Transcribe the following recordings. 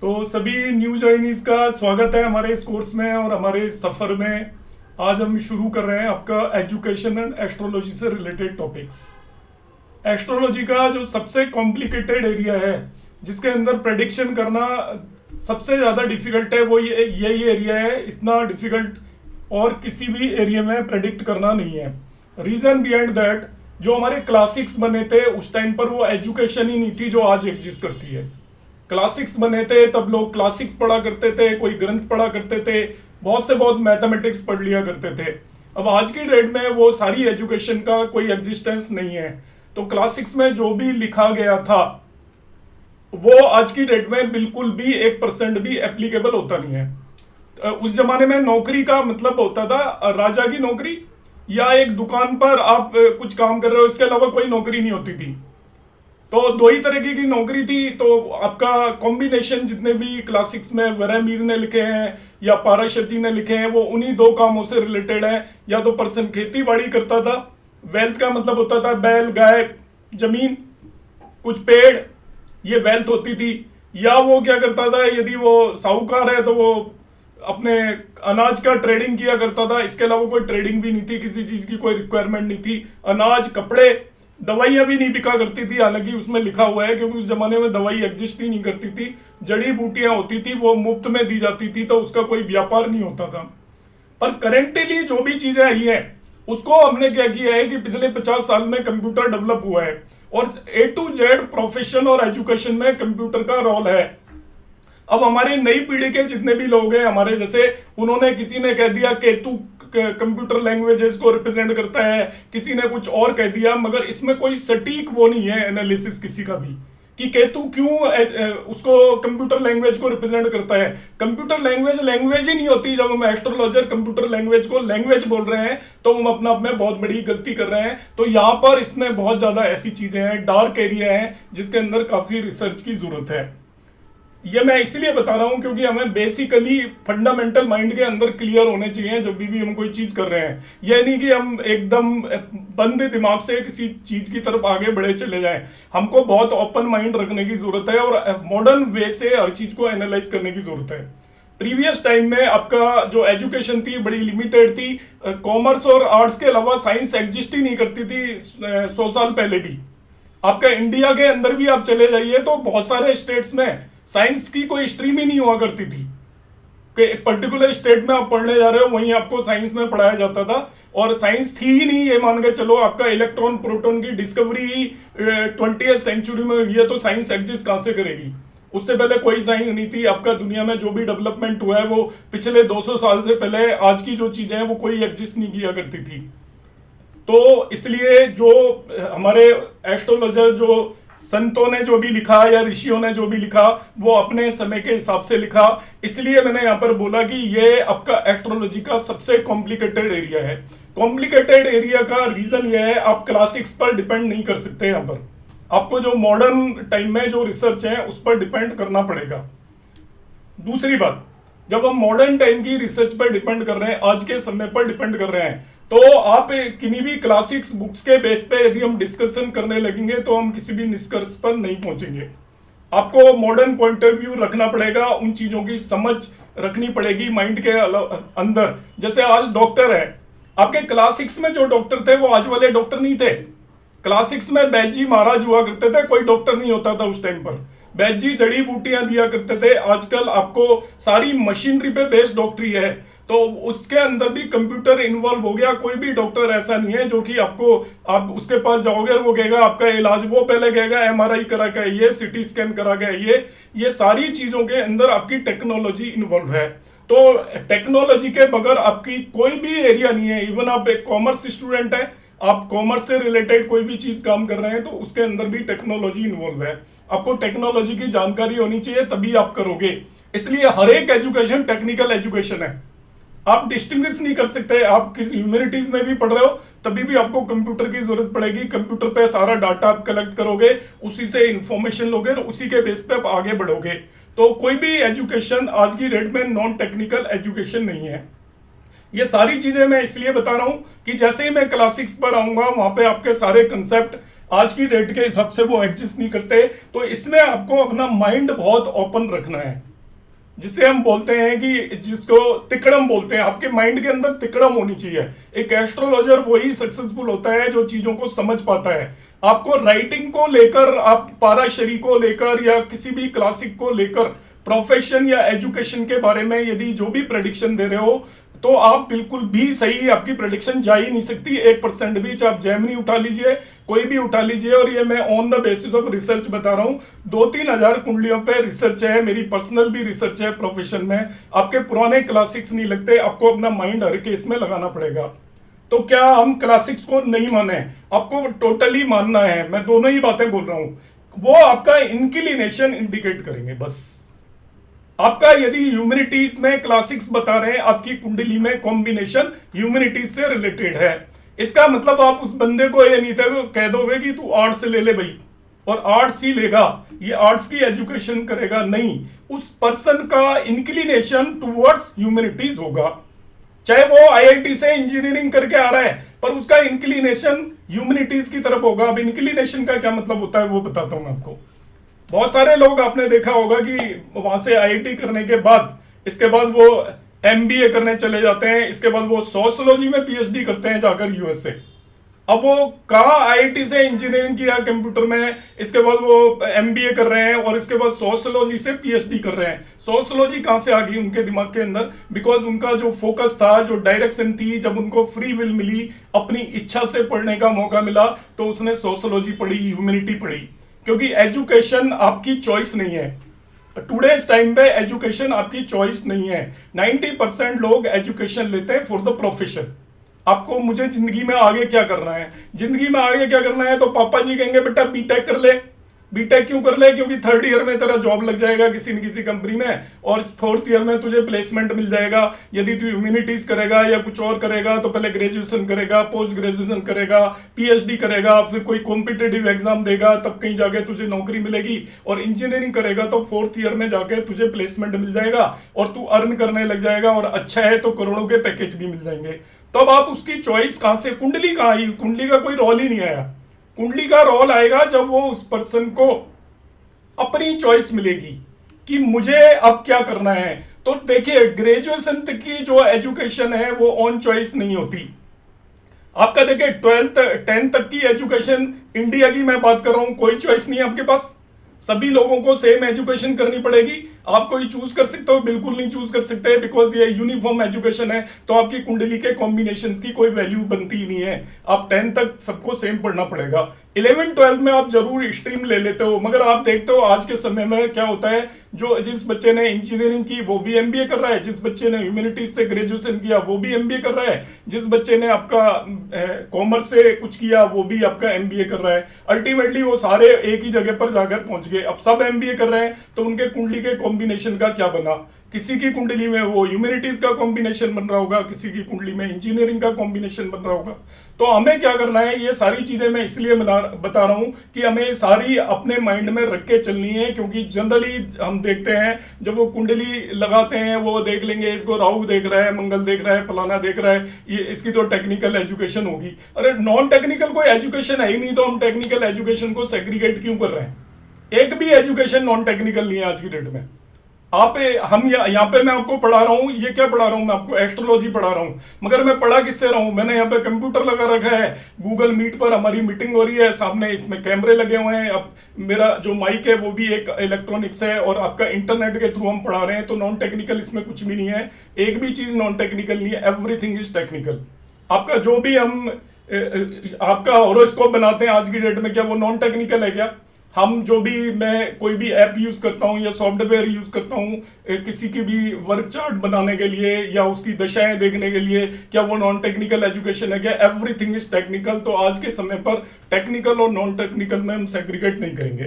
तो सभी न्यू जॉइनीज का स्वागत है हमारे इस कोर्स में और हमारे इस सफर में। आज हम शुरू कर रहे हैं आपका एजुकेशन एंड एस्ट्रोलॉजी से रिलेटेड टॉपिक्स। एस्ट्रोलॉजी का जो सबसे कॉम्प्लिकेटेड एरिया है, जिसके अंदर प्रेडिक्शन करना सबसे ज़्यादा डिफिकल्ट है, वो यही एरिया है। इतना डिफिकल्ट और किसी भी एरिया में प्रेडिक्ट करना नहीं है। रीज़न बिहाइंड दैट, जो हमारे क्लासिक्स बने थे उस टाइम पर वो एजुकेशन ही नहीं थी जो आज एग्जिस्ट करती है। क्लासिक्स बने थे तब लोग क्लासिक्स पढ़ा करते थे, कोई ग्रंथ पढ़ा करते थे, बहुत से बहुत मैथमेटिक्स पढ़ लिया करते थे। अब आज की डेट में वो सारी एजुकेशन का कोई एग्जिस्टेंस नहीं है। तो क्लासिक्स में जो भी लिखा गया था वो आज की डेट में बिल्कुल भी 1% भी एप्लीकेबल होता नहीं है। उस जमाने में नौकरी का मतलब होता था राजा की नौकरी, या एक दुकान पर आप कुछ काम कर रहे हो, इसके अलावा कोई नौकरी नहीं होती थी। तो दो ही तरह की नौकरी थी। तो आपका कॉम्बिनेशन जितने भी क्लासिक्स में वरहमीर ने लिखे हैं या पाराशरजी ने लिखे हैं, वो उन्हीं दो कामों से रिलेटेड है। या तो पर्सन खेती बाड़ी करता था, वेल्थ का मतलब होता था बैल, गाय, जमीन, कुछ पेड़, ये वेल्थ होती थी। या वो क्या करता था, यदि वो साहूकार है तो वो अपने अनाज का ट्रेडिंग किया करता था। इसके अलावा कोई ट्रेडिंग भी नहीं थी, किसी चीज की कोई रिक्वायरमेंट नहीं थी। अनाज, कपड़े, दवाइयां भी नहीं बिका करती थी, हालांकि उसमें लिखा हुआ है, क्योंकि उस जमाने में दवाई एग्जिस्ट ही नहीं करती थी। जड़ी बूटियां होती थी, वो मुफ्त में दी जाती थी, तो उसका कोई व्यापार नहीं होता था। पर करेंटली जो भी चीजें आई है उसको हमने क्या किया है कि पिछले 50 साल में कंप्यूटर डेवलप हुआ है, और A to Z प्रोफेशन और एजुकेशन में कंप्यूटर का रोल है। अब हमारी नई पीढ़ी के जितने भी लोग हैं हमारे जैसे, उन्होंने, किसी ने कह दिया केतु कंप्यूटर लैंग्वेजेस को रिप्रेजेंट करता है, किसी ने कुछ और कह दिया, मगर इसमें कोई सटीक वो नहीं है एनालिसिस किसी का भी कि केतु क्यों उसको कंप्यूटर लैंग्वेज को रिप्रेजेंट करता है। कंप्यूटर लैंग्वेज लैंग्वेज ही नहीं होती। जब हम एस्ट्रोलॉजर कंप्यूटर लैंग्वेज को लैंग्वेज बोल रहे हैं तो हम अपना में बहुत बड़ी गलती कर रहे हैं। तो यहाँ पर इसमें बहुत ज्यादा ऐसी चीजें हैं, डार्क एरिया है, जिसके अंदर काफी रिसर्च की जरूरत है। ये मैं इसलिए बता रहा हूं क्योंकि हमें बेसिकली फंडामेंटल माइंड के अंदर क्लियर होने चाहिए जब भी हम कोई चीज कर रहे हैं। यह नहीं कि हम एकदम बंद दिमाग से किसी चीज की तरफ आगे बढ़े चले जाएं। हमको बहुत ओपन माइंड रखने की जरूरत है और मॉडर्न वे से हर चीज को एनालाइज करने की जरूरत है। प्रीवियस टाइम में आपका जो एजुकेशन थी बड़ी लिमिटेड थी। कॉमर्स और आर्ट्स के अलावा साइंस एग्जिस्ट ही नहीं करती थी 100 साल पहले भी। आपका इंडिया के अंदर भी आप चले जाइए तो बहुत सारे स्टेट्स में साइंस की कोई स्ट्रीम ही नहीं हुआ करती थी कि एक पर्टिकुलर स्टेट में आप पढ़ने जा रहे हो वहीं आपको साइंस में पढ़ाया जाता था, और साइंस थी ही नहीं। ये मान के चलो आपका इलेक्ट्रॉन प्रोटॉन की डिस्कवरी ही 20th सेंचुरी में हुई है, तो साइंस एग्जिस्ट कहां से करेगी। उससे पहले कोई साइंस नहीं थी। आपका दुनिया में जो भी डेवलपमेंट हुआ है वो पिछले 200 साल से पहले, आज की जो चीजें हैं वो कोई एग्जिस्ट नहीं किया करती थी। तो इसलिए जो हमारे एस्ट्रोलॉजर, जो संतों ने जो भी लिखा या ऋषियों ने जो भी लिखा, वो अपने समय के हिसाब से लिखा। इसलिए मैंने यहां पर बोला कि ये आपका एस्ट्रोलॉजी का सबसे कॉम्प्लिकेटेड एरिया है। कॉम्प्लिकेटेड एरिया का रीजन ये है, आप क्लासिक्स पर डिपेंड नहीं कर सकते। यहां पर आपको जो मॉडर्न टाइम में जो रिसर्च है उस पर डिपेंड करना पड़ेगा। दूसरी बात, जब हम मॉडर्न टाइम की रिसर्च पर डिपेंड कर रहे हैं, आज के समय पर डिपेंड कर रहे हैं, तो आप किन्हीं भी क्लासिक्स बुक्स के बेस पे यदि हम डिस्कशन करने लगेंगे तो हम किसी भी निष्कर्ष पर नहीं पहुंचेंगे। आपको मॉडर्न पॉइंट ऑफ व्यू रखना पड़ेगा, उन चीजों की समझ रखनी पड़ेगी माइंड के अंदर। जैसे आज डॉक्टर है, आपके क्लासिक्स में जो डॉक्टर थे वो आज वाले डॉक्टर नहीं थे। क्लासिक्स में बैद जी महाराज हुआ करते थे, कोई डॉक्टर नहीं होता था उस टाइम पर। बैद जी जड़ी बूटियां दिया करते थे। आजकल आपको सारी मशीनरी पे बेस्ड डॉक्टरी है, तो उसके अंदर भी कंप्यूटर इन्वॉल्व हो गया। कोई भी डॉक्टर ऐसा नहीं है जो कि आपको, आप उसके पास जाओगे और वो कहेगा आपका इलाज, वो पहले कहेगा MRI करा के आइए, CT स्कैन करा के आइए। ये सारी चीजों के अंदर आपकी टेक्नोलॉजी इन्वॉल्व है। तो टेक्नोलॉजी के बगैर आपकी कोई भी एरिया नहीं है। इवन आप एक कॉमर्स स्टूडेंट है, आप कॉमर्स से रिलेटेड कोई भी चीज काम कर रहे हैं तो उसके अंदर भी टेक्नोलॉजी इन्वॉल्व है। आपको टेक्नोलॉजी की जानकारी होनी चाहिए, तभी आप करोगे। इसलिए हर एक एजुकेशन टेक्निकल एजुकेशन है। आप डिस्टिंग्विश नहीं कर सकते। आप किसी ह्यूमैनिटीज में भी पढ़ रहे हो तभी भी आपको कंप्यूटर की जरूरत पड़ेगी। कंप्यूटर पे सारा डाटा आप कलेक्ट करोगे, उसी से इंफॉर्मेशन लोगे और उसी के बेस पे आप आगे बढ़ोगे। तो कोई भी एजुकेशन आज की डेट में नॉन टेक्निकल एजुकेशन नहीं है। ये सारी चीजें मैं इसलिए बता रहा हूं कि जैसे ही मैं क्लासिक्स पर आऊंगा वहां पे आपके सारे कंसेप्ट आज की डेट के हिसाब से वो एग्जिस्ट नहीं करते। तो इसमें आपको अपना माइंड बहुत ओपन रखना है, जिसे हम बोलते हैं कि जिसको तिकड़म बोलते हैं। आपके माइंड के अंदर तिकड़म होनी चाहिए। एक एस्ट्रोलॉजर वही सक्सेसफुल होता है जो चीजों को समझ पाता है। आपको राइटिंग को लेकर, आप पाराशरी को लेकर या किसी भी क्लासिक को लेकर, प्रोफेशन या एजुकेशन के बारे में यदि जो भी प्रेडिक्शन दे रहे हो, तो आप बिल्कुल भी सही, आपकी प्रेडिक्शन जा ही नहीं सकती 1% भी। चाहे आप जेमिनी उठा लीजिए, कोई भी उठा लीजिए, और ये मैं on the basis of research बता रहा हूं। 2-3 हजार कुंडलियों पे रिसर्च है, मेरी पर्सनल भी रिसर्च है प्रोफेशन में। आपके पुराने क्लासिक्स नहीं लगते, आपको अपना माइंड हर केस में लगाना पड़ेगा। तो क्या हम क्लासिक्स को नहीं माने? आपको टोटली मानना है। मैं दोनों ही बातें बोल रहा हूं, वो आपका इंक्लिनेशन इंडिकेट करेंगे बस। आपका यदि ह्यूमैनिटीज में क्लासिक्स बता रहे हैं, आपकी कुंडली में कॉम्बिनेशन ह्यूमैनिटीज से रिलेटेड है, इसका मतलब आप उस बंदे को ये नहीं था कह दोगे कि तू आर्ट्स ले ले भाई और आर्ट्स ही लेगा, ये आर्ट्स की एजुकेशन करेगा। नहीं, उस पर्सन का इंक्लिनेशन टुवर्ड्स ह्यूमैनिटीज होगा। चाहे वो आईआईटी से इंजीनियरिंग करके आ रहा है, पर उसका इंक्लिनेशन ह्यूमैनिटीज की तरफ होगा। अब इंक्लिनेशन का क्या मतलब होता है वो बताता हूं मैं आपको। बहुत सारे लोग आपने देखा होगा कि वहां से आईआईटी करने के बाद, इसके बाद वो एमबीए करने चले जाते हैं, इसके बाद वो सोशियोलॉजी में पीएचडी करते हैं जाकर यूएस से। अब वो कहा आईआईटी से इंजीनियरिंग किया कंप्यूटर में, इसके बाद वो एमबीए कर रहे हैं और इसके बाद सोशियोलॉजी से पीएचडी कर रहे हैं। सोशियोलॉजी कहां से आ गई उनके दिमाग के अंदर? बिकॉज उनका जो फोकस था, जो डायरेक्शन थी, जब उनको फ्री विल मिली, अपनी इच्छा से पढ़ने का मौका मिला, तो उसने सोशियोलॉजी पढ़ी, ह्यूमैनिटी पढ़ी। क्योंकि एजुकेशन आपकी चॉइस नहीं है। टुडेज टाइम पे एजुकेशन आपकी चॉइस नहीं है। 90% लोग एजुकेशन लेते हैं फॉर द प्रोफेशन। आपको मुझे जिंदगी में आगे क्या करना है, जिंदगी में आगे क्या करना है, तो पापा जी कहेंगे बेटा बीटेक कर ले। बीटेक क्यों कर ले? क्योंकि 3rd ईयर में तेरा जॉब लग जाएगा किसी न किसी कंपनी में, और 4th ईयर में तुझे प्लेसमेंट मिल जाएगा। यदि तू ह्यूमैनिटीज करेगा या कुछ और करेगा, तो पहले ग्रेजुएशन करेगा, पोस्ट ग्रेजुएशन करेगा, पीएचडी करेगा, फिर कोई कॉम्पिटेटिव एग्जाम देगा, तब कहीं जाके तुझे नौकरी मिलेगी। और इंजीनियरिंग करेगा तो 4th ईयर में जाके तुझे प्लेसमेंट मिल जाएगा और तू अर्न करने लग जाएगा, और अच्छा है तो करोड़ों के पैकेज भी मिल जाएंगे। तब आप उसकी चॉइस कहां से? कुंडली कहां आई? कुंडली का कोई रोल ही नहीं आया। कुंडली का रोल आएगा जब वो उस पर्सन को अपनी चॉइस मिलेगी कि मुझे अब क्या करना है। तो देखिए, ग्रेजुएशन तक की जो एजुकेशन है वो ऑन चॉइस नहीं होती। आपका देखिए 12th 10th तक की एजुकेशन, इंडिया की मैं बात कर रहा हूं, कोई चॉइस नहीं है आपके पास। सभी लोगों को सेम एजुकेशन करनी पड़ेगी। आप कोई चूज कर सकते हो? बिल्कुल नहीं चूज कर सकते, बिकॉज ये यूनिफॉर्म एजुकेशन है। तो आपकी कुंडली के कॉम्बिनेशंस की कोई वैल्यू बनती ही नहीं है। आप 10th तक सबको सेम पढ़ना पड़ेगा। 11th 12th में आप जरूर स्ट्रीम ले लेते हो, मगर आप देखते हो आज के समय में क्या होता है, जिस बच्चे ने इंजीनियरिंग की वो भी एमबीए कर रहा है, जिस बच्चे ने ह्यूमैनिटीज से ग्रेजुएशन किया वो भी एमबीए कर रहा है, जिस बच्चे ने आपका कॉमर्स से कुछ किया वो भी आपका एमबीए कर रहा है। अल्टीमेटली वो सारे एक ही जगह पर जाकर पहुंच गए। अब सब एमबीए कर रहे हैं, तो उनके कुंडली के कॉम्बिनेशन का क्या बना? किसी की कुंडली में वो ह्यूमैनिटीज का कॉम्बिनेशन बन रहा होगा, किसी की कुंडली में इंजीनियरिंग का कॉम्बिनेशन बन रहा होगा। तो हमें क्या करना है? ये सारी चीजें मैं इसलिए बता रहा हूं कि हमें सारी अपने माइंड में रख के चलनी है। क्योंकि जनरली हम देखते हैं जब वो कुंडली लगाते हैं, वो देख लेंगे इसको राहु देख रहा है, मंगल देख रहा है, फलाना देख रहा है, ये इसकी तो टेक्निकल एजुकेशन होगी। अरे नॉन टेक्निकल कोई एजुकेशन है ही नहीं, तो हम टेक्निकल एजुकेशन को सेग्रीगेट क्यों कर रहे हैं? एक भी एजुकेशन नॉन टेक्निकल नहीं है आज की डेट में। यहाँ पे मैं आपको पढ़ा रहा हूँ, ये क्या पढ़ा रहा हूँ मैं आपको? एस्ट्रोलॉजी पढ़ा रहा हूँ। मगर मैं पढ़ा किससे रहा हूँ? मैंने यहाँ पे कंप्यूटर लगा रखा है, गूगल मीट पर हमारी मीटिंग हो रही है, सामने इसमें कैमरे लगे हुए हैं। अब मेरा जो माइक है वो भी एक इलेक्ट्रॉनिक्स है, और आपका इंटरनेट के थ्रू हम पढ़ा रहे हैं। तो नॉन टेक्निकल इसमें कुछ भी नहीं है, एक भी चीज नॉन टेक्निकल नहीं है। Everything is technical. आपका जो भी हम आपका हॉरोस्कोप बनाते हैं आज की डेट में, क्या वो नॉन टेक्निकल है क्या? हम जो भी, मैं कोई भी ऐप यूज करता हूं या सॉफ्टवेयर यूज करता हूं किसी की भी वर्क चार्ट बनाने के लिए या उसकी दशाएं देखने के लिए, क्या वो नॉन टेक्निकल एजुकेशन है क्या? Everything is technical. तो आज के समय पर टेक्निकल और नॉन टेक्निकल में हम सेग्रीगेट नहीं करेंगे।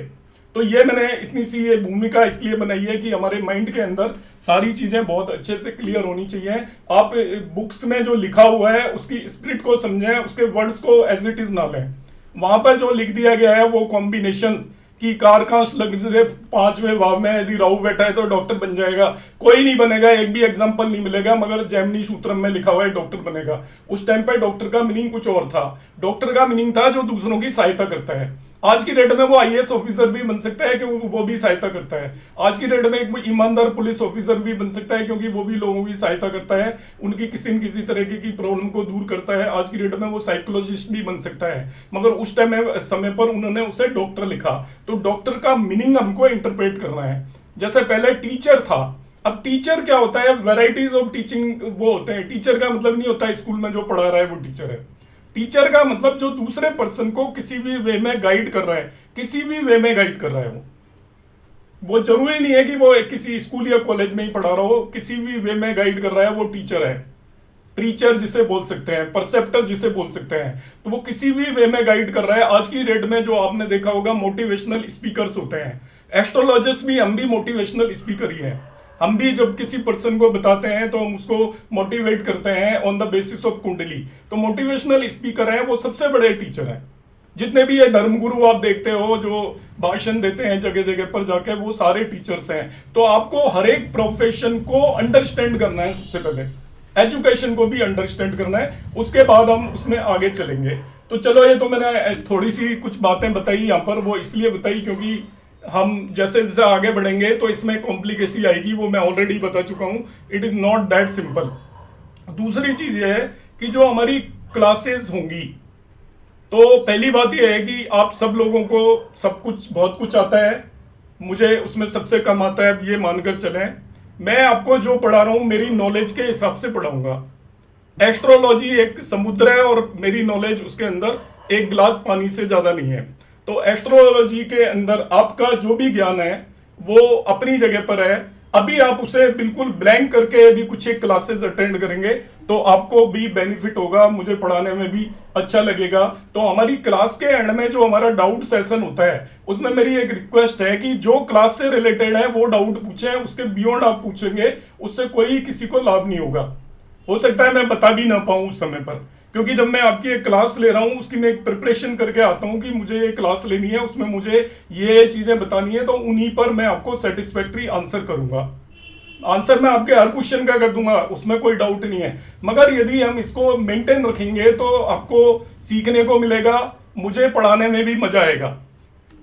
तो ये मैंने इतनी सी ये भूमिका इसलिए बनाई है कि हमारे माइंड के अंदर सारी चीजें बहुत अच्छे से क्लियर होनी चाहिए। आप बुक्स में जो लिखा हुआ है उसकी स्पिरिट को समझें, उसके वर्ड्स को एज इट इज ना लें। वहां पर जो लिख दिया गया है वो कॉम्बिनेशंस, कि कार कांच लग से 5वें भाव में यदि राहु बैठा है तो डॉक्टर बन जाएगा। कोई नहीं बनेगा, एक भी एग्जाम्पल नहीं मिलेगा, मगर जैमिनी सूत्रम में लिखा हुआ है डॉक्टर बनेगा। उस टाइम पे डॉक्टर का मीनिंग कुछ और था। डॉक्टर का मीनिंग था जो दूसरों की सहायता करता है। आज की डेट में वो आईएएस ऑफिसर भी बन सकता है क्योंकि वो भी सहायता करता है। आज की डेट में एक ईमानदार पुलिस ऑफिसर भी बन सकता है क्योंकि वो भी लोगों की सहायता करता है, उनकी किसी न किसी तरीके की प्रॉब्लम को दूर करता है। आज की डेट में वो साइकोलॉजिस्ट भी बन सकता है, मगर उस टाइम समय पर उन्होंने उसे डॉक्टर लिखा। तो डॉक्टर का मीनिंग हमको इंटरप्रेट करना है। जैसे पहले टीचर था, अब टीचर क्या होता है, वेराइटीज ऑफ टीचिंग वो होते हैं। टीचर का मतलब नहीं होता है स्कूल में जो पढ़ा रहा है वो टीचर है। टीचर का मतलब जो दूसरे पर्सन को किसी भी वे में गाइड कर रहा है, किसी भी वे में गाइड कर रहा है। वो जरूरी नहीं है कि वो किसी स्कूल या कॉलेज में ही पढ़ा रहा हो, किसी भी वे में गाइड कर रहा है वो टीचर है। प्रीचर जिसे बोल सकते हैं, परसेप्टर जिसे बोल सकते हैं, तो वो किसी भी वे में गाइड कर रहा है। आज की डेट में जो आपने देखा होगा मोटिवेशनल स्पीकर्स होते हैं, एस्ट्रोलॉजिस्ट भी, हम भी मोटिवेशनल स्पीकर ही हैं। हम भी जब किसी पर्सन को बताते हैं तो हम उसको मोटिवेट करते हैं ऑन द बेसिस ऑफ कुंडली। तो मोटिवेशनल स्पीकर हैं वो सबसे बड़े टीचर हैं। जितने भी ये धर्मगुरु आप देखते हो जो भाषण देते हैं जगह जगह पर जाके, वो सारे टीचर्स हैं। तो आपको हर एक प्रोफेशन को अंडरस्टैंड करना है। सबसे पहले एजुकेशन को भी अंडरस्टैंड करना है, उसके बाद हम उसमें आगे चलेंगे। तो चलो, ये तो मैंने थोड़ी सी कुछ बातें बताई यहाँ पर, वो इसलिए बताई क्योंकि हम जैसे जैसे आगे बढ़ेंगे तो इसमें कॉम्प्लिकेसी आएगी, वो मैं ऑलरेडी बता चुका हूं। It is not that simple. दूसरी चीज ये है कि जो हमारी क्लासेस होंगी, तो पहली बात यह है कि आप सब लोगों को सब कुछ, बहुत कुछ आता है, मुझे उसमें सबसे कम आता है, अब ये मानकर चलें। मैं आपको जो पढ़ा रहा हूं मेरी नॉलेज के हिसाब से पढ़ाऊंगा। एस्ट्रोलॉजी एक समुद्र है और मेरी नॉलेज उसके अंदर एक गिलास पानी से ज्यादा नहीं है। तो एस्ट्रोलॉजी के अंदर आपका जो भी ज्ञान है वो अपनी जगह पर है। अभी आप उसे बिल्कुल ब्लैंक करके यदि कुछ एक क्लासेस अटेंड करेंगे तो आपको भी बेनिफिट होगा, मुझे पढ़ाने में भी अच्छा लगेगा। तो हमारी क्लास के एंड में जो हमारा डाउट सेशन होता है उसमें मेरी एक रिक्वेस्ट है कि जो क्लास से रिलेटेड है वो डाउट पूछें, उसके बियॉन्ड आप पूछेंगे उससे कोई किसी को लाभ नहीं होगा। हो सकता है मैं बता भी ना पाऊं उस समय पर, क्योंकि जब मैं आपकी एक क्लास ले रहा हूं उसकी मैं एक प्रिपरेशन करके आता हूं कि मुझे ये क्लास लेनी है, उसमें मुझे ये चीजें बतानी है, तो उन्हीं पर मैं आपको सेटिस्फैक्ट्री आंसर करूंगा। आंसर मैं आपके हर क्वेश्चन का कर दूंगा, उसमें कोई डाउट नहीं है। मगर यदि हम इसको मेंटेन रखेंगे तो आपको सीखने को मिलेगा, मुझे पढ़ाने में भी मजा आएगा।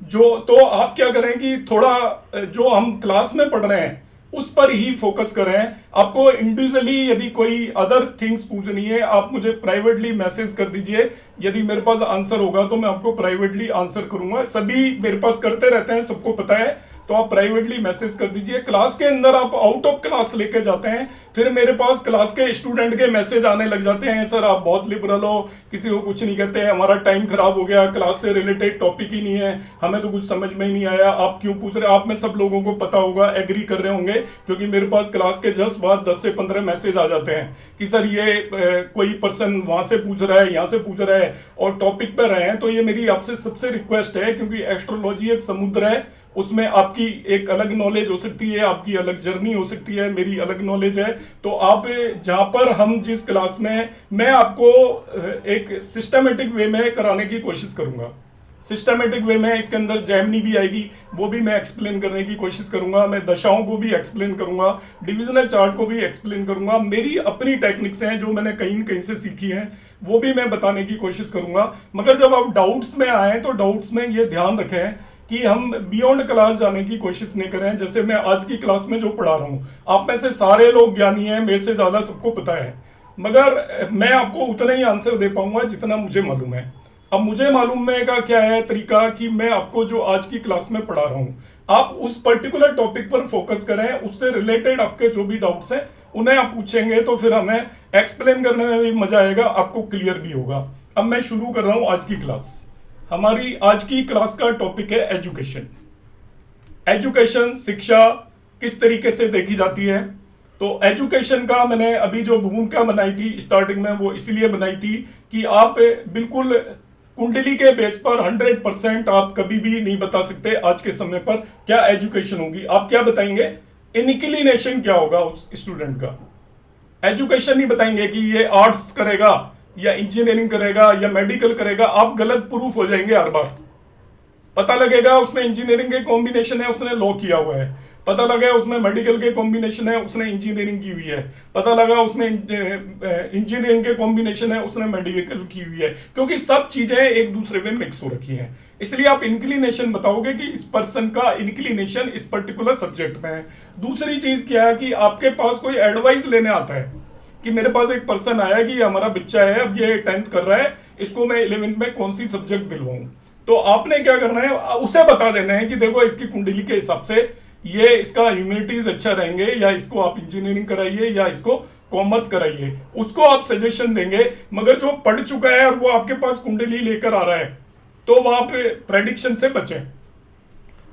तो आप क्या करें कि थोड़ा जो हम क्लास में पढ़ रहे हैं उस पर ही फोकस करें। आपको इंडिविजुअली यदि कोई अदर थिंग्स पूछनी है आप मुझे प्राइवेटली मैसेज कर दीजिए। यदि मेरे पास आंसर होगा तो मैं आपको प्राइवेटली आंसर करूंगा। सभी मेरे पास करते रहते हैं, सबको पता है, तो आप प्राइवेटली मैसेज कर दीजिए। क्लास के अंदर आप आउट ऑफ क्लास लेके जाते हैं, फिर मेरे पास क्लास के स्टूडेंट के मैसेज आने लग जाते हैं, सर आप बहुत लिबरल हो, किसी को कुछ नहीं कहते, हमारा टाइम खराब हो गया, क्लास से रिलेटेड टॉपिक ही नहीं है, हमें तो कुछ समझ में ही नहीं आया, आप क्यों पूछ रहे। आप में सब लोगों को पता होगा, एग्री कर रहे होंगे, क्योंकि मेरे पास क्लास के जस्ट बाद 10 से 15 मैसेज आ जाते हैं कि सर ये कोई पर्सन वहां से पूछ रहा है, यहाँ से पूछ रहा है और टॉपिक पर रहे हैं। तो ये मेरी आपसे सबसे रिक्वेस्ट है, क्योंकि एस्ट्रोलॉजी एक समुद्र है, उसमें आपकी एक अलग नॉलेज हो सकती है, आपकी अलग जर्नी हो सकती है, मेरी अलग नॉलेज है। तो आप जहां पर हम जिस क्लास में, मैं आपको एक सिस्टमेटिक वे में कराने की कोशिश करूंगा। सिस्टमेटिक वे में इसके अंदर जैमिनी भी आएगी, वो भी मैं एक्सप्लेन करने की कोशिश करूंगा। मैं दशाओं को भी एक्सप्लेन करूंगा, डिविजनल चार्ट को भी एक्सप्लेन करूंगा। मेरी अपनी टेक्निक्स हैं जो मैंने कहीं न कहीं से सीखी हैं, वो भी मैं बताने की कोशिश करूंगा। मगर जब आप डाउट्स में आए तो डाउट्स में ये ध्यान रखें कि हम बियॉन्ड क्लास जाने की कोशिश नहीं करें। जैसे मैं आज की क्लास में जो पढ़ा रहा हूं, आप में से सारे लोग ज्ञानी हैं, मेरे से ज्यादा सबको पता है, मगर मैं आपको उतना ही आंसर दे पाऊंगा जितना मुझे मालूम है। अब मुझे मालूम है का क्या है तरीका कि मैं आपको जो आज की क्लास में पढ़ा रहा हूं, आप उस पर्टिकुलर टॉपिक पर फोकस करें, उससे रिलेटेड आपके जो भी डाउट्स हैं उन्हें आप पूछेंगे तो फिर हमें एक्सप्लेन करने में भी मजा आएगा, आपको क्लियर भी होगा। अब मैं शुरू कर रहा हूं आज की क्लास। हमारी आज की क्लास का टॉपिक है एजुकेशन। एजुकेशन, शिक्षा किस तरीके से देखी जाती है। तो एजुकेशन का मैंने अभी जो भूमिका बनाई थी स्टार्टिंग में, वो इसलिए बनाई थी कि आप बिल्कुल कुंडली के बेस पर 100% आप कभी भी नहीं बता सकते आज के समय पर क्या एजुकेशन होगी। आप क्या बताएंगे, इनक्लिनेशन क्या होगा उस स्टूडेंट का। एजुकेशन नहीं बताएंगे कि ये आर्ट्स करेगा या इंजीनियरिंग करेगा या मेडिकल करेगा, आप गलत प्रूफ हो जाएंगे हर बार। पता लगेगा उसमें इंजीनियरिंग के कॉम्बिनेशन है, उसने लॉ किया हुआ है। पता लगा उसमें मेडिकल के कॉम्बिनेशन है, उसने इंजीनियरिंग की हुई है। पता लगा उसमें इंजीनियरिंग के कॉम्बिनेशन है, उसने मेडिकल की हुई है। क्योंकि सब चीजें एक दूसरे में मिक्स हो रखी हैं, इसलिए आप इंक्लिनेशन बताओगे कि इस पर्सन का इंक्लिनेशन इस पर्टिकुलर सब्जेक्ट में है। दूसरी चीज क्या है कि आपके पास कोई एडवाइस लेने आता है कि मेरे पास एक पर्सन आया कि हमारा बच्चा है, अब ये 10th कर रहा है, इसको मैं 11th में कौन सी सब्जेक्ट दिलवाऊं। तो आपने क्या करना है, उसे बता देना है कि देखो इसकी कुंडली के हिसाब से ये इसका ह्यूमैनिटीज अच्छा रहेंगे, या इसको आप इंजीनियरिंग कराइए या इसको कॉमर्स कराइए। उसको आप सजेशन देंगे। मगर जो पढ़ चुका है और वो आपके पास कुंडली लेकर आ रहा है, तो वहां पे प्रेडिक्शन से बचें।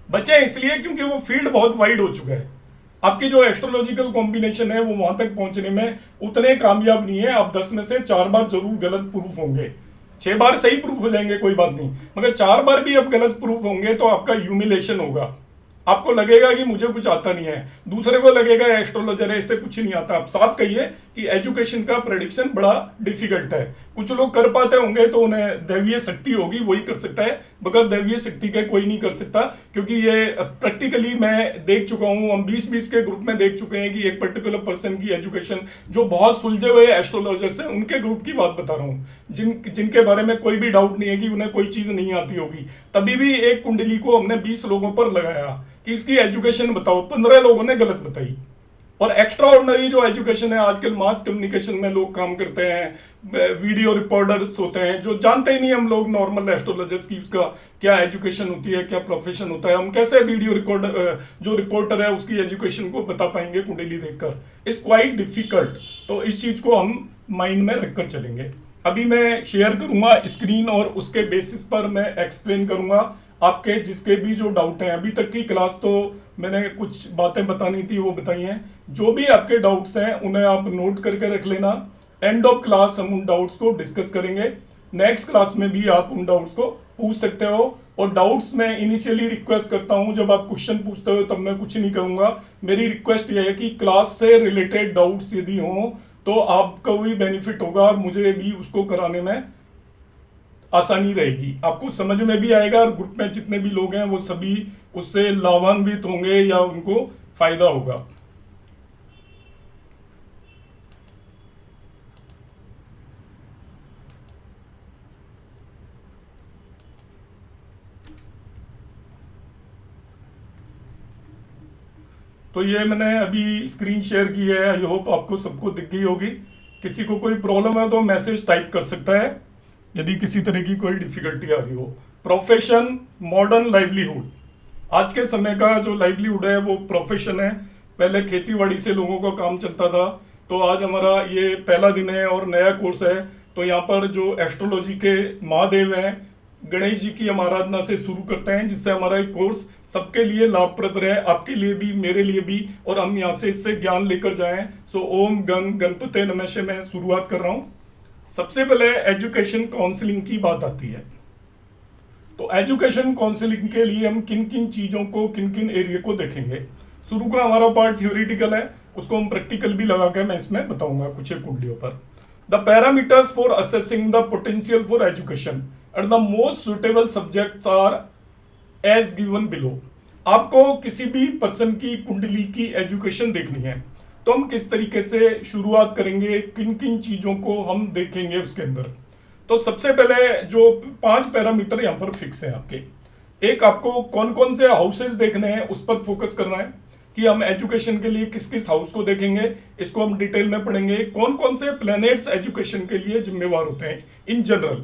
बचें इसलिए क्योंकि वो फील्ड बहुत वाइड हो चुका है। आपकी जो एस्ट्रोलॉजिकल कॉम्बिनेशन है वो वहां तक पहुंचने में उतने कामयाब नहीं है। आप 10 में से 4 बार जरूर गलत प्रूफ होंगे, 6 बार सही प्रूफ हो जाएंगे कोई बात नहीं, मगर 4 बार भी अब गलत प्रूफ होंगे तो आपका ह्यूमिलेशन होगा। आपको लगेगा कि मुझे कुछ आता नहीं है, दूसरे को लगेगा एस्ट्रोलॉजर है, इससे कुछ नहीं आता। आप साफ कहिए कि एजुकेशन का प्रेडिक्शन बड़ा डिफिकल्ट है। कुछ लोग कर पाते होंगे तो उन्हें दैवीय शक्ति होगी, वही कर सकता है, बगैर दैवीय शक्ति के कोई नहीं कर सकता। क्योंकि ये प्रैक्टिकली मैं देख चुका हूं, हम 20-20 के ग्रुप में देख चुके हैं कि एक पर्टिकुलर पर्सन की एजुकेशन, जो बहुत सुलझे हुए एस्ट्रोलॉजर्स हैं उनके ग्रुप की बात बता रहा हूं, जिनके बारे में कोई भी डाउट नहीं है कि उन्हें कोई चीज नहीं आती होगी। तभी भी एक कुंडली को हमने 20 लोगों पर लगाया कि इसकी एजुकेशन बताओ, 15 लोगों ने गलत बताई। और एक्स्ट्रा ऑर्डिनरी जो एजुकेशन है, आजकल मास कम्युनिकेशन में लोग काम करते हैं, वीडियो रिपोर्टर्स होते हैं, जो जानते ही नहीं हम लोग नॉर्मल एस्ट्रोलॉजर्स की उसका क्या एजुकेशन होती है, क्या प्रोफेशन होता है। हम कैसे वीडियो रिकॉर्डर जो रिपोर्टर है उसकी एजुकेशन को बता पाएंगे कुंडली देखकर? It's quite difficult. तो इस चीज को हम माइंड में रखकर चलेंगे। अभी मैं शेयर करूंगा स्क्रीन और उसके बेसिस पर मैं एक्सप्लेन करूंगा आपके जिसके भी जो डाउट हैं। अभी तक की क्लास तो मैंने कुछ बातें बतानी थी वो बताई हैं। जो भी आपके डाउट्स हैं उन्हें आप नोट करके रख लेना। एंड ऑफ क्लास हम उन डाउट्स को डिस्कस करेंगे। नेक्स्ट क्लास में भी आप उन डाउट्स को पूछ सकते हो। और डाउट्स में इनिशियली रिक्वेस्ट करता हूं, जब आप क्वेश्चन पूछते हो तब मैं कुछ नहीं कहूंगा। मेरी रिक्वेस्ट यह है कि क्लास से रिलेटेड डाउट्स यदि हों तो आपको भी बेनिफिट होगा और मुझे भी उसको कराने में आसानी रहेगी, आपको समझ में भी आएगा और ग्रुप में जितने भी लोग हैं वो सभी उससे लाभान्वित होंगे या उनको फायदा होगा। तो ये मैंने अभी स्क्रीन शेयर की है, आई होप आपको सबको दिख गई होगी। किसी को कोई प्रॉब्लम है तो मैसेज टाइप कर सकता है यदि किसी तरह की कोई डिफिकल्टी आ रही हो। Profession, modern livelihood. आज के समय का जो लाइवलीहुड है वो प्रोफेशन है। पहले खेतीबाड़ी से लोगों का काम चलता था, तो आज हमारा ये पहला दिन है और नया कोर्स है। तो यहाँ पर जो एस्ट्रोलॉजी के महादेव हैं, गणेश जी की हम आराधना से शुरू करते हैं, जिससे हमारा एक कोर्स सबके लिए लाभप्रद रहे, आपके लिए भी मेरे लिए भी, और हम यहाँ से इससे ज्ञान लेकर जाएं। सो ओम गंग गणपते नमः से मैं शुरुआत कर रहा हूँ। सबसे पहले एजुकेशन काउंसलिंग की बात आती है। तो एजुकेशन काउंसलिंग के लिए हम किन किन चीजों को, किन किन एरिया को देखेंगे। शुरू का हमारा पार्ट थ्योरेटिकल है, उसको हम प्रैक्टिकल भी लगा के मैं इसमें बताऊंगा कुछ एक कुंडलियों पर। The parameters for assessing the potential for education and the most suitable subjects are as given below. आपको किसी भी पर्सन की कुंडली की एजुकेशन देखनी है तो हम किस तरीके से शुरुआत करेंगे, किन किन चीजों को हम देखेंगे उसके अंदर। तो सबसे पहले जो 5 पैरामीटर यहाँ पर फिक्स हैं आपके। एक, आपको कौन कौन से हाउसेस देखने हैं उस पर फोकस करना है कि हम एजुकेशन के लिए किस किस हाउस को देखेंगे, इसको हम डिटेल में पढ़ेंगे। कौन कौन से प्लैनेट्स एजुकेशन के लिए जिम्मेवार होते हैं इन जनरल।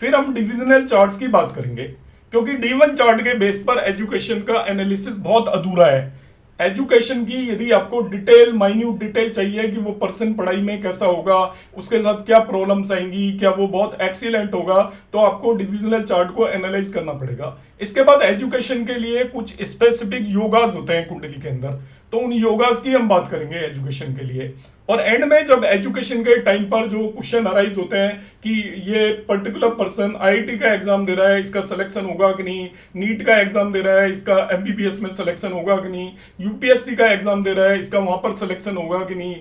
फिर हम डिविजनल चार्ट्स की बात करेंगे, क्योंकि D1 चार्ट के बेस पर एजुकेशन का एनालिसिस बहुत अधूरा है। एजुकेशन की यदि आपको डिटेल, माइन्यूट डिटेल चाहिए कि वो पर्सन पढ़ाई में कैसा होगा, उसके साथ क्या प्रॉब्लम्स आएंगी, क्या वो बहुत एक्सीलेंट होगा, तो आपको डिविजनल चार्ट को एनालाइज करना पड़ेगा। इसके बाद एजुकेशन के लिए कुछ स्पेसिफिक योगास होते हैं कुंडली के अंदर, तो उन योगास की हम बात करेंगे एजुकेशन के लिए। और एंड में जब एजुकेशन के टाइम पर जो क्वेश्चन अराइज होते हैं कि ये पर्टिकुलर पर्सन IIT का एग्जाम दे रहा है, इसका सिलेक्शन होगा कि नहीं, नीट का एग्जाम दे रहा है, इसका MBBS में सिलेक्शन होगा कि नहीं, UPSC का एग्जाम दे रहा है, इसका वहां पर सिलेक्शन होगा कि नहीं,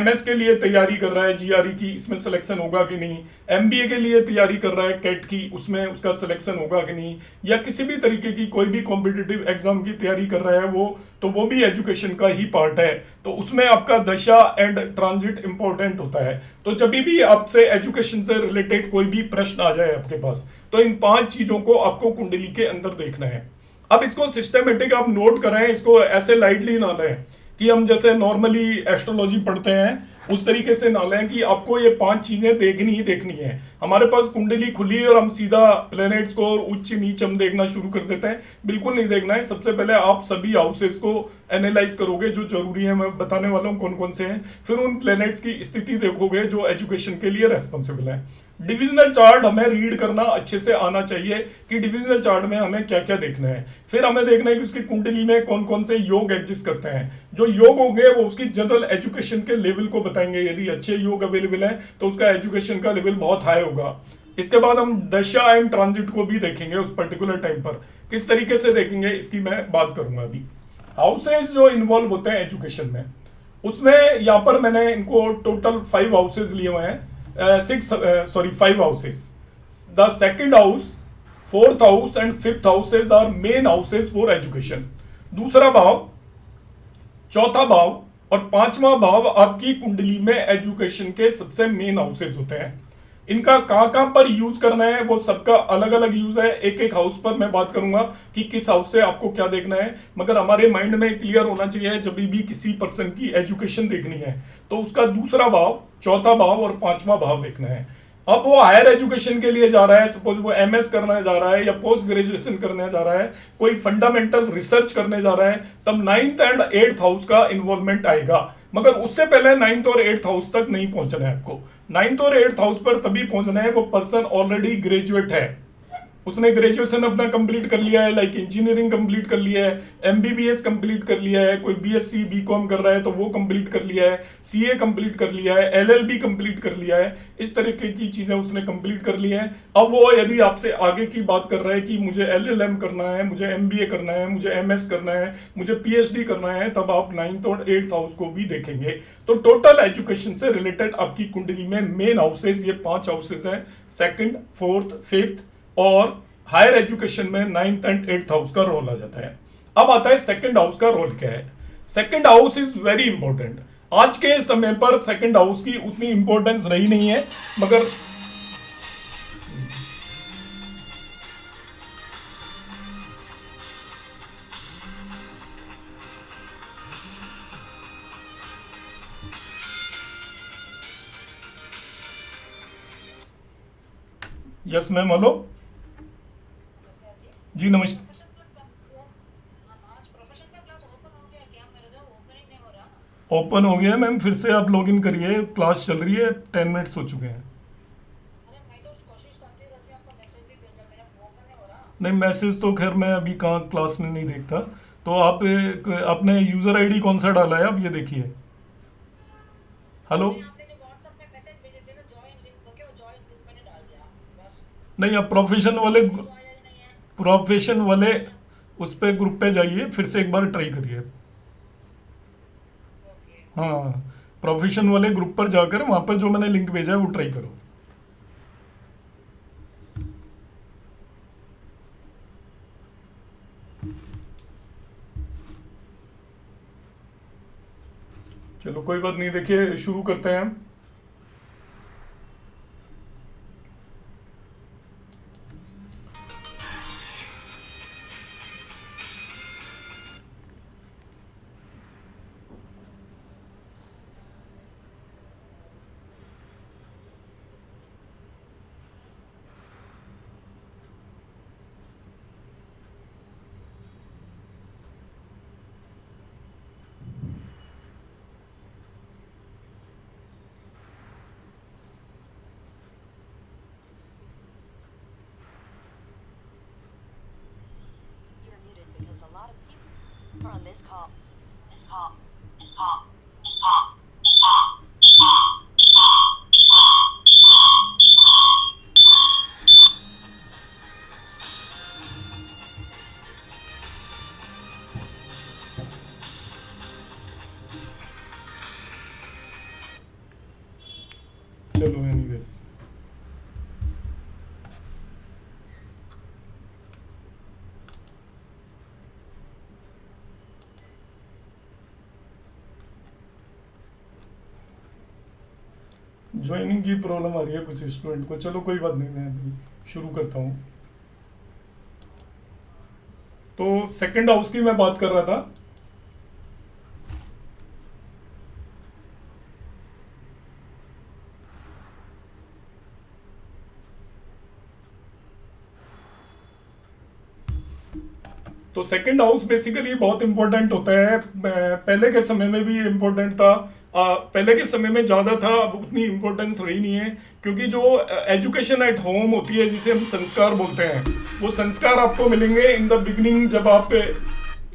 MS के लिए तैयारी कर रहा है GRE की, इसमें सिलेक्शन होगा कि नहीं, MBA के लिए तैयारी कर रहा है कैट की, उसमें उसका सिलेक्शन होगा कि नहीं, या किसी किसी भी तरीके की कोई भी कॉम्पिटिटिव एग्जाम की तैयारी कर रहा है वो, तो वो भी एजुकेशन का ही पार्ट है। तो उसमें आपका दशा एंड ट्रांजिट इंपॉर्टेंट होता है। तो जब भी आपसे एजुकेशन से रिलेटेड कोई भी प्रश्न आ जाए आपके पास, तो इन 5 चीजों को आपको कुंडली के अंदर देखना है। अब इसको सिस्टमेटिक आप नोट करें, इसको ऐसे लाइटली ना लें कि हम जैसे नॉर्मली एस्ट्रोलॉजी पढ़ते हैं उस तरीके से ना लें कि आपको ये 5 चीजें देखनी ही देखनी है। हमारे पास कुंडली खुली है और हम सीधा प्लैनेट्स को और उच्च नीच हम देखना शुरू कर देते हैं, बिल्कुल नहीं देखना है। सबसे पहले आप सभी हाउसेस को एनालाइज करोगे जो जरूरी है, मैं बताने वाला हूँ कौन कौन से हैं। फिर उन प्लैनेट्स की स्थिति देखोगे जो एजुकेशन के लिए रेस्पॉन्सिबल है। डिविजनल चार्ट हमें रीड करना अच्छे से आना चाहिए कि डिविजनल चार्ट में हमें क्या क्या देखना है। फिर हमें देखना है कि उसकी कुंडली में कौन कौन से योग एग्जिस्ट करते हैं। जो योग होंगे वो उसकी जनरल एजुकेशन के लेवल को बताएंगे। यदि अच्छे योग अवेलेबल है तो उसका एजुकेशन का लेवल बहुत हाई होगा। इसके बाद हम दशा एंड ट्रांजिट को भी देखेंगे, उस पर्टिकुलर टाइम पर किस तरीके से देखेंगे इसकी मैं बात करूंगा अभी। हाउसेज जो इन्वॉल्व होते हैं एजुकेशन में, उसमें यहां पर मैंने इनको टोटल 5 हाउसेज लिए हुए हैं, 5 houses. The second house, fourth house and fifth houses are main houses for education. दूसरा भाव, चौथा भाव और पांचवा भाव आपकी कुंडली में एजुकेशन के सबसे मेन हाउसेज होते हैं। इनका कहां कहां पर यूज करना है वो सबका अलग अलग यूज है। एक एक हाउस पर मैं बात करूंगा कि किस हाउस से आपको क्या देखना है, मगर हमारे माइंड में क्लियर होना चाहिए जब भी किसी पर्सन की एजुकेशन देखनी है तो उसका दूसरा भाव, चौथा भाव और पांचवा भाव देखना है। अब वो हायर एजुकेशन के लिए जा रहा है, सपोज वो एमएस करने जा रहा है या पोस्ट ग्रेजुएशन करने जा रहा है, कोई फंडामेंटल रिसर्च करने जा रहा है, तब 9th एंड 8th हाउस का इन्वॉल्वमेंट आएगा। मगर उससे पहले 9th और 8th हाउस तक नहीं पहुंचना है आपको। 9th और 8th हाउस पर तभी पहुंचना है वो पर्सन ऑलरेडी ग्रेजुएट है, उसने ग्रेजुएशन अपना कंप्लीट कर लिया है, लाइक इंजीनियरिंग कंप्लीट कर लिया है, एमबीबीएस कंप्लीट कर लिया है, कोई बीएससी बीकॉम कर रहा है तो वो कंप्लीट कर लिया है, सीए कंप्लीट कर लिया है, एलएलबी कंप्लीट कर लिया है। इस तरीके की चीजें उसने कंप्लीट कर ली हैं। अब वो यदि आपसे आगे की बात कर रहा है कि मुझे एलएलएम करना है, मुझे एमबीए करना है, मुझे एमएस करना है, मुझे पीएचडी करना है, तब आप 9th और 8th हाउस को भी देखेंगे। तो टोटल एजुकेशन से रिलेटेड आपकी कुंडली में मेन हाउसेज ये 5 हाउसेज हैं, सेकंड, फोर्थ, फिफ्थ, और हायर एजुकेशन में 9th एंड 8th हाउस का रोल आ जाता है। अब आता है सेकंड हाउस का रोल क्या है। Second house is very important. आज के समय पर सेकंड हाउस की उतनी इंपॉर्टेंस रही नहीं है, मगर यस मैम, हेलो जी, नमस्कार। ओपन हो गया मैम, फिर से आप लॉग इन करिए, क्लास चल रही है, 10 मिनट्स हो चुके हैं। नहीं, मैसेज तो खैर मैं अभी कहाँ क्लास में नहीं देखता। तो आप अपने यूजर आईडी कौन सा डाला है आप ये देखिए। हेलो, नहीं आप प्रोफेशन वाले उस पे ग्रुप पे जाइए, फिर से एक बार ट्राई करिए। हाँ, प्रोफेशन वाले ग्रुप पर जाकर वहां पर जो मैंने लिंक भेजा है वो ट्राई करो। चलो कोई बात नहीं, देखिए शुरू करते हैं हम। चलो एनीवेज, ज्वाइनिंग की प्रॉब्लम आ रही है कुछ स्टूडेंट को, चलो कोई बात नहीं, मैं अभी शुरू करता हूँ। तो सेकंड हाउस की मैं बात कर रहा था। तो सेकंड हाउस बेसिकली बहुत इंपॉर्टेंट होता है। पहले के समय में भी इंपॉर्टेंट था। पहले के समय में ज़्यादा था, अब उतनी इंपॉर्टेंस रही नहीं है, क्योंकि जो एजुकेशन एट होम होती है, जिसे हम संस्कार बोलते हैं, वो संस्कार आपको मिलेंगे इन द बिगनिंग। जब आप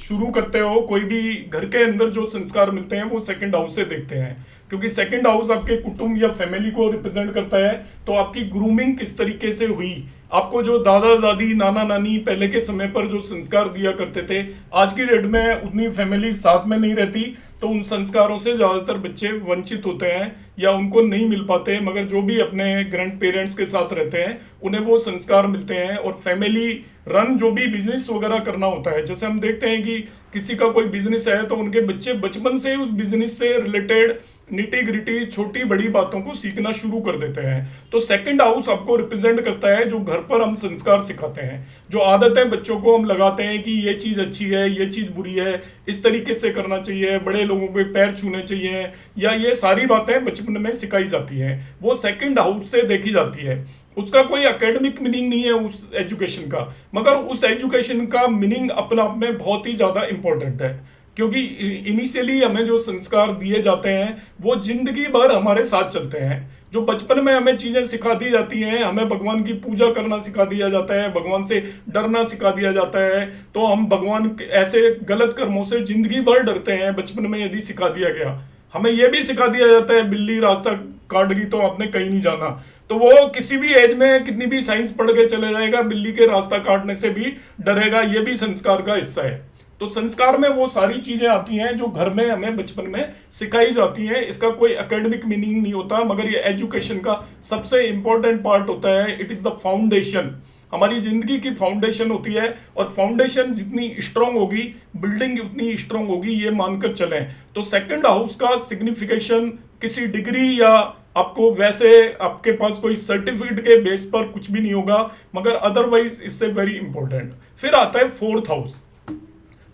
शुरू करते हो कोई भी घर के अंदर, जो संस्कार मिलते हैं वो सेकंड हाउस से देखते हैं, क्योंकि सेकंड हाउस आपके कुटुंब या फैमिली को रिप्रेजेंट करता है। तो आपकी ग्रूमिंग किस तरीके से हुई, आपको जो दादा दादी नाना नानी पहले के समय पर जो संस्कार दिया करते थे, आज की डेट में उतनी फैमिली साथ में नहीं रहती, तो उन संस्कारों से ज़्यादातर बच्चे वंचित होते हैं या उनको नहीं मिल पाते। मगर जो भी अपने ग्रैंड पेरेंट्स के साथ रहते हैं उन्हें वो संस्कार मिलते हैं। और फैमिली रन जो भी बिजनेस वगैरह करना होता है, जैसे हम देखते हैं कि किसी का कोई बिजनेस है तो उनके बच्चे बचपन से उस बिजनेस से रिलेटेड निटी ग्रिटी छोटी बड़ी बातों को सीखना शुरू कर देते हैं। तो सेकंड हाउस आपको रिप्रेजेंट करता है जो घर पर हम संस्कार सिखाते हैं, जो आदतें बच्चों को हम लगाते हैं कि ये चीज अच्छी है, ये चीज बुरी है, इस तरीके से करना चाहिए, बड़े लोगों के पैर छूने चाहिए, या ये सारी बातें बचपन में सिखाई जाती हैं, वो सेकंड हाउस से देखी जाती है। उसका कोई एकेडमिक मीनिंग नहीं है उस एजुकेशन का, मगर उस एजुकेशन का मीनिंग अपने आप में बहुत ही ज्यादा इंपॉर्टेंट है, क्योंकि इनिशियली हमें जो संस्कार दिए जाते हैं वो जिंदगी भर हमारे साथ चलते हैं। जो बचपन में हमें चीजें सिखा दी जाती हैं, हमें भगवान की पूजा करना सिखा दिया जाता है, भगवान से डरना सिखा दिया जाता है, तो हम भगवान के ऐसे गलत कर्मों से जिंदगी भर डरते हैं बचपन में यदि सिखा दिया गया। हमें यह भी सिखा दिया जाता है बिल्ली रास्ता काट गई तो आपने कहीं नहीं जाना, तो वो किसी भी एज में कितनी भी साइंस पढ़ के चले जाएगा, बिल्ली के रास्ता काटने से भी डरेगा, ये भी संस्कार का हिस्सा है। तो संस्कार में वो सारी चीजें आती हैं जो घर में हमें बचपन में सिखाई जाती हैं। इसका कोई एकेडमिक मीनिंग नहीं होता, मगर ये एजुकेशन का सबसे इंपॉर्टेंट पार्ट होता है। इट इज द फाउंडेशन, हमारी जिंदगी की फाउंडेशन होती है, और फाउंडेशन जितनी स्ट्रांग होगी बिल्डिंग उतनी स्ट्रांग होगी, ये मानकर चलें। तो सेकंड हाउस का सिग्निफिकेशन किसी डिग्री या आपको वैसे आपके पास कोई सर्टिफिकेट के बेस पर कुछ भी नहीं होगा, मगर अदरवाइज इससे वेरी इंपॉर्टेंट। फिर आता है फोर्थ हाउस।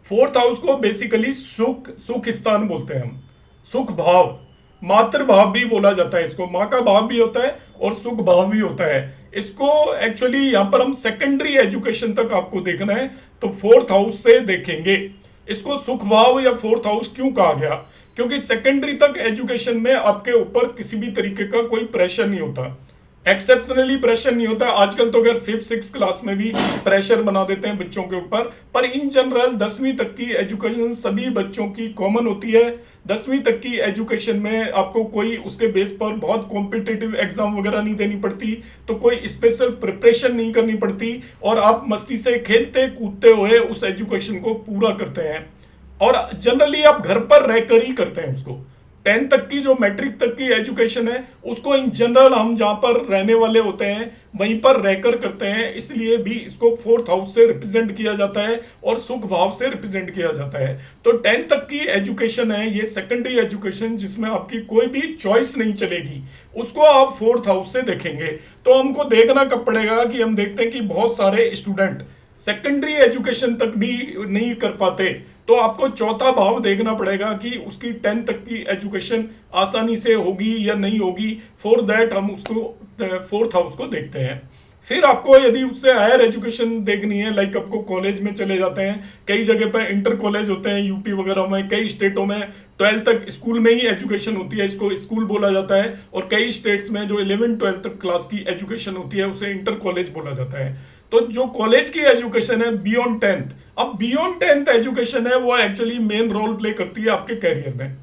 फोर्थ हाउस को बेसिकली सुख सुख स्थान बोलते हैं हम, सुख भाव, मातृ भाव भी बोला जाता है इसको, माँ का भाव भी होता है और सुख भाव भी होता है। इसको एक्चुअली यहाँ पर हम सेकेंडरी एजुकेशन तक आपको देखना है तो फोर्थ हाउस से देखेंगे। इसको सुख भाव या फोर्थ हाउस क्यों कहा गया, क्योंकि सेकेंडरी तक एजुकेशन में आपके ऊपर किसी भी तरीके का कोई प्रेशर नहीं होता, एक्सेप्शनली प्रेशर नहीं होता। आजकल तो अगर 5th-6th क्लास में भी प्रेशर बना देते हैं बच्चों के ऊपर, पर इन जनरल 10वीं तक की एजुकेशन सभी बच्चों की कॉमन होती है। 10वीं तक की एजुकेशन में आपको कोई उसके बेस पर बहुत कॉम्पिटिटिव एग्जाम वगैरह नहीं देनी पड़ती, तो कोई स्पेशल प्रिपरेशन नहीं करनी पड़ती, और आप मस्ती से खेलते कूदते हुए उस एजुकेशन को पूरा करते हैं। और जनरली आप घर पर रहकर ही करते हैं उसको। 10th तक की जो मैट्रिक तक की एजुकेशन है उसको इन जनरल हम जहां पर रहने वाले होते हैं वहीं पर रहकर करते हैं, इसलिए भी इसको फोर्थ हाउस से रिप्रेजेंट किया जाता है और सुख भाव से रिप्रेजेंट किया जाता है। तो 10th तक की एजुकेशन है ये सेकेंडरी एजुकेशन, जिसमें आपकी कोई भी चॉइस नहीं चलेगी, उसको आप फोर्थ हाउस से देखेंगे। तो हमको देखना कब पड़ेगा कि हम देखते हैं कि बहुत सारे स्टूडेंट सेकेंडरी एजुकेशन तक भी नहीं कर पाते, तो आपको चौथा भाव देखना पड़ेगा कि उसकी 10th तक की एजुकेशन आसानी से होगी या नहीं होगी। फॉर दैट हम उसको फोर्थ हाउस को देखते हैं। फिर आपको यदि उससे हायर एजुकेशन देखनी है, लाइक आपको कॉलेज में चले जाते हैं, कई जगह पर इंटर कॉलेज होते हैं यूपी वगैरह में, कई स्टेटों में 12th तक स्कूल में ही एजुकेशन होती है, इसको स्कूल बोला जाता है, और कई स्टेट्स में जो 11th-12th तक क्लास की एजुकेशन होती है उसे इंटर कॉलेज बोला जाता है। तो जो कॉलेज की एजुकेशन है बियॉन्ड 10th, अब बियॉन्ड 10th एजुकेशन है वो एक्चुअली मेन रोल प्ले करती है आपके कैरियर में।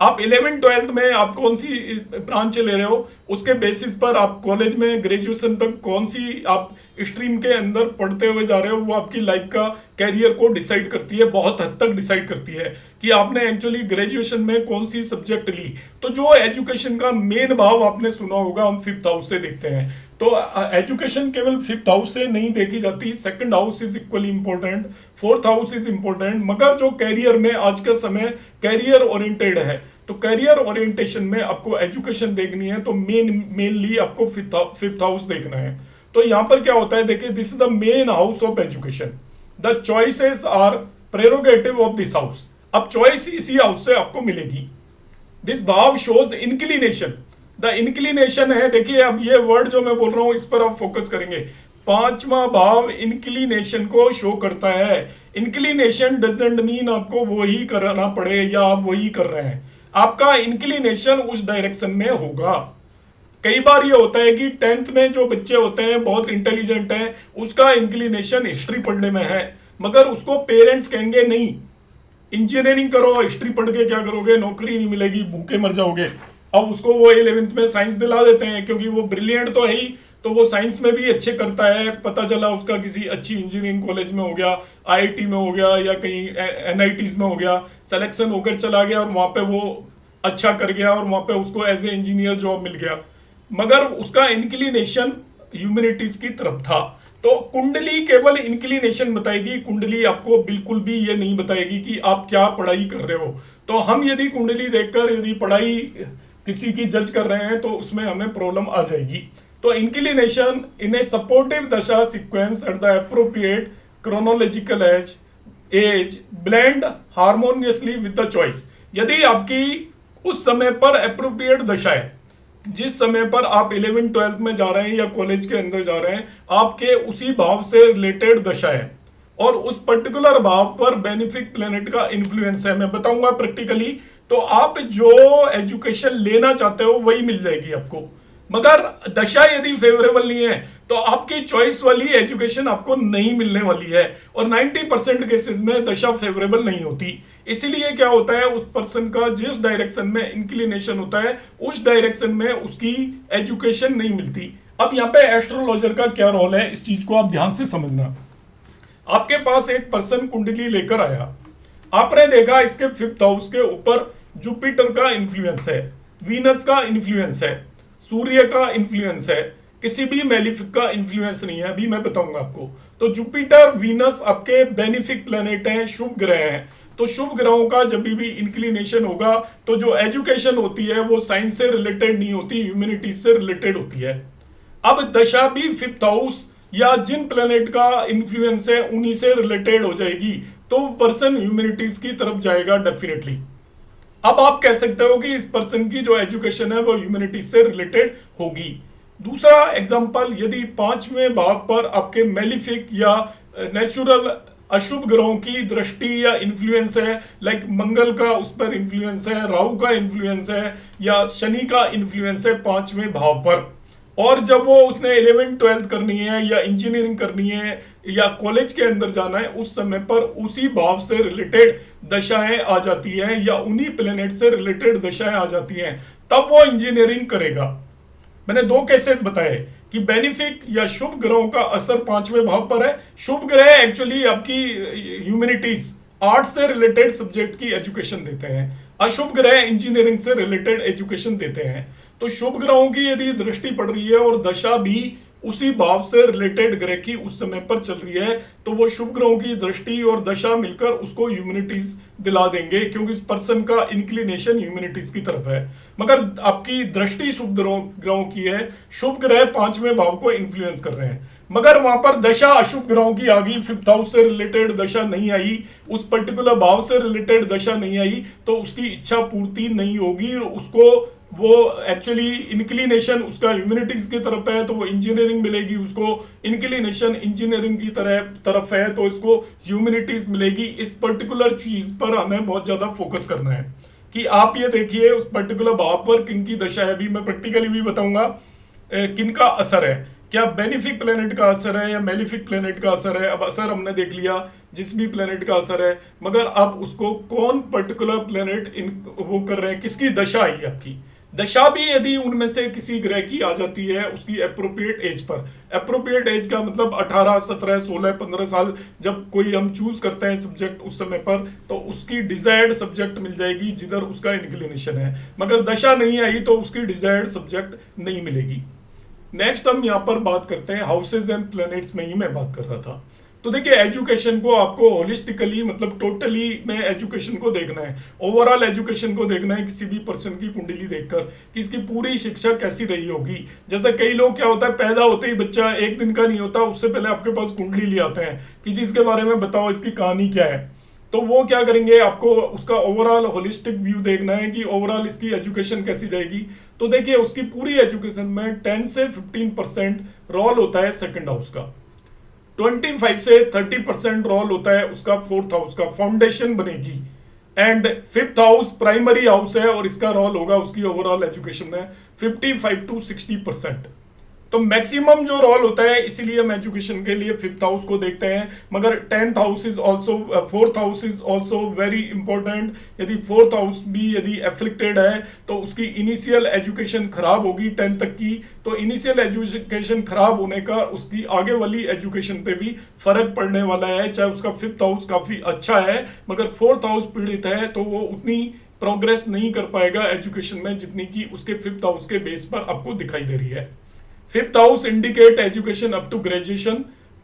आप 11th-12th में आप कौन सी ब्रांच ले रहे हो उसके बेसिस पर आप कॉलेज में ग्रेजुएशन तक कौन सी आप स्ट्रीम के अंदर पढ़ते हुए जा रहे हो, वो आपकी लाइफ का कैरियर को डिसाइड करती है, बहुत हद तक डिसाइड करती है कि आपने एक्चुअली ग्रेजुएशन में कौन सी सब्जेक्ट ली। तो जो एजुकेशन का मेन भाव आपने सुना होगा हम 5th हाउस से देखते हैं। तो एजुकेशन केवल 5th हाउस से नहीं देखी जाती, second house is equally important, fourth house is important, मगर जो कैरियर में आज का समय कैरियर ओरिएंटेड है तो करियर ओरिएंटेशन में आपको एजुकेशन देखनी है तो मेनली आपको फिफ्थ हाउस देखना है। तो यहां पर क्या होता है, देखिए, this is the main house of education, the choices are prerogative of this house. अब चॉइस इसी हाउस से आपको मिलेगी। दिस भाव शोज इंक्लिनेशन, द इंक्लिनेशन है, देखिए अब ये वर्ड जो मैं बोल रहा हूं इस पर आप फोकस करेंगे। पांचवा भाव इंक्लिनेशन को शो करता है। इंक्लिनेशन डजंट मीन आपको वही करना पड़े या आप वही कर रहे हैं, आपका इंक्लिनेशन उस डायरेक्शन में होगा। कई बार ये होता है कि 10th में जो बच्चे होते हैं बहुत इंटेलिजेंट हैं, उसका इंक्लिनेशन हिस्ट्री पढ़ने में है, मगर उसको पेरेंट्स कहेंगे नहीं इंजीनियरिंग करो, हिस्ट्री पढ़ के क्या करोगे, नौकरी नहीं मिलेगी, भूखे मर जाओगे। अब उसको वो 11th में साइंस दिला देते हैं क्योंकि वो ब्रिलियंट तो है ही, तो वो साइंस में भी अच्छे करता है। पता चला उसका किसी अच्छी इंजीनियरिंग कॉलेज में हो गया, आईआईटी में हो गया या कहीं एनआईटीज में हो गया, सिलेक्शन होकर चला गया और वहां पे वो अच्छा कर गया और वहां पे उसको एज ए इंजीनियर जॉब मिल गया, मगर उसका इंक्लिनेशन ह्यूमैनिटीज की तरफ था। तो कुंडली केवल इंक्लिनेशन बताएगी, कुंडली आपको बिल्कुल भी ये नहीं बताएगी कि आप क्या पढ़ाई कर रहे हो। तो हम यदि कुंडली देखकर यदि पढ़ाई किसी की जज कर रहे हैं तो उसमें हमें प्रॉब्लम आ जाएगी। तो इंक्लिनेशन इन ए सपोर्टिव दशा sequence at the appropriate chronological age blend harmoniously with the choice. यदि आपकी उस समय पर एप्रोप्रिएट दशा है, जिस समय पर आप 11th-12th में जा रहे हैं या कॉलेज के अंदर जा रहे हैं, आपके उसी भाव से रिलेटेड दशा है और उस पर्टिकुलर भाव पर बेनिफिक प्लेनेट का इन्फ्लुएंस है, मैं बताऊंगा प्रैक्टिकली। तो आप जो एजुकेशन लेना चाहते हो वही मिल जाएगी आपको, मगर दशा यदि फेवरेबल नहीं है तो आपकी चॉइस वाली एजुकेशन आपको नहीं मिलने वाली है। और 90% केसेस में दशा फेवरेबल नहीं होती। इसीलिए क्या होता है, उस पर्सन का जिस डायरेक्शन में इंक्लिनेशन होता है उस डायरेक्शन में उसकी एजुकेशन नहीं मिलती। अब यहाँ पे एस्ट्रोलॉजर का क्या रोल है, इस चीज को आप ध्यान से समझना। आपके पास एक पर्सन कुंडली लेकर आया, आपने देखा इसके 5th हाउस के ऊपर जुपिटर का इन्फ्लुएंस है, वीनस का इन्फ्लुएंस है, सूर्य का इन्फ्लुएंस है, किसी भी मेलिफिक का इन्फ्लुएंस नहीं है, अभी मैं बताऊंगा आपको। तो जुपिटर वीनस आपके बेनिफिक प्लेनेट हैं, शुभ ग्रह हैं। तो शुभ ग्रहों का जब भी इंक्लिनेशन होगा तो जो एजुकेशन होती है वो साइंस से रिलेटेड नहीं होती, ह्यूमैनिटीज से रिलेटेड होती है। अब दशा भी 5th हाउस या जिन प्लेनेट का इन्फ्लुएंस है उन्हीं से रिलेटेड हो जाएगी, तो पर्सन ह्यूमैनिटीज की तरफ जाएगा डेफिनेटली। अब आप कह सकते हो कि इस पर्सन की जो एजुकेशन है वो ह्यूमैनिटीज से रिलेटेड होगी। दूसरा एग्जांपल, यदि 5वें भाव पर आपके मेलिफिक या नेचुरल अशुभ ग्रहों की दृष्टि या इन्फ्लुएंस है, लाइक मंगल का उस पर इन्फ्लुएंस है, राहु का इन्फ्लुएंस है या शनि का इन्फ्लुएंस है 5वें भाव पर, और जब वो उसने 11th-12th करनी है या इंजीनियरिंग करनी है या कॉलेज के अंदर जाना है, उस समय पर उसी भाव से रिलेटेड दशाएं आ जाती हैं या उन्हीं प्लेनेट से रिलेटेड दशाएं आ जाती हैं, तब वो इंजीनियरिंग करेगा। मैंने 2 केसेस बताए कि बेनिफिक या शुभ ग्रहों का असर 5वें भाव पर है। शुभ ग्रह एक्चुअली आपकी ह्यूमैनिटीज, आर्ट से रिलेटेड सब्जेक्ट की एजुकेशन देते हैं, अशुभ ग्रह इंजीनियरिंग से रिलेटेड एजुकेशन देते हैं। तो शुभ ग्रहों की यदि दृष्टि पड़ रही है और दशा भी उसी भाव से रिलेटेड ग्रह की उस समय पर चल रही है, तो वो शुभ ग्रहों की दृष्टि और दशा मिलकर उसको ह्यूमैनिटीज दिला देंगे, क्योंकि इस पर्सन का इंक्लिनेशन ह्यूमैनिटीज की तरफ है। मगर आपकी दृष्टि शुभ ग्रहों की है, शुभ ग्रह 5वें भाव को इन्फ्लुएंस कर रहे हैं, मगर वहां पर दशा अशुभ ग्रहों की आ गई, 5th हाउस से रिलेटेड दशा नहीं आई, उस पर्टिकुलर भाव से रिलेटेड दशा नहीं आई, तो उसकी इच्छा पूर्ति नहीं होगी। उसको वो एक्चुअली इंक्लिनेशन उसका ह्यूमैनिटीज की तरफ है तो वो इंजीनियरिंग मिलेगी, उसको इंक्लिनेशन इंजीनियरिंग की तरफ है तो इसको ह्यूमैनिटीज मिलेगी। इस पर्टिकुलर चीज पर हमें बहुत ज्यादा फोकस करना है कि आप ये देखिए उस पर्टिकुलर भाव पर किन की दशा है। अभी मैं प्रैक्टिकली भी बताऊंगा किन का असर है, क्या बेनिफिक प्लेनेट का असर है या मेलिफिक प्लेनेट का असर है। अब असर हमने देख लिया जिस भी प्लेनेट का असर है, मगर अब उसको कौन पर्टिकुलर प्लेनेट वो कर रहे हैं, किसकी दशा आई आपकी। दशा भी यदि उनमें से किसी ग्रह की आ जाती है उसकी एप्रोप्रिएट एज पर, एप्रोप्रिएट एज का मतलब 18, 17, 16, 15 साल जब कोई हम चूज करते हैं सब्जेक्ट उस समय पर, तो उसकी डिजायर्ड सब्जेक्ट मिल जाएगी जिधर उसका इंक्लिनेशन है। मगर दशा नहीं आई तो उसकी डिजायर्ड सब्जेक्ट नहीं मिलेगी। नेक्स्ट हम यहाँ पर बात करते हैं हाउसेज एंड प्लैनेट्स में ही मैं बात कर रहा था। तो देखिए एजुकेशन को आपको होलिस्टिकली मतलब टोटली में एजुकेशन को देखना है, ओवरऑल एजुकेशन को देखना है किसी भी पर्सन की कुंडली देखकर कि इसकी पूरी शिक्षा कैसी रही होगी। जैसे कई लोग क्या होता है, पैदा होते ही बच्चा एक दिन का नहीं होता, उससे पहले आपके पास कुंडली ले आते हैं कि जी इसके बारे में बताओ, इसकी कहानी क्या है। तो वो क्या करेंगे, आपको उसका ओवरऑल होलिस्टिक व्यू देखना है कि ओवरऑल इसकी एजुकेशन कैसी जाएगी। तो देखिए उसकी पूरी एजुकेशन में 10 से 15% रोल होता है सेकंड हाउस का, 25 से 30% रोल होता है उसका फोर्थ हाउस का, फाउंडेशन बनेगी। And fifth house primary house है और इसका रोल होगा उसकी ओवरऑल एजुकेशन में 55 to 60%। तो मैक्सिमम जो रोल होता है, इसीलिए हम एजुकेशन के लिए फिफ्थ हाउस को देखते हैं। मगर 10th house is also, fourth house is also very important. यदि फोर्थ हाउस भी यदि एफ्लिक्टेड है तो उसकी इनिशियल एजुकेशन खराब होगी 10 तक की, तो इनिशियल एजुकेशन खराब होने का उसकी आगे वाली एजुकेशन पे भी फर्क पड़ने वाला है। चाहे उसका फिफ्थ हाउस काफी अच्छा है मगर फोर्थ हाउस पीड़ित है तो वो उतनी प्रोग्रेस नहीं कर पाएगा एजुकेशन में जितनी की उसके फिफ्थ हाउस के बेस पर आपको दिखाई दे रही है। Fifth house indicate education up to graduation.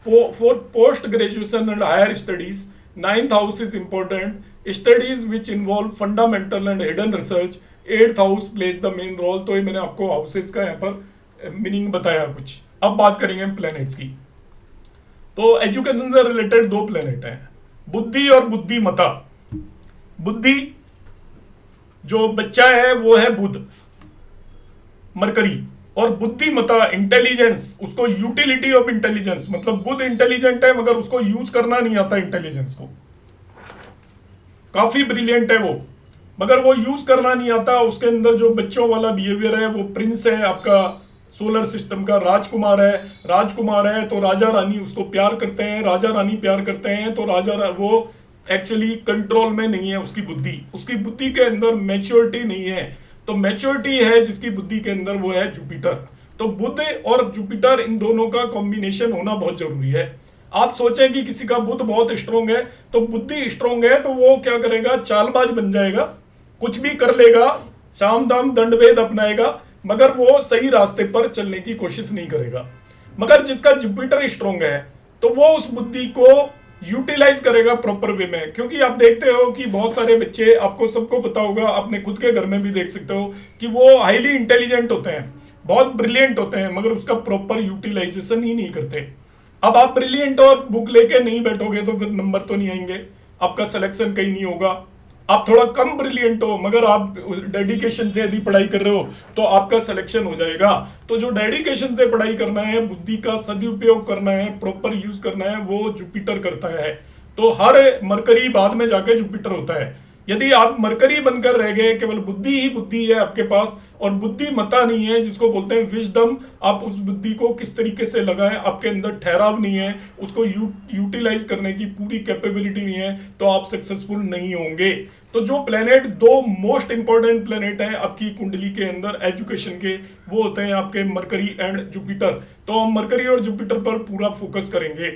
For post graduation and higher studies, ninth house is important. Studies which involve fundamental and hidden research. Eighth house plays the main role. तो ये मैंने आपको houses का यहाँ पर meaning बताया कुछ। अब बात करेंगे हम प्लैनेट्स की। तो एजुकेशन से रिलेटेड दो प्लैनेट हैं, बुद्धि और बुद्धिमता। बुद्धि जो बच्चा है वो है बुध, मरकरी, और बुद्धिमता इंटेलिजेंस, उसको यूटिलिटी ऑफ इंटेलिजेंस, मतलब बुध इंटेलिजेंट है मगर उसको यूज करना नहीं आता इंटेलिजेंस को, काफी ब्रिलियंट है वो मगर वो यूज करना नहीं आता। उसके अंदर जो बच्चों वाला बिहेवियर है, वो प्रिंस है आपका सोलर सिस्टम का, राजकुमार है। राजकुमार है तो राजा रानी उसको प्यार करते हैं, राजा रानी प्यार करते हैं, तो वो एक्चुअली कंट्रोल में नहीं है उसकी बुद्धि के अंदर मैच्योरिटी नहीं है। तो मैच्योरिटी है जिसकी बुद्धि के अंदर वो है जुपिटर। तो बुध और जुपिटर इन दोनों का कॉम्बिनेशन होना बहुत जरूरी है। आप सोचें कि किसी का बुध बहुत स्ट्रोंग है तो बुद्धि स्ट्रोंग है तो वो क्या करेगा, चालबाज बन जाएगा, कुछ भी कर लेगा, साम दाम दंड भेद अपनाएगा मगर वो सही रास्ते पर चलने की कोशिश नहीं करेगा। मगर जिसका जुपिटर स्ट्रोंग है तो वो उस बुद्धि को यूटिलाइज करेगा प्रॉपर वे में। क्योंकि आप देखते हो कि बहुत सारे बच्चे, आपको सबको पता होगा, अपने खुद के घर में भी देख सकते हो कि वो हाईली इंटेलिजेंट होते हैं, बहुत ब्रिलियंट होते हैं मगर उसका प्रॉपर यूटिलाइजेशन ही नहीं करते। अब आप ब्रिलियंट और बुक लेके नहीं बैठोगे तो फिर नंबर तो नहीं आएंगे, आपका सिलेक्शन कहीं नहीं होगा। आप थोड़ा कम ब्रिलियंट हो मगर आप डेडिकेशन से यदि पढ़ाई कर रहे हो तो आपका सिलेक्शन हो जाएगा। तो जो डेडिकेशन से पढ़ाई करना है, बुद्धि का सदुपयोग करना है, प्रॉपर यूज करना है, वो जुपिटर करता है। तो हर मरकरी बाद में जाके जुपिटर होता है। यदि आप मरकरी बनकर रह गए, केवल बुद्धि ही बुद्धि है आपके पास और बुद्धिमत्ता नहीं है जिसको बोलते हैं विजडम, आप उस बुद्धि को किस तरीके से लगाएं, आपके अंदर ठहराव नहीं है, उसको यूटिलाइज करने की पूरी कैपेबिलिटी नहीं है, तो आप सक्सेसफुल नहीं होंगे। तो जो प्लेनेट, दो मोस्ट इंपॉर्टेंट प्लेनेट हैं आपकी कुंडली के अंदर एजुकेशन के, वो होते हैं आपके मरकरी एंड जुपिटर। तो हम मरकरी और जुपिटर पर पूरा फोकस करेंगे।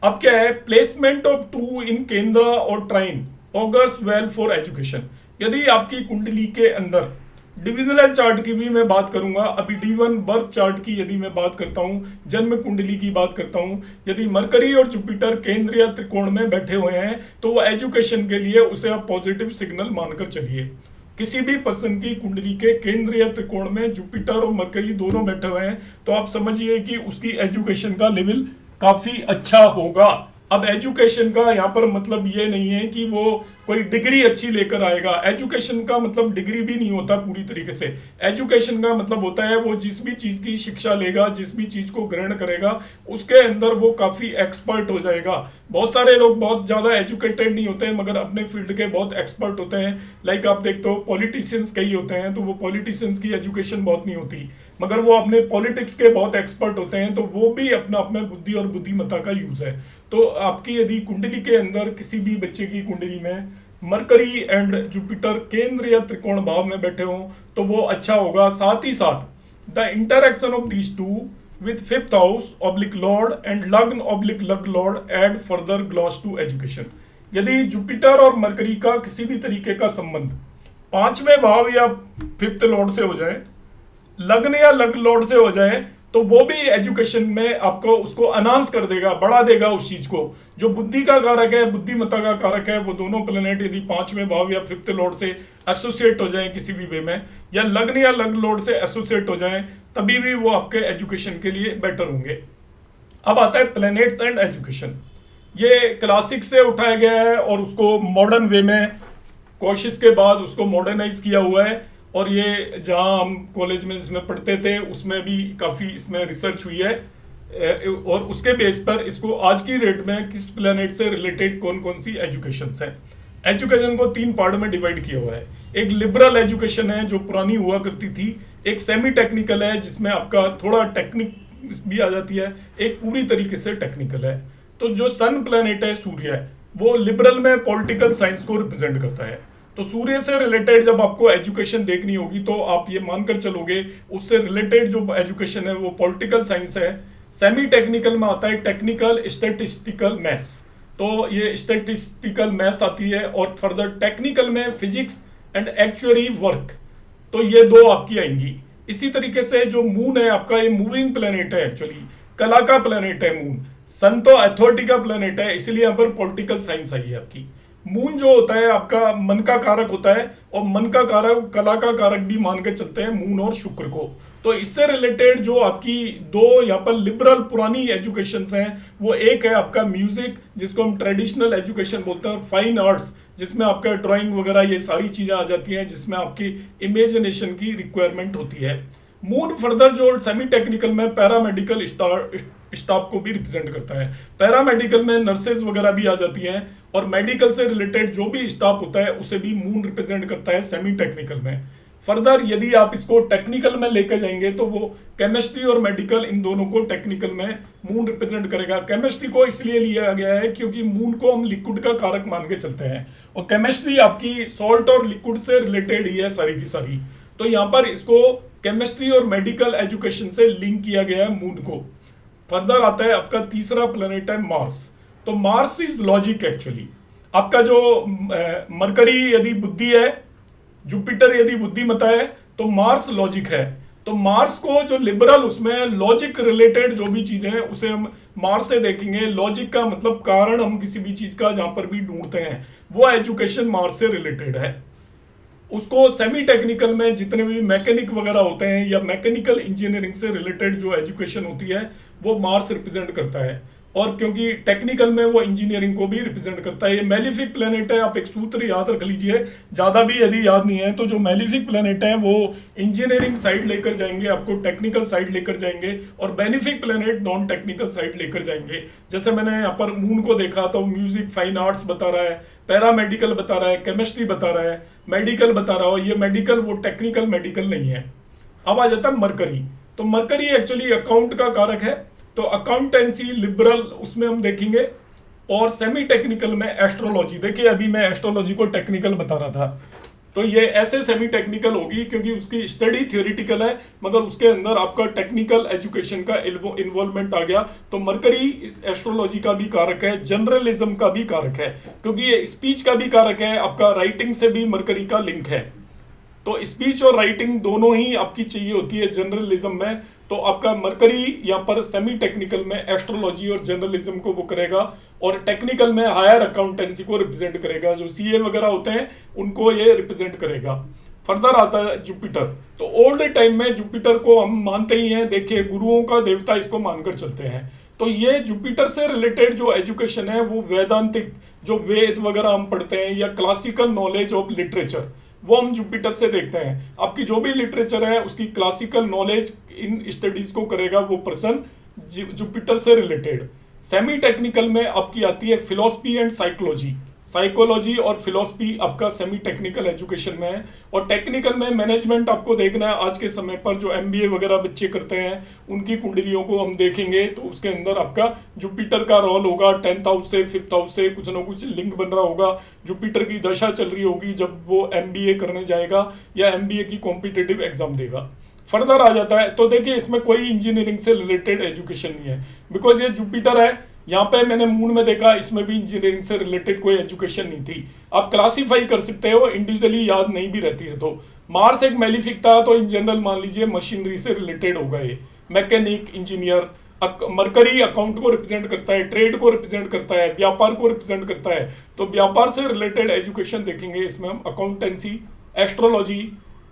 अब क्या है, प्लेसमेंट ऑफ 2 इन केंद्र और ट्राइन ऑगर्स वेल फॉर एजुकेशन। यदि आपकी कुंडली के अंदर डिविजनल चार्ट की भी मैं बात करूंगा, अभी D1 बर्थ चार्ट की यदि मैं बात करता हूं, जन्म कुंडली की बात करता हूं, यदि मरकरी और जुपिटर केंद्र या त्रिकोण में बैठे हुए हैं तो वो एजुकेशन के लिए उसे आप पॉजिटिव सिग्नल मानकर चलिए। किसी भी पर्सन की कुंडली के केंद्र या त्रिकोण में जुपिटर और मरकरी दोनों बैठे हुए हैं तो आप समझिए कि उसकी एजुकेशन का लेवल काफी अच्छा होगा। अब एजुकेशन का यहाँ पर मतलब ये नहीं है कि वो कोई डिग्री अच्छी लेकर आएगा। एजुकेशन का मतलब डिग्री भी नहीं होता पूरी तरीके से। एजुकेशन का मतलब होता है वो जिस भी चीज की शिक्षा लेगा, जिस भी चीज को ग्रहण करेगा, उसके अंदर वो काफी एक्सपर्ट हो जाएगा। बहुत सारे लोग बहुत ज्यादा एजुकेटेड नहीं होते हैं मगर अपने फील्ड के बहुत एक्सपर्ट होते हैं। लाइक आप देखते हो पॉलिटिशियंस कई होते हैं तो वो पॉलिटिशियंस की एजुकेशन बहुत नहीं होती मगर वो अपने पॉलिटिक्स के बहुत एक्सपर्ट होते हैं, तो वो भी अपना अपना बुद्धि और बुद्धिमत्ता का यूज है। तो आपकी यदि कुंडली के अंदर किसी भी बच्चे की कुंडली में मरकरी एंड जुपिटर केंद्र या त्रिकोण भाव में बैठे हों तो वो अच्छा होगा। साथ ही साथ the interaction of these two with fifth house oblique lord and lagna oblique lagna lord add further gloss to education. यदि जुपिटर और मरकरी का किसी भी तरीके का संबंध पांचवें भाव या फिफ्थ लॉर्ड से हो जाए, लग्न या लग लॉर्ड से हो जाए, तो वो भी एजुकेशन में आपको उसको अनाउंस कर देगा, बढ़ा देगा उस चीज को। जो बुद्धि का कारक है, बुद्धिमत्ता का कारक है, वो दोनों प्लेनेट यदि पांचवें भाव या फिफ्थ लॉर्ड से एसोसिएट हो जाएं किसी भी वे में, या लग्न या लग्न लॉर्ड से एसोसिएट हो जाएं, तभी भी वो आपके एजुकेशन के लिए बेटर होंगे। अब आता है प्लैनेट्स एंड एजुकेशन। ये क्लासिक से उठाया गया है और उसको मॉडर्न वे में कोशिश के बाद उसको मॉडर्नाइज किया हुआ है। और ये जहां हम कॉलेज में जिसमें पढ़ते थे उसमें भी काफ़ी इसमें रिसर्च हुई है, और उसके बेस पर इसको आज की डेट में किस प्लैनेट से रिलेटेड कौन कौन सी एजुकेशन है। एजुकेशन को 3 पार्ट में डिवाइड किया हुआ है। एक लिबरल एजुकेशन है जो पुरानी हुआ करती थी, एक सेमी टेक्निकल है जिसमें आपका थोड़ा टेक्निक भी आ जाती है, एक पूरी तरीके से टेक्निकल है। तो जो सन प्लैनेट है सूर्य है, वो लिबरल में पॉलिटिकल साइंस को रिप्रेजेंट करता है। तो सूर्य से रिलेटेड जब आपको एजुकेशन देखनी होगी तो आप ये मानकर चलोगे उससे रिलेटेड जो एजुकेशन है वो पॉलिटिकल साइंस है। सेमी टेक्निकल में आता है टेक्निकल स्टैटिस्टिकल मैथ्स, तो ये स्टैटिस्टिकल मैथ्स आती है। और फर्दर टेक्निकल में फिजिक्स एंड एक्चुअरी वर्क, तो ये 2 आपकी आएंगी। इसी तरीके से जो मून है आपका, ये मूविंग प्लेनेट है, एक्चुअली कला का प्लेनेट है मून। सन तो अथॉरिटी का प्लेनेट है, इसलिए यहाँ पर पॉलिटिकल साइंस आई है आपकी। मून जो होता है आपका मन का कारक होता है, और मन का कारक कला का कारक भी मान के चलते हैं मून और शुक्र को। तो इससे रिलेटेड जो आपकी 2 यहाँ पर लिबरल पुरानी एजुकेशंस हैं, वो एक है आपका म्यूजिक जिसको हम ट्रेडिशनल एजुकेशन बोलते हैं, और फाइन आर्ट्स जिसमें आपका ड्राइंग वगैरह ये सारी चीजें आ जाती हैं, जिसमें आपकी इमेजिनेशन की रिक्वायरमेंट होती है। मून फर्दर जो सेमी टेक्निकल में पैरामेडिकल स्टाफ को भी रिप्रेजेंट करता है। पैरामेडिकल में नर्सेज वगैरह भी आ जाती हैं, और मेडिकल से रिलेटेड जो भी स्टाफ होता है उसे भी मून रिप्रेजेंट करता है सेमी टेक्निकल में। फर्दर यदि आप इसको टेक्निकल में लेकर जाएंगे तो वो केमिस्ट्री और मेडिकल इन दोनों को टेक्निकल में मून रिप्रेजेंट करेगा। केमिस्ट्री को इसलिए लिया गया है क्योंकि मून को हम लिक्विड का कारक मान के चलते हैं, और केमिस्ट्री आपकी सॉल्ट और लिक्विड से रिलेटेड ही है सारी की सारी। तो यहाँ पर इसको केमिस्ट्री और मेडिकल एजुकेशन से लिंक किया गया है मून को। फर्दर आता है आपका तीसरा प्लेनेट है मार्स। तो मार्स इज लॉजिक एक्चुअली। आपका जो मरकरी यदि बुद्धि है, जुपिटर यदि बुद्धिमत्ता है, तो मार्स लॉजिक है। तो मार्स को जो लिबरल उसमें लॉजिक रिलेटेड जो भी चीजें हैं उसे हम मार्स से देखेंगे। लॉजिक का मतलब कारण हम किसी भी चीज का जहां पर भी ढूंढते हैं, वो एजुकेशन मार्स से रिलेटेड है। उसको सेमी टेक्निकल में जितने भी मैकेनिक वगैरह होते हैं या मैकेनिकल इंजीनियरिंग से रिलेटेड जो एजुकेशन होती है वो मार्स रिप्रेजेंट करता है। और क्योंकि टेक्निकल में वो इंजीनियरिंग को भी रिप्रेजेंट करता है। ये मेलिफिक प्लेनेट है, आप एक सूत्र याद रख लीजिए, ज्यादा भी यदि याद नहीं है तो। जो मेलिफिक प्लेनेट है वो इंजीनियरिंग साइड लेकर जाएंगे, आपको टेक्निकल साइड लेकर जाएंगे, और benefic planet non technical side लेकर जाएंगे। जैसे मैंने यहाँ पर मून को देखा तो म्यूजिक फाइन आर्ट्स बता रहा है, पैरामेडिकल बता रहा है, केमिस्ट्री बता रहा है, मेडिकल बता रहा हो। ये मेडिकल वो टेक्निकल मेडिकल नहीं है। अब आ जाता है मरकरी। तो मरकरी एक्चुअली अकाउंट का कारक है, तो अकाउंटेंसी लिबरल उसमें हम देखेंगे। और सेमी टेक्निकल में एस्ट्रोलॉजी, देखिए अभी मैं एस्ट्रोलॉजी को टेक्निकल बता रहा था, तो ये ऐसे सेमी टेक्निकल होगी क्योंकि उसकी स्टडी थियोरिटिकल है मगर उसके अंदर आपका टेक्निकल एजुकेशन का इन्वॉल्वमेंट आ गया। तो मरकरी एस्ट्रोलॉजी का भी कारक है, जर्नलिज्म का भी कारक है, क्योंकि ये स्पीच का भी कारक है, आपका राइटिंग से भी मरकरी का लिंक है। तो स्पीच और राइटिंग दोनों ही आपकी चाहिए होती है जर्नलिज्म में। तो आपका मरकरी यहाँ पर सेमी टेक्निकल में एस्ट्रोलॉजी और जर्नलिज्म को वो करेगा, और टेक्निकल में हायर अकाउंटेंसी को रिप्रेजेंट करेगा, जो सीए वगैरह होते हैं उनको ये रिप्रेजेंट करेगा। फर्दर आता है जुपिटर। तो ओल्ड टाइम में जुपिटर को हम मानते ही हैं, देखिए गुरुओं का देवता इसको मानकर चलते हैं। तो ये जुपिटर से रिलेटेड जो एजुकेशन है वो वेदांतिक, जो वेद वगैरह हम पढ़ते हैं, या क्लासिकल नॉलेज ऑफ लिटरेचर, वो हम जुपिटर से देखते हैं। आपकी जो भी लिटरेचर है उसकी क्लासिकल नॉलेज इन स्टडीज को करेगा वो पर्सन जुपिटर से रिलेटेड। सेमी टेक्निकल में आपकी आती है फिलॉसफी एंड साइकोलॉजी। साइकोलॉजी और फिलॉसफी आपका सेमी टेक्निकल एजुकेशन में है। और टेक्निकल में मैनेजमेंट आपको देखना है। आज के समय पर जो एमबीए वगैरह बच्चे करते हैं उनकी कुंडलियों को हम देखेंगे तो उसके अंदर आपका जुपिटर का रोल होगा। 10th हाउस से 5th हाउस से कुछ ना कुछ लिंक बन रहा होगा। जुपिटर की दशा चल रही होगी जब वो एमबीए करने जाएगा या एमबीए की कॉम्पिटिटिव एग्जाम देगा। फर्दर आ जाता है तो देखिए इसमें कोई इंजीनियरिंग से रिलेटेड एजुकेशन नहीं है, बिकॉज ये जुपिटर है। यहाँ पे मैंने मून में देखा, इसमें भी इंजीनियरिंग से रिलेटेड कोई एजुकेशन नहीं थी। आप क्लासीफाई कर सकते हो, इंडिविजुअली याद नहीं भी रहती है। तो मार्स एक मेलिफिक था, तो इन जनरल मान लीजिए मशीनरी से रिलेटेड होगा ये। Mechanic, engineer. मरकरी अकाउंट को रिप्रेजेंट करता है, ट्रेड को रिप्रेजेंट करता है, व्यापार को रिप्रेजेंट करता है। तो व्यापार से रिलेटेड एजुकेशन देखेंगे इसमें हम, accountancy, astrology,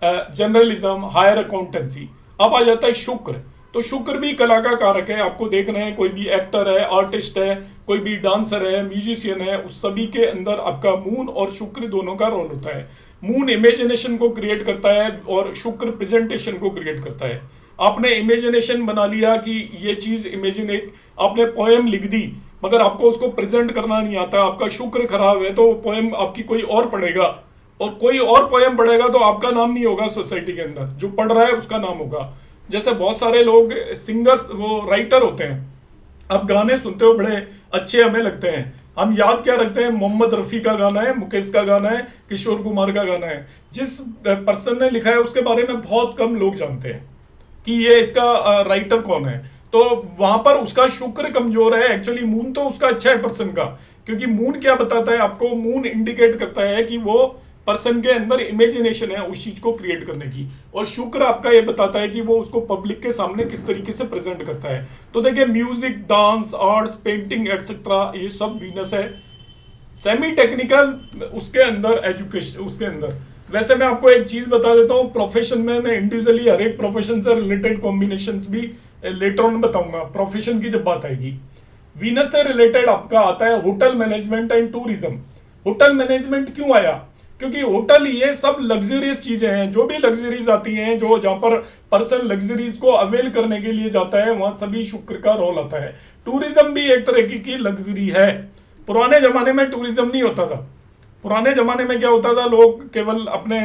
journalism, higher accountancy. अब आ जाता है शुक्र। तो शुक्र भी कला का कारक है। आपको देखना है कोई भी एक्टर है, आर्टिस्ट है, कोई भी डांसर है, म्यूजिशियन है, उस सभी के अंदर आपका मून और शुक्र दोनों का रोल होता है। मून इमेजिनेशन को क्रिएट करता है और शुक्र प्रेजेंटेशन को क्रिएट करता है। आपने इमेजिनेशन बना लिया कि ये चीज इमेजिनेट, आपने पोएम लिख दी मगर आपको उसको प्रेजेंट करना नहीं आता, आपका शुक्र खराब है, तो पोएम आपकी कोई और पढ़ेगा और कोई और पोएम पढ़ेगा तो आपका नाम नहीं होगा सोसाइटी के अंदर, जो पढ़ रहा है उसका नाम होगा। जैसे बहुत सारे लोग सिंगर्स, वो राइटर होते हैं, अब गाने सुनते हो बड़े अच्छे हमें लगते हैं, हम याद क्या रखते हैं, मोहम्मद रफी का गाना है, मुकेश का गाना है, किशोर कुमार का गाना है। जिस पर्सन ने लिखा है उसके बारे में बहुत कम लोग जानते हैं कि ये इसका राइटर कौन है। तो वहां पर उसका शुक्र कमजोर है। एक्चुअली मून तो उसका अच्छा है पर्सन का, क्योंकि मून क्या बताता है आपको, मून इंडिकेट करता है कि वो पर्सन के अंदर इमेजिनेशन है उस चीज को क्रिएट करने की, और शुक्र आपका ये बताता है कि वो उसको पब्लिक के सामने किस तरीके से प्रेजेंट करता है। तो देखिए music, dance, arts, painting etcetera, ये सब वीनस है। सेमी टेक्निकल उसके अंदर एजुकेशन, उसके अंदर वैसे मैं आपको एक चीज बता देता हूँ, प्रोफेशन में मैं इंडिविजुअली हर एक प्रोफेशन से रिलेटेड कॉम्बिनेशन भी लेटर ऑन बताऊंगा प्रोफेशन की जब बात आएगी। वीनस से रिलेटेड आपका आता है hotel management and tourism. Hotel management क्यों आया, क्योंकि होटल ये सब लग्जरियस चीजें हैं, जो भी लग्जरीज आती हैं, जो जहां पर पर्सन लग्जरीज को अवेल करने के लिए जाता है वहां सभी शुक्र का रोल आता है। टूरिज्म भी एक तरह की लग्जरी है। पुराने जमाने में टूरिज्म नहीं होता था। पुराने जमाने में क्या होता था, लोग केवल अपने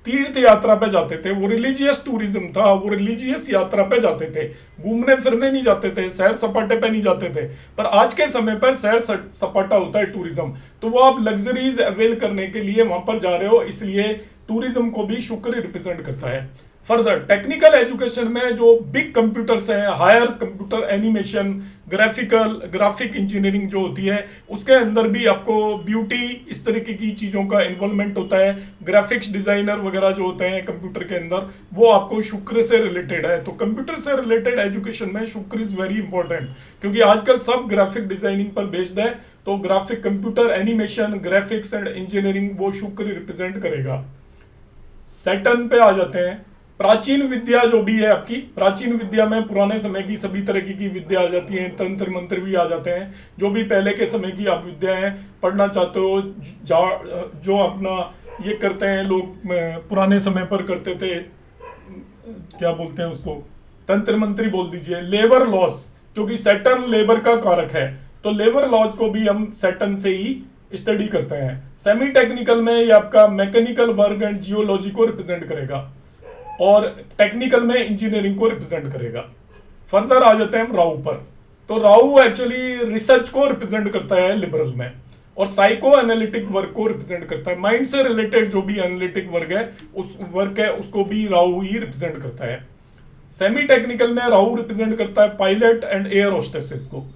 तीर्थ यात्रा पे जाते थे, वो रिलीजियस टूरिज्म था, वो रिलीजियस यात्रा पे जाते थे, घूमने फिरने नहीं जाते थे, सैर सपाटे पे नहीं जाते थे। पर आज के समय पर सैर सपाटा होता है टूरिज्म, तो वो आप लग्जरीज अवेल करने के लिए वहां पर जा रहे हो, इसलिए टूरिज्म को भी शुक्र रिप्रेजेंट करता है। फर्दर टेक्निकल एजुकेशन में जो बिग कंप्यूटर्स हैं, higher computer animation, graphic engineering जो होती है, उसके अंदर भी आपको ब्यूटी, इस तरीके की चीजों का इन्वॉल्वमेंट होता है। ग्राफिक्स डिजाइनर वगैरह जो होते हैं कंप्यूटर के अंदर, वो आपको शुक्र से रिलेटेड है। तो कंप्यूटर से रिलेटेड एजुकेशन में शुक्र इज वेरी इंपॉर्टेंट, क्योंकि आजकल सब ग्राफिक डिजाइनिंग पर बेस्ड है। तो graphic computer animation, graphics and engineering, वो शुक्र रिप्रेजेंट करेगा। सैटर्न पे आ जाते हैं। प्राचीन विद्या जो भी है आपकी, प्राचीन विद्या में पुराने समय की सभी तरह की विद्या आ जाती है, तंत्र मंत्र भी आ जाते हैं। जो भी पहले के समय की आप विद्याएं पढ़ना चाहते हो, जो अपना ये करते हैं लोग, पुराने समय पर करते थे, क्या बोलते हैं उसको, तंत्र मंत्री बोल दीजिए, लेबर लॉस, क्योंकि सैटर्न लेबर का कारक है, तो लेबर लॉज को भी हम सैटर्न से ही स्टडी करते हैं। सेमी टेक्निकल में ये आपका मैकेनिकल वर्क एंड जियोलॉजी को रिप्रेजेंट करेगा, और टेक्निकल में इंजीनियरिंग को रिप्रेजेंट करेगा। फर्दर आ जाते हैं हम राहु पर। तो राहु एक्चुअली रिसर्च को रिप्रेजेंट करता है लिबरल में, और साइको एनालिटिक वर्क को रिप्रेजेंट करता है। माइंड से रिलेटेड जो भी एनालिटिक वर्क है उसको भी राहु ही रिप्रेजेंट करता है। सेमी टेक्निकल में राहु रिप्रेजेंट करता है पायलट एंड एयर होस्टेसेस को।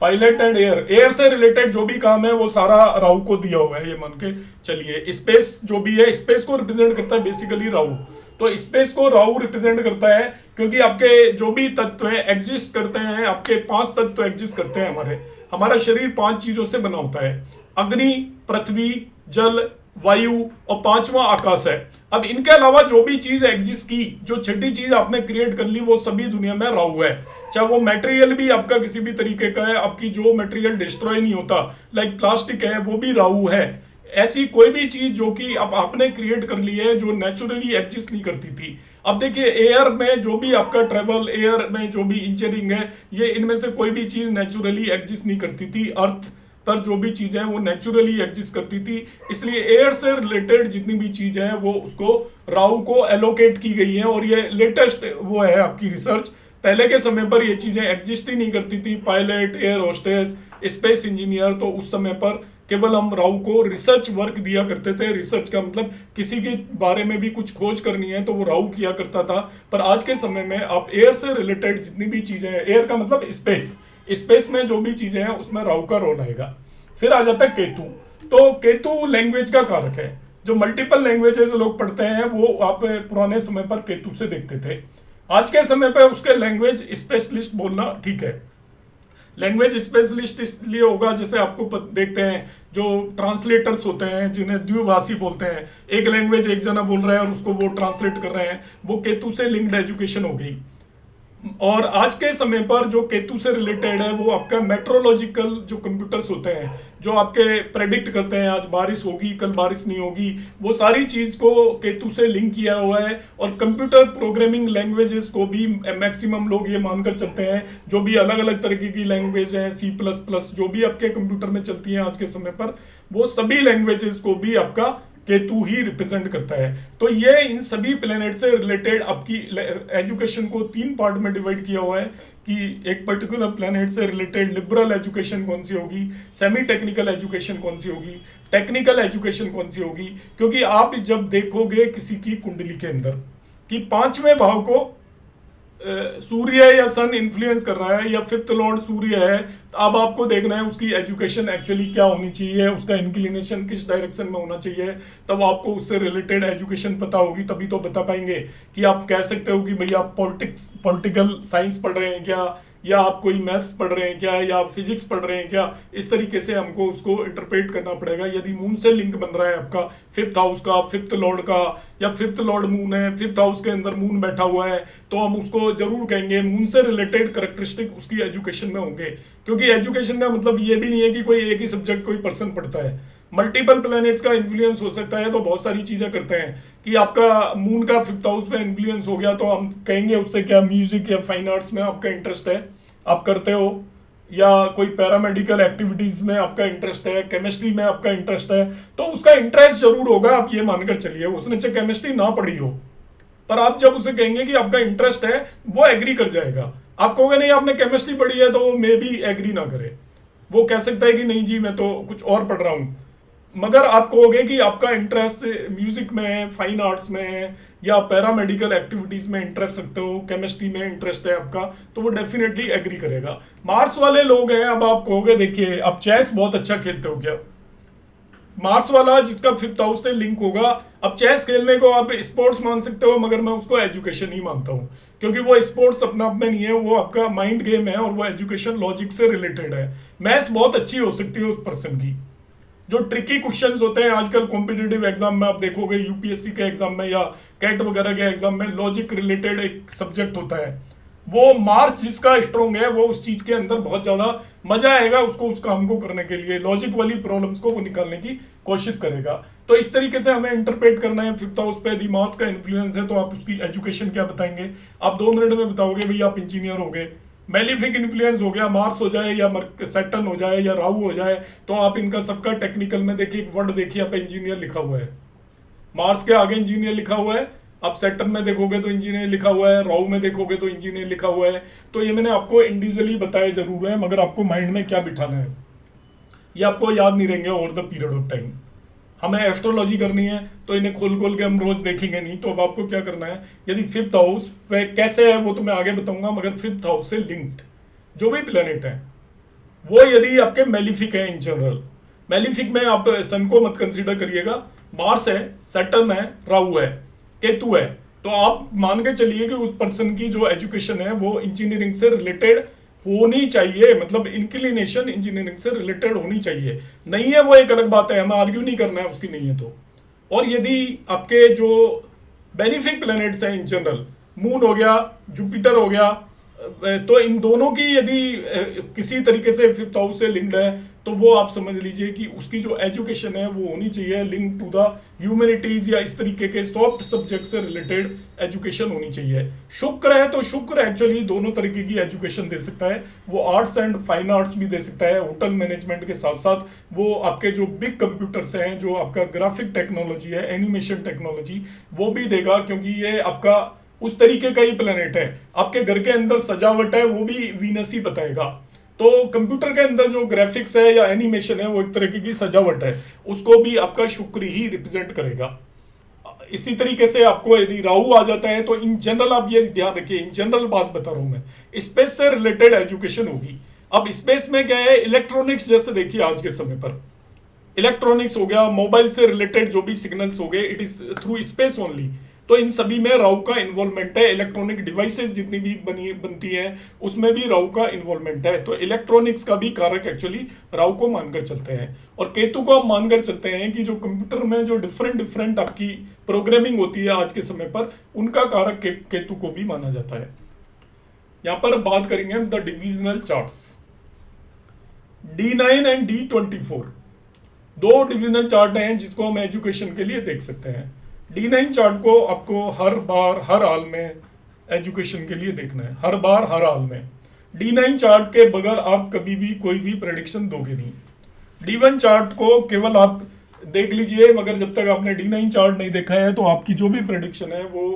पायलट एंड एयर से रिलेटेड जो भी काम है वो सारा राहु को दिया हुआ है, ये मान के चलिए। स्पेस जो भी है, स्पेस को रिप्रेजेंट करता है बेसिकली राहु। तो स्पेस को राहु रिप्रेजेंट करता है, क्योंकि आपके जो भी तत्व हैं एग्जिस्ट करते हैं, आपके 5 तत्व एग्जिस्ट करते हैं। हमारा शरीर 5 चीजों से बना होता है, अग्नि, पृथ्वी, जल, वायु और 5वां आकाश है। अब इनके अलावा जो भी चीज एग्जिस्ट की, जो छठी चीज आपने क्रिएट कर ली, वो सभी दुनिया में राहु है। चाहे वो मटेरियल भी आपका किसी भी तरीके का है, आपकी जो मटेरियल डिस्ट्रॉय नहीं होता, लाइक प्लास्टिक है, वो भी राहु है। ऐसी कोई भी चीज जो कि अब आपने क्रिएट कर ली है, जो नेचुरली एग्जिस्ट नहीं करती थी। अब देखिए एयर में जो भी आपका ट्रेवल, एयर में जो भी इंजीनियरिंग है, ये इनमें से कोई भी चीज नेचुरली एग्जिस्ट नहीं करती थी। अर्थ पर जो भी चीजें हैं वो नेचुरली एग्जिस्ट करती थी, इसलिए एयर से रिलेटेड जितनी भी चीजें हैं वो उसको राहु को एलोकेट की गई है। और ये लेटेस्ट वो है आपकी रिसर्च, पहले के समय पर ये चीजें एग्जिस्ट ही नहीं करती थी। Pilot, air hostess, space engineer, तो उस समय पर केवल हम राहु को रिसर्च वर्क दिया करते थे। रिसर्च का मतलब किसी के बारे में भी कुछ खोज करनी है तो वो राहु किया करता था। पर आज के समय में आप एयर से रिलेटेड जितनी भी चीजें हैं, एयर का मतलब स्पेस, स्पेस में जो भी चीजें हैं उसमें राहु का रोल आएगा। फिर आ जाता है केतु। तो केतु लैंग्वेज का कारक है। जो मल्टीपल लैंग्वेजेस लोग पढ़ते हैं वो आप पुराने समय पर केतु से देखते थे। आज के समय पे उसके लैंग्वेज स्पेशलिस्ट बोलना ठीक है। लैंग्वेज स्पेशलिस्ट इसलिए होगा, जैसे आपको देखते हैं जो ट्रांसलेटर्स होते हैं जिन्हें द्विभाषी बोलते हैं, एक लैंग्वेज एक जना बोल रहा है और उसको वो ट्रांसलेट कर रहे हैं, वो केतु से लिंक्ड एजुकेशन हो गई। और आज के समय पर जो केतु से रिलेटेड है वो आपका मेट्रोलॉजिकल जो कंप्यूटर्स होते हैं, जो आपके प्रेडिक्ट करते हैं आज बारिश होगी कल बारिश नहीं होगी, वो सारी चीज को केतु से लिंक किया हुआ है। और कंप्यूटर प्रोग्रामिंग लैंग्वेजेस को भी मैक्सिमम लोग ये मानकर चलते हैं, जो भी अलग अलग तरीके की लैंग्वेज है, C++ जो भी आपके कंप्यूटर में चलती है आज के समय पर, वो सभी लैंग्वेजेस को भी आपका केतु ही रिप्रेजेंट करता है। तो ये इन सभी प्लेनेट से रिलेटेड आपकी एजुकेशन को 3 पार्ट में डिवाइड किया हुआ है कि एक पर्टिकुलर प्लेनेट से रिलेटेड लिबरल एजुकेशन कौन सी होगी, सेमी टेक्निकल एजुकेशन कौन सी होगी, टेक्निकल एजुकेशन कौन सी होगी। क्योंकि आप जब देखोगे किसी की कुंडली के अंदर कि 5वें भाव को सूर्य या सन इन्फ्लुएंस कर रहा है या 5th लॉर्ड सूर्य है, अब आपको देखना है उसकी एजुकेशन एक्चुअली क्या होनी चाहिए, उसका इंक्लिनेशन किस डायरेक्शन में होना चाहिए। तब आपको उससे रिलेटेड एजुकेशन पता होगी, तभी तो बता पाएंगे कि आप कह सकते हो कि भाई आप पॉलिटिकल साइंस पढ़ रहे हैं क्या, या आप कोई मैथ्स पढ़ रहे हैं क्या, या आप फिजिक्स पढ़ रहे हैं क्या। इस तरीके से हमको उसको इंटरप्रेट करना पड़ेगा। यदि मून से लिंक बन रहा है आपका 5th हाउस का, 5th लॉर्ड का, या 5th लॉर्ड मून है, 5th हाउस के अंदर मून बैठा हुआ है, तो हम उसको जरूर कहेंगे मून से रिलेटेड करेक्टरिस्टिक उसकी एजुकेशन में होंगे। क्योंकि एजुकेशन का मतलब ये भी नहीं है कि कोई एक ही सब्जेक्ट कोई पर्सन पढ़ता है, मल्टीपल प्लैनेट्स का इन्फ्लुएंस हो सकता है। तो बहुत सारी चीजें करते हैं कि आपका मून का 5th हाउस पे इन्फ्लुएंस हो गया, तो हम कहेंगे उससे क्या म्यूजिक या फाइन आर्ट्स में आपका इंटरेस्ट है, आप करते हो, या कोई पैरामेडिकल एक्टिविटीज में आपका इंटरेस्ट है, केमिस्ट्री में आपका इंटरेस्ट है, तो उसका इंटरेस्ट जरूर होगा। आप ये मानकर चलिए उसने चाहे केमिस्ट्री ना पढ़ी हो, पर आप जब उसे कहेंगे कि आपका इंटरेस्ट है, वो एग्री कर जाएगा। आप कहोगे नहीं आपने केमिस्ट्री पढ़ी है, तो वो मे भी एग्री ना करे, वो कह सकता है कि नहीं जी मैं तो कुछ और पढ़ रहा हूं। मगर आप कहोगे कि आपका इंटरेस्ट म्यूजिक में है, फाइन आर्ट्स में है, या पैरामेडिकल एक्टिविटीज में इंटरेस्ट रखते हो, केमिस्ट्री में इंटरेस्ट है आपका, तो वो डेफिनेटली एग्री करेगा। मार्स वाले लोग हैं, अब आप कहोगे देखिए आप चेस बहुत अच्छा खेलते हो क्या, मार्स वाला जिसका 5th हाउस से लिंक होगा, अब चेस खेलने को आप स्पोर्ट्स मान सकते हो, मगर मैं उसको एजुकेशन ही मानता हूं। क्योंकि वो स्पोर्ट्स अपने आप में नहीं है, वो आपका माइंड गेम है और वो एजुकेशन लॉजिक से रिलेटेड है। मैथ्स बहुत अच्छी हो सकती है उस पर्सन की। जो ट्रिकी क्वेश्चंस होते हैं आजकल कॉम्पिटिटिव एग्जाम में, आप देखोगे यूपीएससी के एग्जाम में या कैट वगैरह के एग्जाम में, लॉजिक रिलेटेड एक सब्जेक्ट होता है। वो मार्स जिसका स्ट्रॉन्ग है वो उस चीज के अंदर बहुत ज्यादा मजा आएगा उसको उस काम को करने के लिए, लॉजिक वाली प्रॉब्लम्स को वो निकालने की कोशिश करेगा। तो इस तरीके से हमें इंटरप्रेट करना है 5th हाउस पे यदि मार्स का इन्फ्लुएंस है तो आप उसकी एजुकेशन क्या बताएंगे। आप 2 मिनट में बताओगे भाई आप इंजीनियर हो गए। मेलिफिक इन्फ्लुएंस हो गया, मार्स हो जाए या सैटर्न हो जाए या राहु हो जाए, तो आप इनका सबका टेक्निकल में देखिए वर्ड देखिए, आप इंजीनियर लिखा हुआ है, मार्स के आगे इंजीनियर लिखा हुआ है। आप सैटर्न में देखोगे तो इंजीनियर लिखा हुआ है, राहु में देखोगे तो इंजीनियर लिखा हुआ है। तो ये मैंने आपको इंडिविजुअली बताया जरूर है, मगर आपको माइंड में क्या बिठाना है ये आपको याद नहीं रहेंगे over the period of time. हमें एस्ट्रोलॉजी करनी है तो इन्हें खोल खोल के हम रोज देखेंगे नहीं। तो अब आपको क्या करना है, यदि 5th हाउस पे कैसे है वो तो मैं आगे बताऊंगा, मगर 5th हाउस से लिंक्ड जो भी प्लेनेट है वो यदि आपके मेलिफिक है, इन जनरल मेलिफिक में आप सन को मत कंसीडर करिएगा, मार्स है, सैटर्न है, राहु है, केतु है, तो आप मान के चलिए कि उस पर्सन की जो एजुकेशन है वो इंजीनियरिंग से रिलेटेड होनी चाहिए, मतलब इंक्लिनेशन इंजीनियरिंग से रिलेटेड होनी चाहिए। नहीं है वो एक अलग बात है, हमें आर्ग्यू नहीं करना है उसकी नहीं है तो। और यदि आपके जो बेनिफिक प्लैनेट्स हैं इन जनरल, मून हो गया, जुपिटर हो गया, तो इन दोनों की यदि किसी तरीके से 5th हाउस से लिंक्ड है तो वो आप समझ लीजिए कि उसकी जो एजुकेशन है वो होनी चाहिए लिंक टू द ह्यूमैनिटीज, या इस तरीके के सॉफ्ट सब्जेक्ट से रिलेटेड एजुकेशन होनी चाहिए। शुक्र है तो शुक्र एक्चुअली दोनों तरीके की एजुकेशन दे सकता है, वो आर्ट्स एंड फाइन आर्ट्स भी दे सकता है, होटल मैनेजमेंट के साथ साथ वो आपके जो बिग कंप्यूटर्स हैं, जो आपका ग्राफिक टेक्नोलॉजी है, एनिमेशन टेक्नोलॉजी, वो भी देगा। क्योंकि ये आपका उस तरीके का ही प्लेनेट है, आपके घर के अंदर सजावट है वो भी वीनस ही बताएगा। तो कंप्यूटर के अंदर जो ग्राफिक्स है या एनिमेशन है वो एक तरीके की सजावट है, उसको भी आपका शुक्र ही रिप्रेजेंट करेगा। इसी तरीके से आपको यदि राहु आ जाता है तो इन जनरल आप ये ध्यान रखिए, इन जनरल बात बता रहा हूं मैं, स्पेस से रिलेटेड एजुकेशन होगी। अब स्पेस में क्या है, इलेक्ट्रॉनिक्स जैसे देखिए आज के समय पर इलेक्ट्रॉनिक्स हो गया, मोबाइल से रिलेटेड जो भी सिग्नल्स हो गए, it is through space only. तो इन सभी में राहु का इन्वॉल्वमेंट है। इलेक्ट्रॉनिक डिवाइसेस जितनी भी बनती हैं उसमें भी राहु का इन्वॉल्वमेंट है। तो इलेक्ट्रॉनिक्स का भी कारक एक्चुअली राहु को मानकर चलते हैं। और केतु को हम मानकर चलते हैं कि जो कंप्यूटर में जो डिफरेंट आपकी प्रोग्रामिंग होती है आज के समय पर, उनका कारक केतु को भी माना जाता है। यहां पर बात करेंगे हम the divisional charts. D9 and D24 दो डिविजनल चार्ट हैं जिसको हम एजुकेशन के लिए देख सकते हैं। D9 चार्ट को आपको हर बार हर हाल में एजुकेशन के लिए देखना है, हर बार हर हाल में। D9 चार्ट के बगैर आप कभी भी कोई भी प्रेडिक्शन दोगे नहीं। D1 चार्ट को केवल आप देख लीजिए, मगर जब तक आपने D9 चार्ट नहीं देखा है तो आपकी जो भी प्रेडिक्शन है वो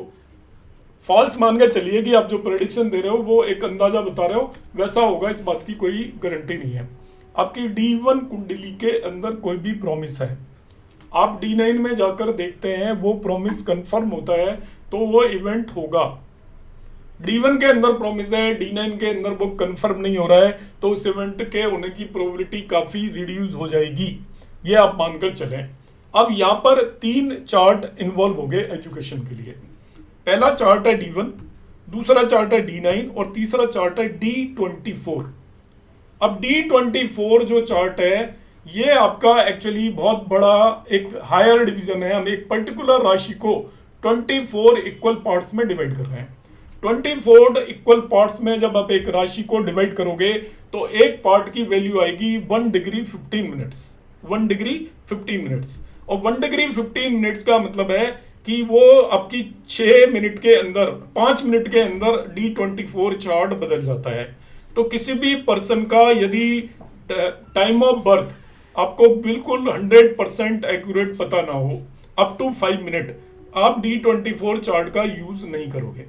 फॉल्स मान के चलिए कि आप जो प्रेडिक्शन दे रहे हो वो एक अंदाजा बता रहे हो, वैसा होगा, इस बात की कोई गारंटी नहीं है। आपकी D1 कुंडली के अंदर कोई भी प्रॉमिस है, आप D9 में जाकर देखते हैं वो प्रॉमिस कंफर्म होता है तो वो इवेंट होगा। D1 के अंदर प्रॉमिस है, D9 के अंदर वो कंफर्म नहीं हो रहा है, तो उस इवेंट के होने की प्रोबेबिलिटी काफी रिड्यूस हो जाएगी, ये आप मानकर चलें। अब यहां पर 3 चार्ट इन्वॉल्व हो गए एजुकेशन के लिए। पहला चार्ट है D1, दूसरा चार्ट है D9 और तीसरा चार्ट है D24। अब D24 जो चार्ट है ये आपका एक्चुअली बहुत बड़ा एक हायर डिवीजन है। हम एक पर्टिकुलर राशि को 24 इक्वल पार्ट्स में डिवाइड कर रहे हैं। 24 इक्वल पार्ट्स में जब आप एक राशि को डिवाइड करोगे तो एक पार्ट की वैल्यू आएगी 1 डिग्री 15 मिनट्स। 1 डिग्री 15 मिनट्स, और 1 डिग्री 15 मिनट्स का मतलब है कि वो आपकी 6 मिनट के अंदर, 5 मिनट के अंदर D24 चार्ट बदल जाता है। तो किसी भी पर्सन का यदि टाइम ऑफ बर्थ आपको बिल्कुल 100% एक्यूरेट पता ना हो, अप टू 5 मिनट, आप D24 चार्ट का यूज नहीं करोगे,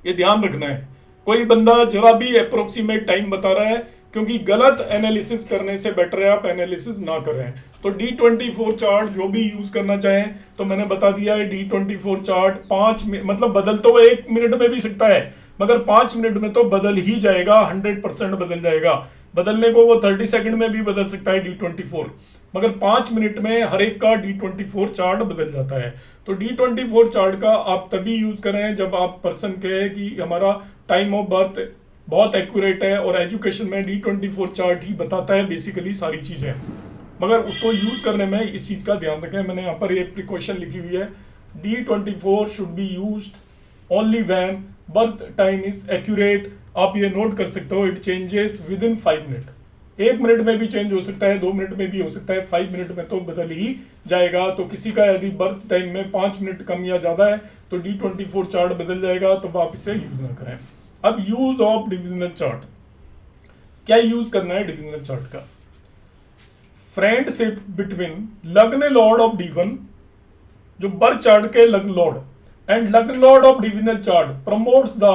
ये ध्यान रखना है। कोई बंदा जरा भी अप्रोक्सीमेट टाइम बता रहा है, क्योंकि गलत एनालिसिस करने से बेटर है आप एनालिसिस ना करें। तो D24 चार्ट जो भी यूज करना चाहें, तो मैंने बता दिया है D24 चार्ट 5 मतलब बदल तो 1 मिनट में भी सकता है, मगर 5 मिनट में तो बदल ही जाएगा, 100% बदल जाएगा। बदलने को वो 30 सेकंड में भी बदल सकता है D24, मगर 5 मिनट में हर एक का D24 चार्ट बदल जाता है। तो D24 चार्ट का आप तभी यूज करें जब आप पर्सन कहे कि हमारा टाइम ऑफ बर्थ बहुत एक्यूरेट है, और एजुकेशन में D24 चार्ट ही बताता है बेसिकली सारी चीजें, मगर उसको यूज करने में इस चीज का ध्यान रखें। मैंने यहाँ पर एक प्रिकॉशन लिखी हुई है, D24 should be used only when birth time is accurate. आप ये नोट कर सकते हो, it changes with in 5 minute. 1 minute में भी चेंज हो सकता है, 2 मिनट में भी हो सकता है, 5 मिनट में तो बदल ही जाएगा। तो किसी का यदि बर्थ टाइम में 5 मिनट कम या ज्यादा है तो D24 चार्ट बदल जाएगा, तो आप इसे यूज ना करें। अब यूज ऑफ डिविजनल चार्ट, क्या यूज करना है डिविजनल चार्ट का? फ्रेंडशिप बिटवीन लग्न लॉर्ड ऑफ D1, जो बर्थ चार्ट के लग्न लॉर्ड, एंड लग्न lord of divisional chart promotes the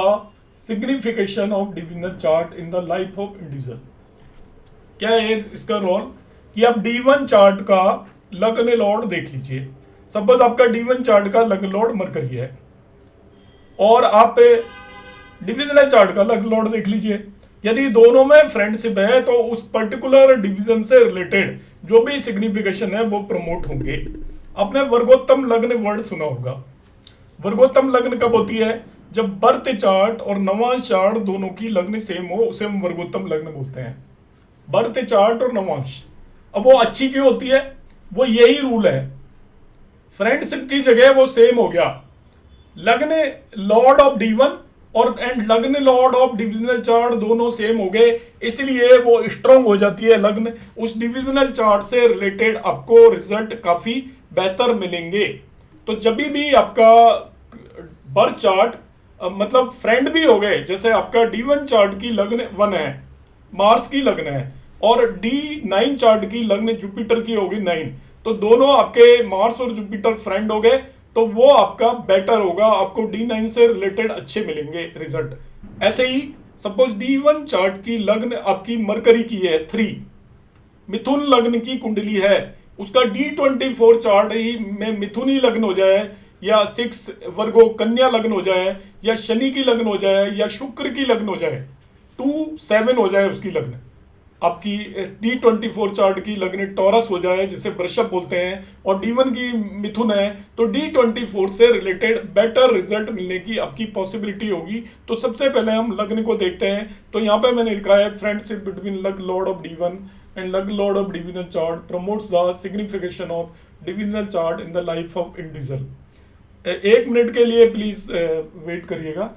signification of divisional chart in the life of individual. क्या है इसका रोल? कि आप D1 चार्ट का लग्न लॉर्ड देख लीजिए। सपोज आपका D1 चार्ट का लग्न लॉर्ड मरकरी है, और आप डिविजनल चार्ट का लग्न लॉर्ड देख लीजिए। यदि दोनों में फ्रेंडशिप है तो उस पर्टिकुलर डिवीजन से रिलेटेड जो भी सिग्निफिकेशन है वो प्रमोट होंगे। आपने वर्गोत्तम लग्न वर्ड सुना होगा। वर्गोत्तम लग्न कब होती है? जब बर्थ चार्ट और नवांश चार्ट दोनों की लग्न सेम हो, उसे हम वर्गोत्तम लग्न बोलते हैं। बर्थ चार्ट और नवांश, अब वो अच्छी क्यों होती है? वो यही रूल है, फ्रेंडशिप की जगह वो सेम हो गया। लग्न लॉर्ड ऑफ D1 और एंड लग्न लॉर्ड ऑफ डिविजनल चार्ट दोनों सेम हो गए, इसलिए वो स्ट्रांग हो जाती है लग्न। उस डिविजनल चार्ट से रिलेटेड आपको रिजल्ट काफी बेहतर मिलेंगे। तो जब भी आपका बर्थ चार्ट मतलब फ्रेंड भी हो गए, जैसे आपका D1 चार्ट की लग्न 1 है, मार्स की लग्न है, और D9 चार्ट की लग्न जुपिटर की होगी 9, तो दोनों आपके मार्स और जुपिटर फ्रेंड हो गए, तो वो आपका बेटर होगा, आपको D9 से रिलेटेड अच्छे मिलेंगे रिजल्ट। ऐसे ही सपोज D1 चार्ट की लग्न आपकी मरकरी की है 3, मिथुन लग्न की कुंडली है, उसका D24 चार्ट ही में मिथुन ही लग्न हो जाए, या 6 वर्गो कन्या लग्न हो जाए, या शनि की लग्न हो जाए, या शुक्र की लग्न हो जाए, 2 7 हो जाए उसकी लग्न, आपकी D24 चार्ट की लग्न टॉरस हो जाए जिसे वृषभ बोलते हैं, और D1 की मिथुन है, तो D24 से रिलेटेड बेटर रिजल्ट मिलने की आपकी पॉसिबिलिटी होगी। तो सबसे पहले हम लग्न को देखते हैं। तो यहाँ पे मैंने लिखा है फ्रेंडशिप बिटवीन लग लॉर्ड ऑफ D1 एंड लग Lord of divisional chart promotes the signification of divisional chart in the life of individual. 1 minute के लिए प्लीज वेट करिएगा।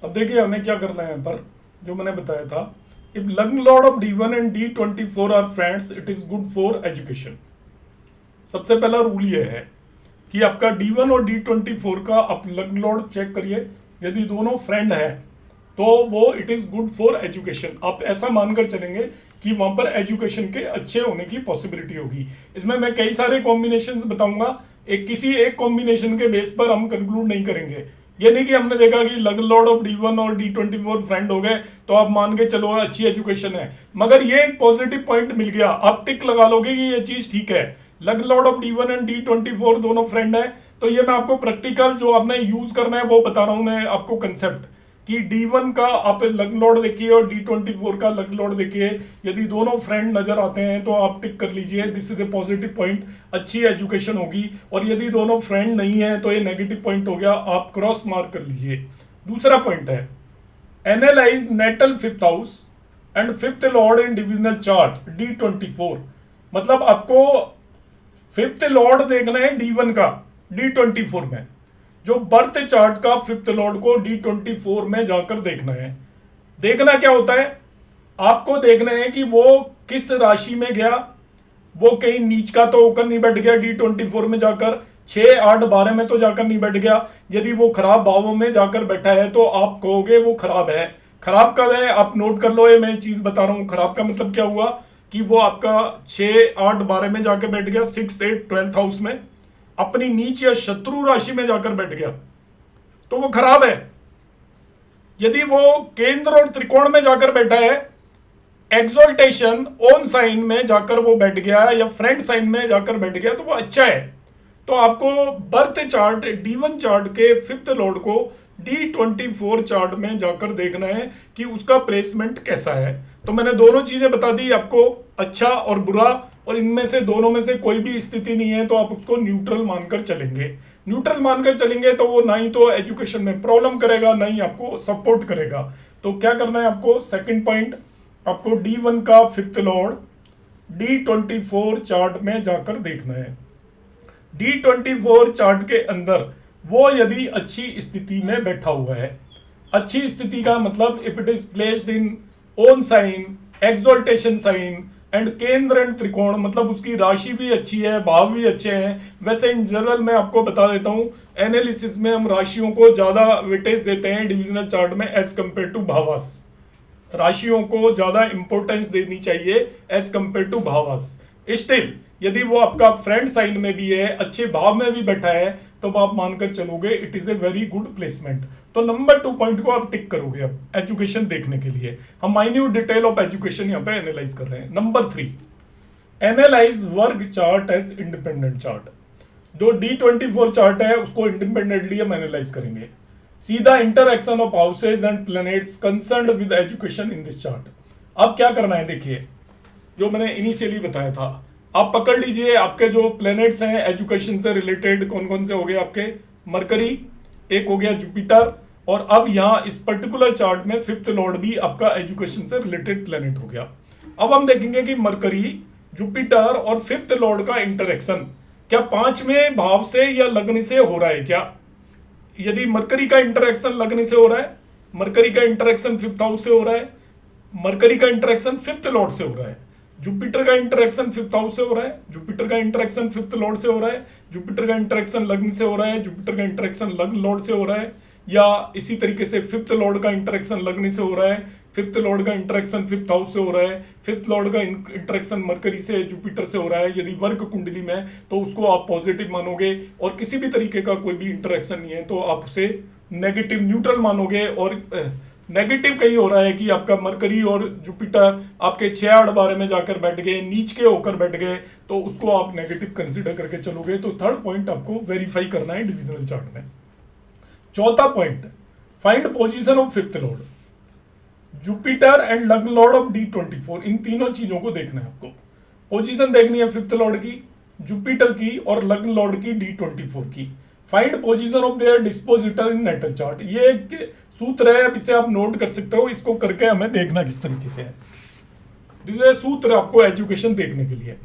अब देखिए हमें क्या करना है यहाँ पर, जो मैंने बताया था, if lagna lord of D1 and D24 are friends it is good for education. सबसे पहला रूल ये है कि आपका D1 और D24 का आप लग्न लॉर्ड चेक करिए, यदि दोनों फ्रेंड है तो वो it is good for education. आप ऐसा मानकर चलेंगे कि वहां पर एजुकेशन के अच्छे होने की पॉसिबिलिटी होगी। इसमें मैं कई सारे कॉम्बिनेशंस बताऊंगा, किसी एक कॉम्बिनेशन के बेस पर हम कंक्लूड नहीं करेंगे। ये नहीं कि हमने देखा कि लग्न लॉर्ड ऑफ D1 और D24 फ्रेंड हो गए तो आप मान के चलो अच्छी एजुकेशन है, मगर ये एक पॉजिटिव पॉइंट मिल गया, आप टिक लगा लोगे कि ये चीज ठीक है, लग्न lord of D1 and D24 दोनों फ्रेंड है। तो ये मैं आपको प्रैक्टिकल जो आपने यूज करना है वो बता रहा हूं मैं आपको कंसेप्ट, कि D1 का आप लग्न लॉर्ड देखिए और D24 का लग्न लॉर्ड देखिए, यदि दोनों फ्रेंड नजर आते हैं तो आप टिक कर लीजिए, this is a positive point, अच्छी एजुकेशन होगी। और यदि दोनों फ्रेंड नहीं है तो ये नेगेटिव पॉइंट हो गया, आप क्रॉस मार्क कर लीजिए। दूसरा पॉइंट है analyse natal fifth house and fifth lord in divisional chart D24। मतलब आपको फिफ्थ लॉर्ड देखना है D1 का D24 में, जो बर्थ चार्ट का फिफ्थ लॉर्ड को D24 में जाकर देखना है। देखना क्या होता है, आपको देखना है कि वो किस राशि में गया, वो कहीं नीच का तो होकर नहीं बैठ गया D24 में जाकर, 6, 8, 12 में तो जाकर नहीं बैठ गया। यदि वो खराब भावों में जाकर बैठा है तो आप कहोगे वो खराब है। खराब कब है आप नोट कर लो, ये मैं चीज बता रहा हूं। खराब का मतलब क्या हुआ कि वो आपका 6, 8, 12 में जाकर बैठ गया, 6, 8, 12th हाउस में, अपनी नीच या शत्रु राशि में जाकर बैठ गया तो वो खराब है। यदि वो केंद्र और त्रिकोण में जाकर बैठा है, एक्सोल्टेशन ओन साइन में जाकर वो बैठ गया या फ्रेंड साइन में जाकर बैठ गया तो वो अच्छा है। तो आपको बर्थ चार्ट D1 चार्ट के फिफ्थ लॉर्ड को D24 चार्ट में जाकर देखना है कि उसका प्लेसमेंट कैसा है। तो मैंने दोनों चीजें बता दी आपको, अच्छा और बुरा, और इनमें से दोनों में से कोई भी स्थिति नहीं है तो आप उसको न्यूट्रल मानकर चलेंगे। न्यूट्रल मानकर चलेंगे तो वो ना ही तो एजुकेशन में प्रॉब्लम करेगा ना ही आपको सपोर्ट करेगा। तो क्या करना है आपको, सेकंड पॉइंट, आपको D1 का फिफ्थ लॉर्ड D24 चार्ट में जाकर देखना है। D24 चार्ट के अंदर वो यदि अच्छी स्थिति में बैठा हुआ है, अच्छी स्थिति का मतलब if it is placed in own sign, exaltation sign and kendra and trikona, मतलब उसकी राशि भी अच्छी है, भाव भी अच्छे हैं। वैसे इन जनरल मैं आपको बता देता हूं, एनालिसिस में हम राशियों को ज्यादा वेटेज देते हैं डिविजनल चार्ट में एज कंपेयर टू भावास। राशियों को ज्यादा इंपॉर्टेंस देनी चाहिए एज कंपेयर टू भावास। स्टिल यदि वो आपका फ्रेंड साइन में भी है, अच्छे भाव में भी बैठा है, तो आप मानकर चलोगे it is a very good placement. तो नंबर 2 पॉइंट को आप टिक करोगे। अब एजुकेशन देखने के लिए हम माइन्यूट डिटेल ऑफ एजुकेशन यहाँ पे एनालाइज कर रहे हैं। नंबर 3, एनालाइज वर्ग चार्ट एज इंडिपेंडेंट चार्ट। जो D24 चार्ट है उसको इंडिपेंडेंटली हम एनालाइज करेंगे। See the interaction of houses and planets concerned with education in this chart. अब क्या करना है, देखिए जो मैंने इनिशियली बताया था, आप पकड़ लीजिए आपके जो प्लैनेट्स हैं एजुकेशन से रिलेटेड कौन कौन से हो गए आपके, मरकरी, एक हो गया जुपिटर, और अब यहाँ इस पर्टिकुलर चार्ट में फिफ्थ लॉर्ड भी आपका एजुकेशन से रिलेटेड प्लैनेट हो गया। अब हम देखेंगे कि मरकरी, जुपिटर और फिफ्थ लॉर्ड का इंटरेक्शन क्या 5वें भाव से या लग्न से हो रहा है क्या। यदि मरकरी का इंटरेक्शन लगने से हो रहा है, मरकरी का इंटरेक्शन फिफ्थ हाउस से हो रहा है, मरकरी का इंटरेक्शन फिफ्थ लॉर्ड से हो रहा है, जुपिटर का इंटरेक्शन फिफ्थ हाउस से हो रहा है, जुपिटर का इंटरेक्शन फिफ्थ लॉर्ड से हो रहा है, जुपिटर का इंटरेक्शन लग्न से हो रहा है, जुपिटर का इंटरेक्शन लग्न लॉर्ड से हो रहा है, या इसी तरीके से फिफ्थ लॉर्ड का इंटरेक्शन लग्न से हो रहा है, फिफ्थ लॉर्ड का इंटरेक्शन फिफ्थ हाउस से हो रहा है, फिफ्थ लॉर्ड का इंटरेक्शन मरकरी से जुपिटर से हो रहा है यदि वर्क कुंडली में, तो उसको आप पॉजिटिव मानोगे, और किसी भी तरीके का कोई भी इंटरेक्शन नहीं है तो आप उसे नेगेटिव न्यूट्रल मानोगे। और नेगेटिव कहीं हो रहा है कि आपका मरकरी और जुपिटर आपके 6 बारे में जाकर बैठ गए, नीच के होकर बैठ गए, तो उसको आप नेगेटिव कंसिडर करके चलोगे। तो थर्ड पॉइंट आपको वेरीफाई करना है डिविजनल चार्ट में। चौथा point, find position of fifth Lord, Jupiter and लग्न लॉर्ड ऑफ D24, इन तीनों चीजों को देखना है आपको। पोजीशन देखनी है फिफ्थ लॉर्ड की, जुपिटर की और लग्न लॉर्ड की D24 की। Find position of their dispositor in natal chart, ये एक सूत्र है, अब इसे आप नोट कर सकते हो, इसको करके हमें देखना किस तरीके से है। दिस इज सूत्र आपको एजुकेशन देखने के लिए।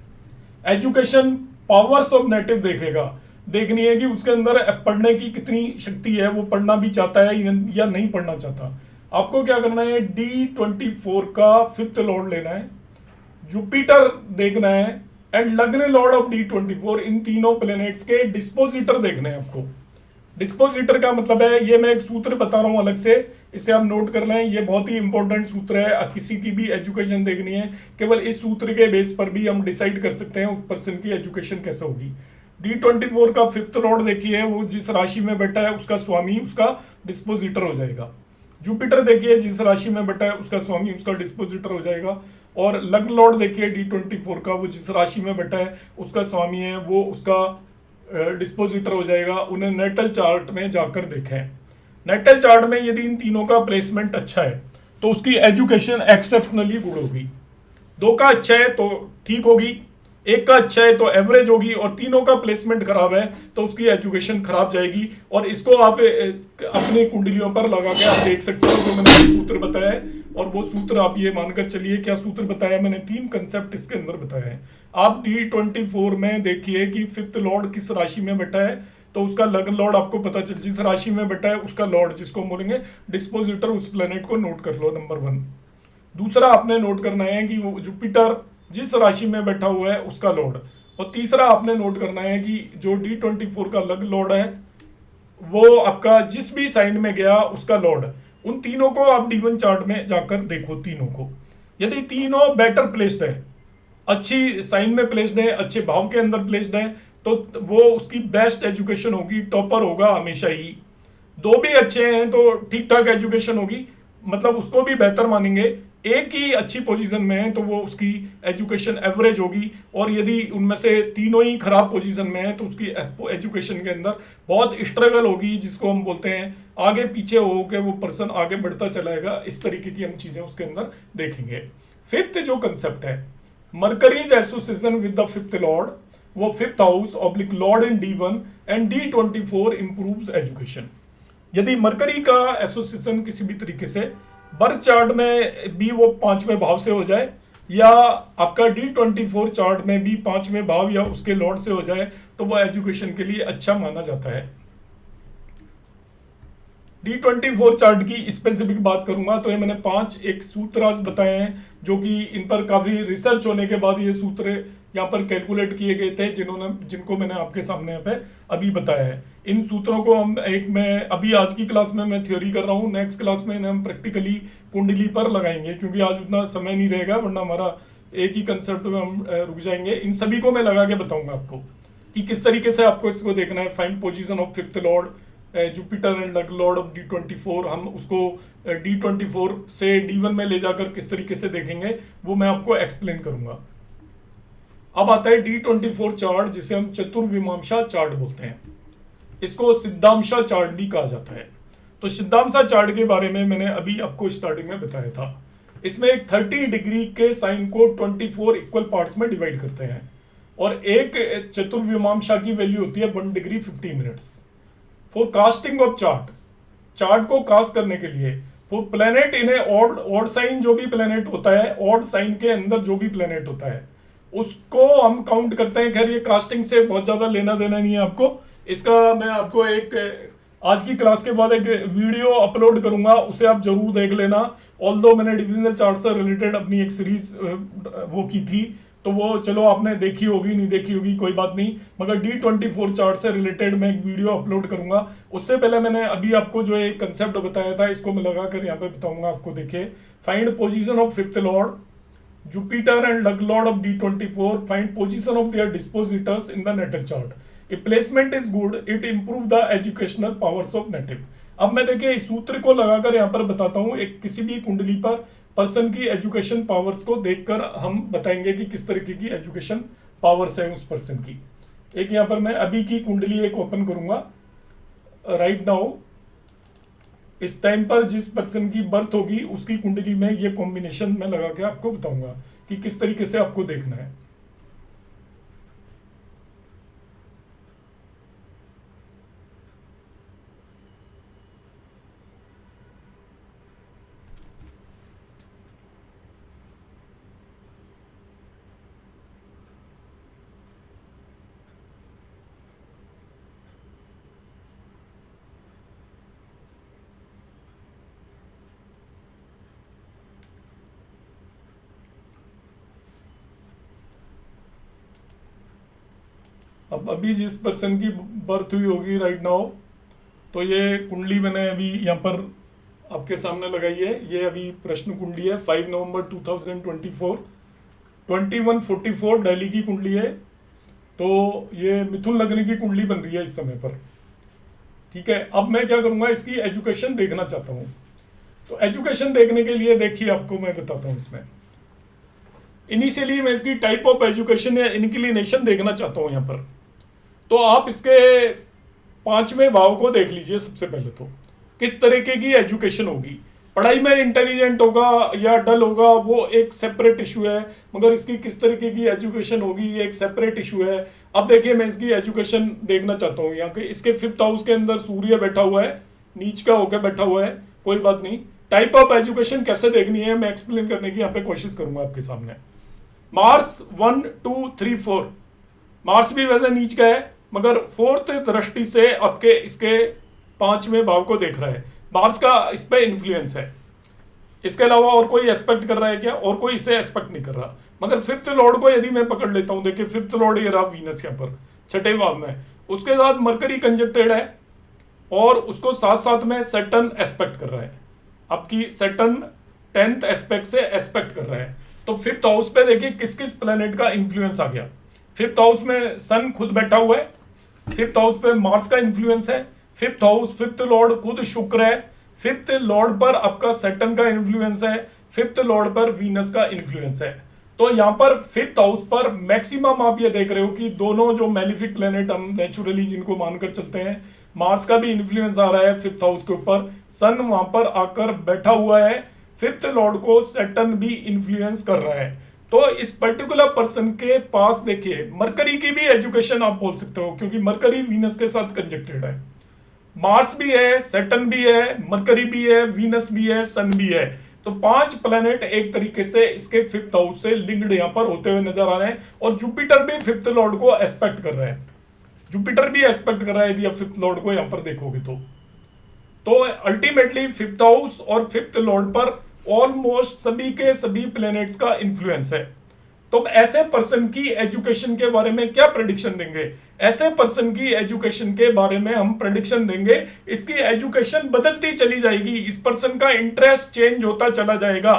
एजुकेशन पावर्स ऑफ नेटिव देखेगा, देखनी है कि उसके अंदर पढ़ने की कितनी शक्ति है, वो पढ़ना भी चाहता है या नहीं पढ़ना चाहता। आपको क्या करना है, D24 का फिफ्थ लॉर्ड लेना है, जुपिटर देखना है एंड लग्न लॉर्ड ऑफ D24, इन तीनों प्लैनेट्स के डिस्पोजिटर देखने हैं आपको। डिस्पोजिटर का मतलब है, ये मैं एक सूत्र बता रहा हूं अलग से, इसे आप नोट कर लें, ये बहुत ही इंपॉर्टेंट सूत्र है। किसी की भी एजुकेशन देखनी है, केवल इस सूत्र के बेस पर भी हम डिसाइड कर सकते हैं उस पर्सन की एजुकेशन कैसे होगी। D24 का फिफ्थ लॉर्ड देखिए, वो जिस राशि में बैठा है उसका स्वामी उसका डिस्पोजिटर हो जाएगा। जुपिटर देखिए, जिस राशि में बैठा है उसका स्वामी उसका डिस्पोजिटर हो जाएगा। और लग्न लॉर्ड देखिए D24 का, वो जिस राशि में बैठा है उसका स्वामी है, वो उसका डिस्पोजिटर हो जाएगा। उन्हें नेटल चार्ट में जाकर देखें। नेटल चार्ट में यदि इन तीनों का प्लेसमेंट अच्छा है तो उसकी एजुकेशन एक्सेप्शनली गुड होगी। 2 का अच्छा है तो ठीक होगी, 1 का अच्छा है तो एवरेज होगी, और तीनों का प्लेसमेंट खराब है तो उसकी एजुकेशन खराब जाएगी। और इसको आप अपनी कुंडलियों पर लगा के आप देख सकते हो, जो मैंने सूत्र बताया है। और वो सूत्र आप ये मानकर चलिए, क्या सूत्र बताया मैंने, 3 कंसेप्ट इसके अंदर बताया है। आप D24 में देखिए कि फिफ्थ लॉर्ड किस राशि में बैठा है, तो उसका लग्न लॉर्ड आपको पता चल, जिस राशि में बैठा है उसका लॉर्ड, जिसको हम बोलेंगे डिस्पोजिटर, उस प्लेनेट को नोट कर लो, नंबर 1। दूसरा आपने नोट करना है कि वो जुपिटर जिस राशि में बैठा हुआ है उसका लॉर्ड। और तीसरा आपने नोट करना है कि जो D24 का लग्न लॉर्ड है वो आपका जिस भी साइन में गया उसका लॉर्ड। उन तीनों को आप D1 चार्ट में जाकर देखो, तीनों को। यदि तीनों बेटर प्लेस्ड है, अच्छी साइन में प्लेस्ड है, अच्छे भाव के अंदर प्लेस्ड है, तो वो उसकी बेस्ट एजुकेशन होगी, टॉपर होगा हमेशा ही। 2 भी अच्छे हैं तो ठीक ठाक एजुकेशन होगी, मतलब उसको भी बेहतर मानेंगे। एक ही अच्छी पोजीशन में है तो वो उसकी एजुकेशन एवरेज होगी। और यदि उनमें से तीनों ही खराब पोजीशन में है तो उसकी एजुकेशन के अंदर बहुत स्ट्रगल होगी, जिसको हम बोलते हैं आगे पीछे हो के वो पर्सन आगे बढ़ता चलाएगा। इस तरीके की हम चीजें उसके अंदर देखेंगे। फिफ्थ जो कंसेप्ट है, Mercury's association with the fifth lord, वो fifth house oblique lord in D1 and D24 improves education. यदि मरकरी का एसोसिएशन किसी भी तरीके से बर्थ चार्ट में भी वो 5वें भाव से हो जाए, या आपका D24 चार्ट में भी 5वें भाव या उसके लॉर्ड से हो जाए, तो वो एजुकेशन के लिए अच्छा माना जाता है। D24 चार्ट की स्पेसिफिक बात करूंगा तो ये मैंने 5 एक सूत्रास बताए हैं, जो कि इन पर काफी रिसर्च होने के बाद ये सूत्र यहाँ पर कैलकुलेट किए गए थे, जिनको मैंने आपके सामने यहाँ पे अभी बताया है। इन सूत्रों को हम मैं अभी आज की क्लास में मैं थ्योरी कर रहा हूँ, नेक्स्ट क्लास में हम प्रैक्टिकली कुंडली पर लगाएंगे, क्योंकि आज उतना समय नहीं रहेगा, वरना हमारा एक ही कंसेप्ट में हम रुक जाएंगे। इन सभी को मैं लगा के बताऊंगा आपको कि किस तरीके से आपको इसको देखना है। Find position of fifth Lord, Jupiter and लग्न लॉर्ड ऑफ D24, हम उसको D24 से D1 में ले जाकर किस तरीके से देखेंगे वो मैं आपको एक्सप्लेन करूंगा। अब आता है D24 चार्ट, जिसे हम चतुर्विमांशा चार्ट बोलते हैं। इसको सिद्धांशा चार्ट भी कहा जाता है। तो सिद्धांशा चार्ट के बारे में मैंने अभी आपको स्टार्टिंग में बताया था। इसमें एक 30 डिग्री के साइन को 24 इक्वल पार्ट्स में डिवाइड करते हैं, और एक चतुर्विमांशा की वैल्यू होती है 1 degree 50 minutes. For casting of chart, chart को कास्ट करने के लिए, for planet in a odd sign, जो भी प्लेनेट होता है, ऑड साइन के अंदर जो भी प्लेनेट होता है उसको हम काउंट करते हैं। खैर ये कास्टिंग से बहुत ज्यादा लेना देना नहीं है आपको, इसका मैं आपको एक आज की क्लास के बाद एक वीडियो अपलोड करूंगा, उसे आप जरूर देख लेना। ऑल्दो मैंने डिविजनल चार्ट से रिलेटेड अपनी एक सीरीज वो की थी, तो वो चलो आपने देखी होगी, नहीं देखी होगी कोई बात नहीं, मगर D24 चार्ट से रिलेटेड मैं एक वीडियो अपलोड करूंगा। उससे पहले मैंने अभी आपको जो एक कंसेप्ट बताया था, इसको मैं लगाकर यहाँ पे बताऊंगा आपको। देखिए, find position of fifth Lord Jupiter and lug lord of D24, find position of their dispositors in the natal chart. If placement is good, it improve the educational powers of native. अब मैं देखिए इस सूत्र को लगाकर यहाँ पर बताता हूँ। एक किसी भी कुंडली पर पर्सन की एजुकेशन पावर्स को देखकर हम बताएंगे कि किस तरीके की एजुकेशन पावर्स है उस पर्सन की। एक यहाँ पर मैं अभी की कुंडली एक ओपन करूंगा राइट नाउ। इस टाइम पर जिस पर्सन की बर्थ होगी उसकी कुंडली में ये कॉम्बिनेशन में लगा के आपको बताऊंगा कि किस तरीके से आपको देखना है। अब अभी जिस पर्सन की बर्थ हुई होगी राइट नाउ, तो ये कुंडली मैंने अभी यहाँ पर आपके सामने लगाई है। ये अभी प्रश्न कुंडली है 5 नवंबर 2024, 2144 दिल्ली की कुंडली है। तो ये मिथुन लग्न की कुंडली बन रही है इस समय पर। ठीक है, अब मैं क्या करूंगा, इसकी एजुकेशन देखना चाहता हूं। तो एजुकेशन देखने के लिए देखिए आपको मैं बताता हूं। इसमें इनिशियली मैं इसकी टाइप ऑफ एजुकेशन या इंक्लिनेशन देखना चाहता हूं यहाँ पर। तो आप इसके 5वें भाव को देख लीजिए। सबसे पहले तो किस तरीके की एजुकेशन होगी। पढ़ाई में इंटेलिजेंट होगा या डल होगा वो एक सेपरेट इशू है, मगर इसकी किस तरीके की एजुकेशन होगी ये एक सेपरेट इशू है। अब देखिए मैं इसकी एजुकेशन देखना चाहता हूँ। यहाँ के इसके 5th हाउस के अंदर सूर्य बैठा हुआ है, नीच का होकर बैठा हुआ है, कोई बात नहीं। टाइप ऑफ एजुकेशन कैसे देखनी है मैं एक्सप्लेन करने की यहाँ पे कोशिश करूंगा आपके सामने। मार्स 1 2 3 4, मार्स भी वैसे नीच का है मगर 4th दृष्टि से आपके इसके 5वें भाव को देख रहा है। मार्स का इस पे इन्फ्लुएंस है। इसके अलावा और कोई एस्पेक्ट कर रहा है क्या? और कोई इसे एस्पेक्ट नहीं कर रहा। मगर 5th लॉर्ड को यदि मैं पकड़ लेता हूं, देखिए 5th लॉर्ड ये रहा वीनस यहाँ पर 6ठे भाव में, उसके साथ मरकरी कंजक्टेड है और उसको साथ साथ में सैटर्न एस्पेक्ट कर रहा है। आपकी सैटर्न 10th एस्पेक्ट से एस्पेक्ट कर रहा है। तो 5th हाउस पे देखिए किस किस प्लेनेट का इंफ्लुएंस आ गया। 5th हाउस में सन खुद बैठा हुआ है, 5th हाउस पे मार्स का इंफ्लुएंस है, 5th हाउस 5th लॉर्ड खुद शुक्र है, 5th लॉर्ड पर आपका सैटर्न का इन्फ्लुएंस है, 5th लॉर्ड पर वीनस का इन्फ्लुएंस है। तो यहां पर 5th हाउस पर मैक्सिमम आप ये देख रहे हो कि दोनों जो मैलिफिक प्लेनेट हम नेचुरली जिनको मानकर चलते हैं, मार्स का भी इन्फ्लुएंस आ रहा है 5th हाउस के ऊपर, सन वहां पर आकर बैठा हुआ है, 5th लॉर्ड को सैटर्न भी इन्फ्लुएंस कर रहा है। तो इस पर्टिकुलर पर्सन के पास देखिए मरकरी की भी एजुकेशन आप बोल सकते हो, क्योंकि मरकरी वीनस के साथ कंजक्टेड है। मार्स भी है, सैटर्न भी है, मरकरी भी है, वीनस भी है, सन भी है। तो 5 प्लैनेट एक तरीके से इसके 5th हाउस से लिंक्ड यहां पर होते हुए नजर आ रहे हैं। और जुपिटर भी 5th लॉर्ड को एस्पेक्ट कर रहा है, जुपिटर भी एस्पेक्ट कर रहा है यदि आप 5th लॉर्ड को यहां पर देखोगे तो अल्टीमेटली 5th हाउस और 5th लॉर्ड पर ऑलमोस्ट सभी के सभी प्लैनेट्स का इंफ्लुएंस है। तो ऐसे पर्सन की एजुकेशन के बारे में क्या प्रेडिक्शन देंगे? ऐसे पर्सन की एजुकेशन के बारे में हम प्रेडिक्शन देंगे, इसकी एजुकेशन बदलती चली जाएगी, इस पर्सन का इंटरेस्ट चेंज होता चला जाएगा।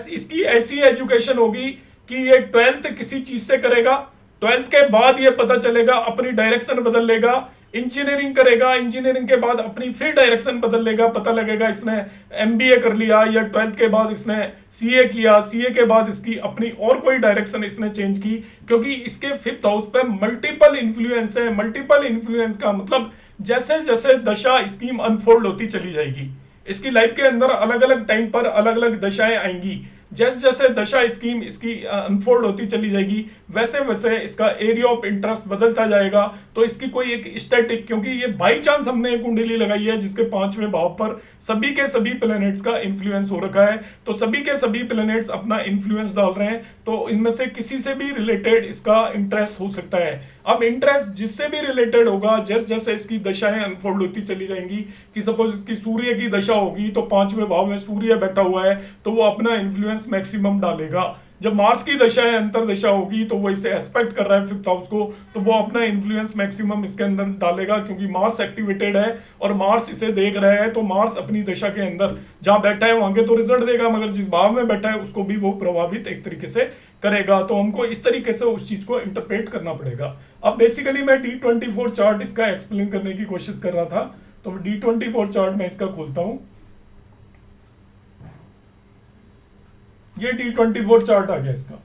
इसकी ऐसी एजुकेशन होगी कि ये 12th किसी चीज से करेगा, 12th के बाद ये पता चलेगा अपनी डायरेक्शन बदल लेगा, इंजीनियरिंग करेगा, इंजीनियरिंग के बाद अपनी फिर डायरेक्शन बदल लेगा, पता लगेगा इसने एमबीए कर लिया या 12th के बाद इसने सीए किया, सीए के बाद इसकी अपनी और कोई डायरेक्शन इसने चेंज की, क्योंकि इसके 5th हाउस पे मल्टीपल इन्फ्लुएंस है। मल्टीपल इन्फ्लुएंस का मतलब जैसे जैसे दशा स्कीम अनफोल्ड होती चली जाएगी, इसकी लाइफ के अंदर अलग अलग टाइम पर अलग अलग दशाएं आएंगी। जैसे जैसे दशा इसकी अनफोल्ड होती चली जाएगी, वैसे वैसे इसका एरिया ऑफ इंटरेस्ट बदलता जाएगा। तो इसकी कोई एक स्टैटिक, क्योंकि ये बाई चांस हमने एक कुंडली लगाई है जिसके 5वें भाव पर सभी के सभी प्लैनेट्स का इन्फ्लुएंस हो रखा है, तो सभी के सभी प्लैनेट्स अपना इन्फ्लुएंस डाल रहे हैं, तो इनमें से किसी से भी रिलेटेड इसका इंटरेस्ट हो सकता है। अब इंटरेस्ट जिससे भी रिलेटेड होगा, जैसे जैसे इसकी दशाएं अनफोल्ड होती चली जाएंगी, कि सपोज इसकी सूर्य की दशा होगी तो 5वें भाव में सूर्य बैठा हुआ है तो वो अपना इन्फ्लुएंस मैक्सिमम डालेगा। जब मार्स की दशा है, अंतर दशा होगी, तो वो इसे एस्पेक्ट कर रहा है 5th हाउस को, तो वो अपना इन्फ्लुएंस मैक्सिमम इसके अंदर डालेगा, क्योंकि मार्स एक्टिवेटेड है और मार्स इसे देख रहा है। तो मार्स अपनी दशा के अंदर जहां बैठा है वहां के तो रिजल्ट देगा, मगर जिस भाव में बैठा है उसको भी वो प्रभावित एक तरीके से करेगा। तो हमको इस तरीके से उस चीज को इंटरप्रेट करना पड़ेगा। अब बेसिकली मैं D24 चार्ट इसका एक्सप्लेन करने की कोशिश कर रहा था, तो D24 चार्ट में इसका खोलता हूं। ये D24 चार्ट आ गया इसका।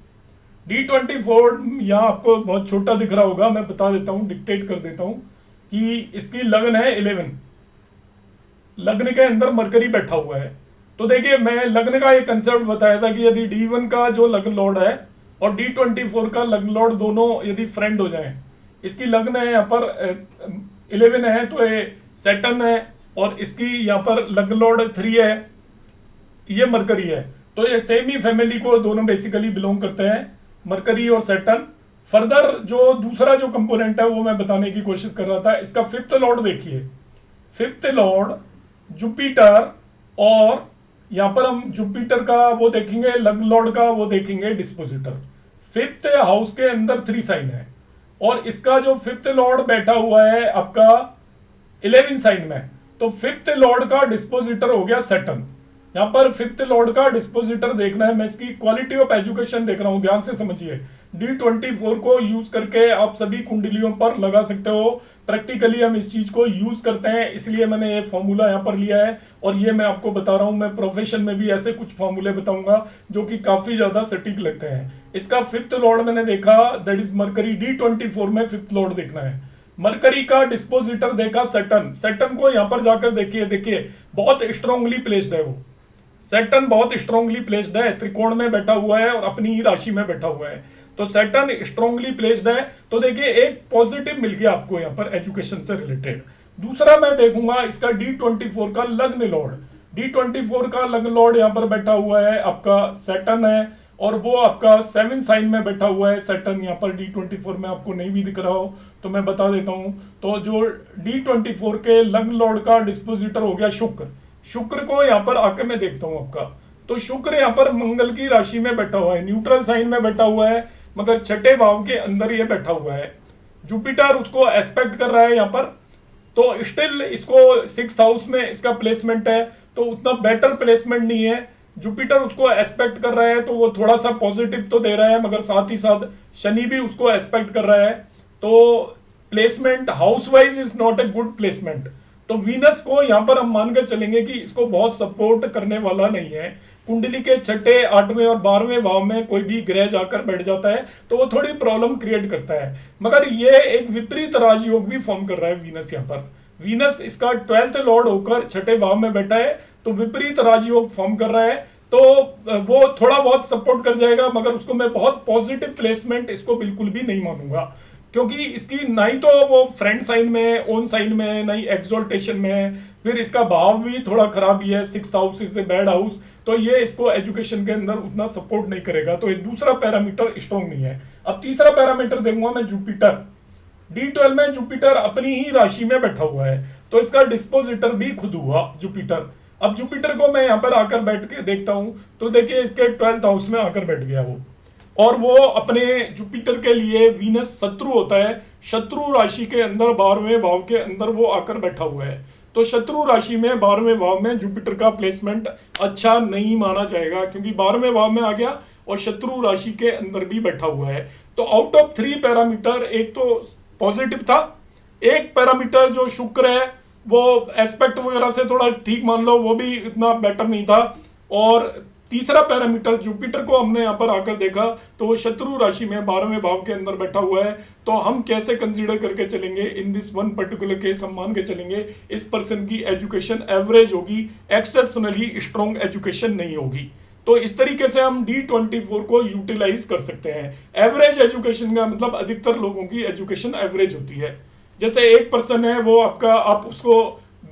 D24 यहाँ आपको बहुत छोटा दिख रहा होगा, मैं बता देता हूं, डिक्टेट कर देता हूं कि इसकी लगन है 11, लग्न के अंदर मरकरी बैठा हुआ है। तो देखिए, मैं लग्न का एक कंसेप्ट बताया था कि यदि D1 का जो लग्न लॉर्ड है और D24 का लग्न लॉर्ड दोनों यदि फ्रेंड हो जाएं, इसकी लग्न है यहाँ पर 11 है तो ये सैटर्न है, और इसकी यहाँ पर लग्न लॉर्ड 3 है, ये मरकरी है। तो ये सेम ही फैमिली को दोनों बेसिकली बिलोंग करते हैं, मरकरी और सैटर्न। फर्दर जो दूसरा जो कंपोनेंट है वो मैं बताने की कोशिश कर रहा था। इसका 5th लॉर्ड देखिए, 5th लॉर्ड जुपिटर, और यहां पर हम जुपिटर का वो देखेंगे, लग्न लॉर्ड का वो देखेंगे डिस्पोजिटर। 5th हाउस के अंदर 3 साइन है, और इसका जो 5th लॉर्ड बैठा हुआ है आपका 11 साइन में, तो 5th लॉर्ड का डिस्पोजिटर हो गया सैटर्न। यहाँ पर 5th लॉर्ड का डिस्पोजिटर देखना है, मैं इसकी क्वालिटी ऑफ एजुकेशन देख रहा हूं, ध्यान से समझिए। D24 को यूज करके आप सभी कुंडलियों पर लगा सकते हो। प्रैक्टिकली हम इस चीज को यूज करते हैं, इसलिए मैंने ये फॉर्मूला यहाँ पर लिया है, और ये मैं आपको बता रहा हूं। मैं प्रोफेशन में भी ऐसे कुछ फॉर्मूले बताऊंगा जो कि काफी ज्यादा सटीक लगते हैं। इसका 5th लॉर्ड मैंने देखा, दैट इज मरकरी। D24 में 5th लॉर्ड देखना है। मरकरी का डिस्पोजिटर देखा सैटर्न। सैटर्न को यहां पर जाकर देखिए बहुत स्ट्रांगली प्लेस्ड है वो। सैटर्न बहुत स्ट्रांगली प्लेस्ड है, त्रिकोण में बैठा हुआ है और अपनी ही राशि में बैठा हुआ है, तो सैटर्न स्ट्रांगली प्लेस्ड है। तो देखिए, एक पॉजिटिव मिल गया आपको यहाँ पर एजुकेशन से रिलेटेड। दूसरा मैं देखूंगा इसका D24 का लग्न लॉर्ड। D24 का लग्न लॉर्ड यहाँ पर बैठा हुआ है आपका सैटर्न है, और वो आपका 7 साइन में बैठा हुआ है सैटर्न। यहाँ पर D24 में आपको नहीं भी दिख रहा हो तो मैं बता देता हूं। तो जो D24 के लग्न लॉर्ड का डिस्पोजिटर हो गया शुक्र। शुक्र को यहाँ पर आके मैं देखता हूं आपका, तो शुक्र यहाँ पर मंगल की राशि में बैठा हुआ है, न्यूट्रल साइन में बैठा हुआ है, मगर 6ठे भाव के अंदर ये बैठा हुआ है। जुपिटर उसको एस्पेक्ट कर रहा है यहाँ पर, तो स्टिल इसको 6th हाउस में इसका प्लेसमेंट है, तो उतना बेटर प्लेसमेंट नहीं है। जुपिटर उसको एस्पेक्ट कर रहा है तो वो थोड़ा सा पॉजिटिव तो दे रहा है, मगर साथ ही साथ शनि भी उसको एस्पेक्ट कर रहा है, तो placement house wise is not a good placement. तो वीनस को यहां पर हम मानकर चलेंगे कि इसको बहुत सपोर्ट करने वाला नहीं है। कुंडली के 6ठे, 8वें और 12वें भाव में कोई भी ग्रह जाकर बैठ जाता है तो वो थोड़ी प्रॉब्लम क्रिएट करता है, मगर ये एक विपरीत राजयोग भी फॉर्म कर रहा है वीनस। यहाँ पर वीनस इसका 12th लॉर्ड होकर 6ठे भाव में बैठा है, तो विपरीत राजयोग फॉर्म कर रहा है, तो वो थोड़ा बहुत सपोर्ट कर जाएगा, मगर उसको मैं बहुत पॉजिटिव प्लेसमेंट इसको बिल्कुल भी नहीं मानूंगा, क्योंकि इसकी ना ही तो वो फ्रेंड साइन में है, ओन साइन में है, ना ही एक्सोल्टेशन में है, फिर इसका भाव भी थोड़ा खराब ही है, 6th house is a bad house, तो ये इसको एजुकेशन के अंदर उतना सपोर्ट नहीं करेगा। तो ये दूसरा पैरामीटर स्ट्रॉन्ग नहीं है। अब तीसरा पैरामीटर देखूंगा मैं जुपिटर। D12 में जुपिटर अपनी ही राशि में बैठा हुआ है, तो इसका डिस्पोजिटर भी खुद हुआ जुपिटर। अब जुपिटर को मैं यहाँ पर आकर बैठ के देखता हूं, तो देखिए इसके 12th हाउस में आकर बैठ गया वो, और वो अपने जुपिटर के लिए वीनस शत्रु होता है, शत्रु राशि के अंदर 12वें भाव के अंदर वो आकर बैठा हुआ है। तो शत्रु राशि में 12वें भाव में जुपिटर का प्लेसमेंट अच्छा नहीं माना जाएगा, क्योंकि 12वें भाव में आ गया और शत्रु राशि के अंदर भी बैठा हुआ है। तो आउट ऑफ 3 पैरामीटर, एक तो पॉजिटिव था, एक पैरामीटर जो शुक्र है वो एस्पेक्ट वगैरह से थोड़ा ठीक मान लो, वो भी इतना बेटर नहीं था, और तीसरा पैरामीटर जुपिटर को हमने यहाँ पर आकर देखा तो वो शत्रु राशि में 12वें भाव के अंदर बैठा हुआ है। तो हम कैसे कंसीडर करके चलेंगे in this one particular case, हम मान के चलेंगे इस पर्सन की एजुकेशन एवरेज होगी, एक्सेप्शनली स्ट्रॉन्ग एजुकेशन नहीं होगी। तो इस तरीके से हम D24 को यूटिलाइज कर सकते हैं। एवरेज एजुकेशन का मतलब अधिकतर लोगों की एजुकेशन एवरेज होती है। जैसे एक पर्सन है वो आपका, आप उसको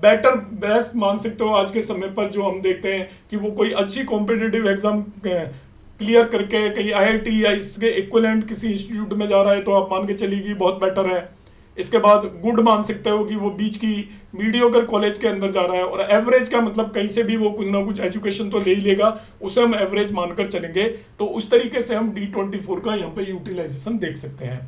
बेटर बेस्ट मान सकते हो आज के समय पर, जो हम देखते हैं कि वो कोई अच्छी कॉम्पिटिटिव एग्जाम क्लियर करके कहीं IIT या इसके इक्विवेलेंट किसी इंस्टीट्यूट में जा रहा है, तो आप मान के चलिए कि बहुत बेटर है। इसके बाद गुड मान सकते हो कि वो बीच की मीडियोकर कॉलेज के अंदर जा रहा है। और एवरेज का मतलब कहीं से भी वो कुछ ना कुछ एजुकेशन तो ले ही लेगा, उसे हम एवरेज मानकर चलेंगे। तो उस तरीके से हम D24 का यहाँ पे यूटिलाइजेशन देख सकते हैं।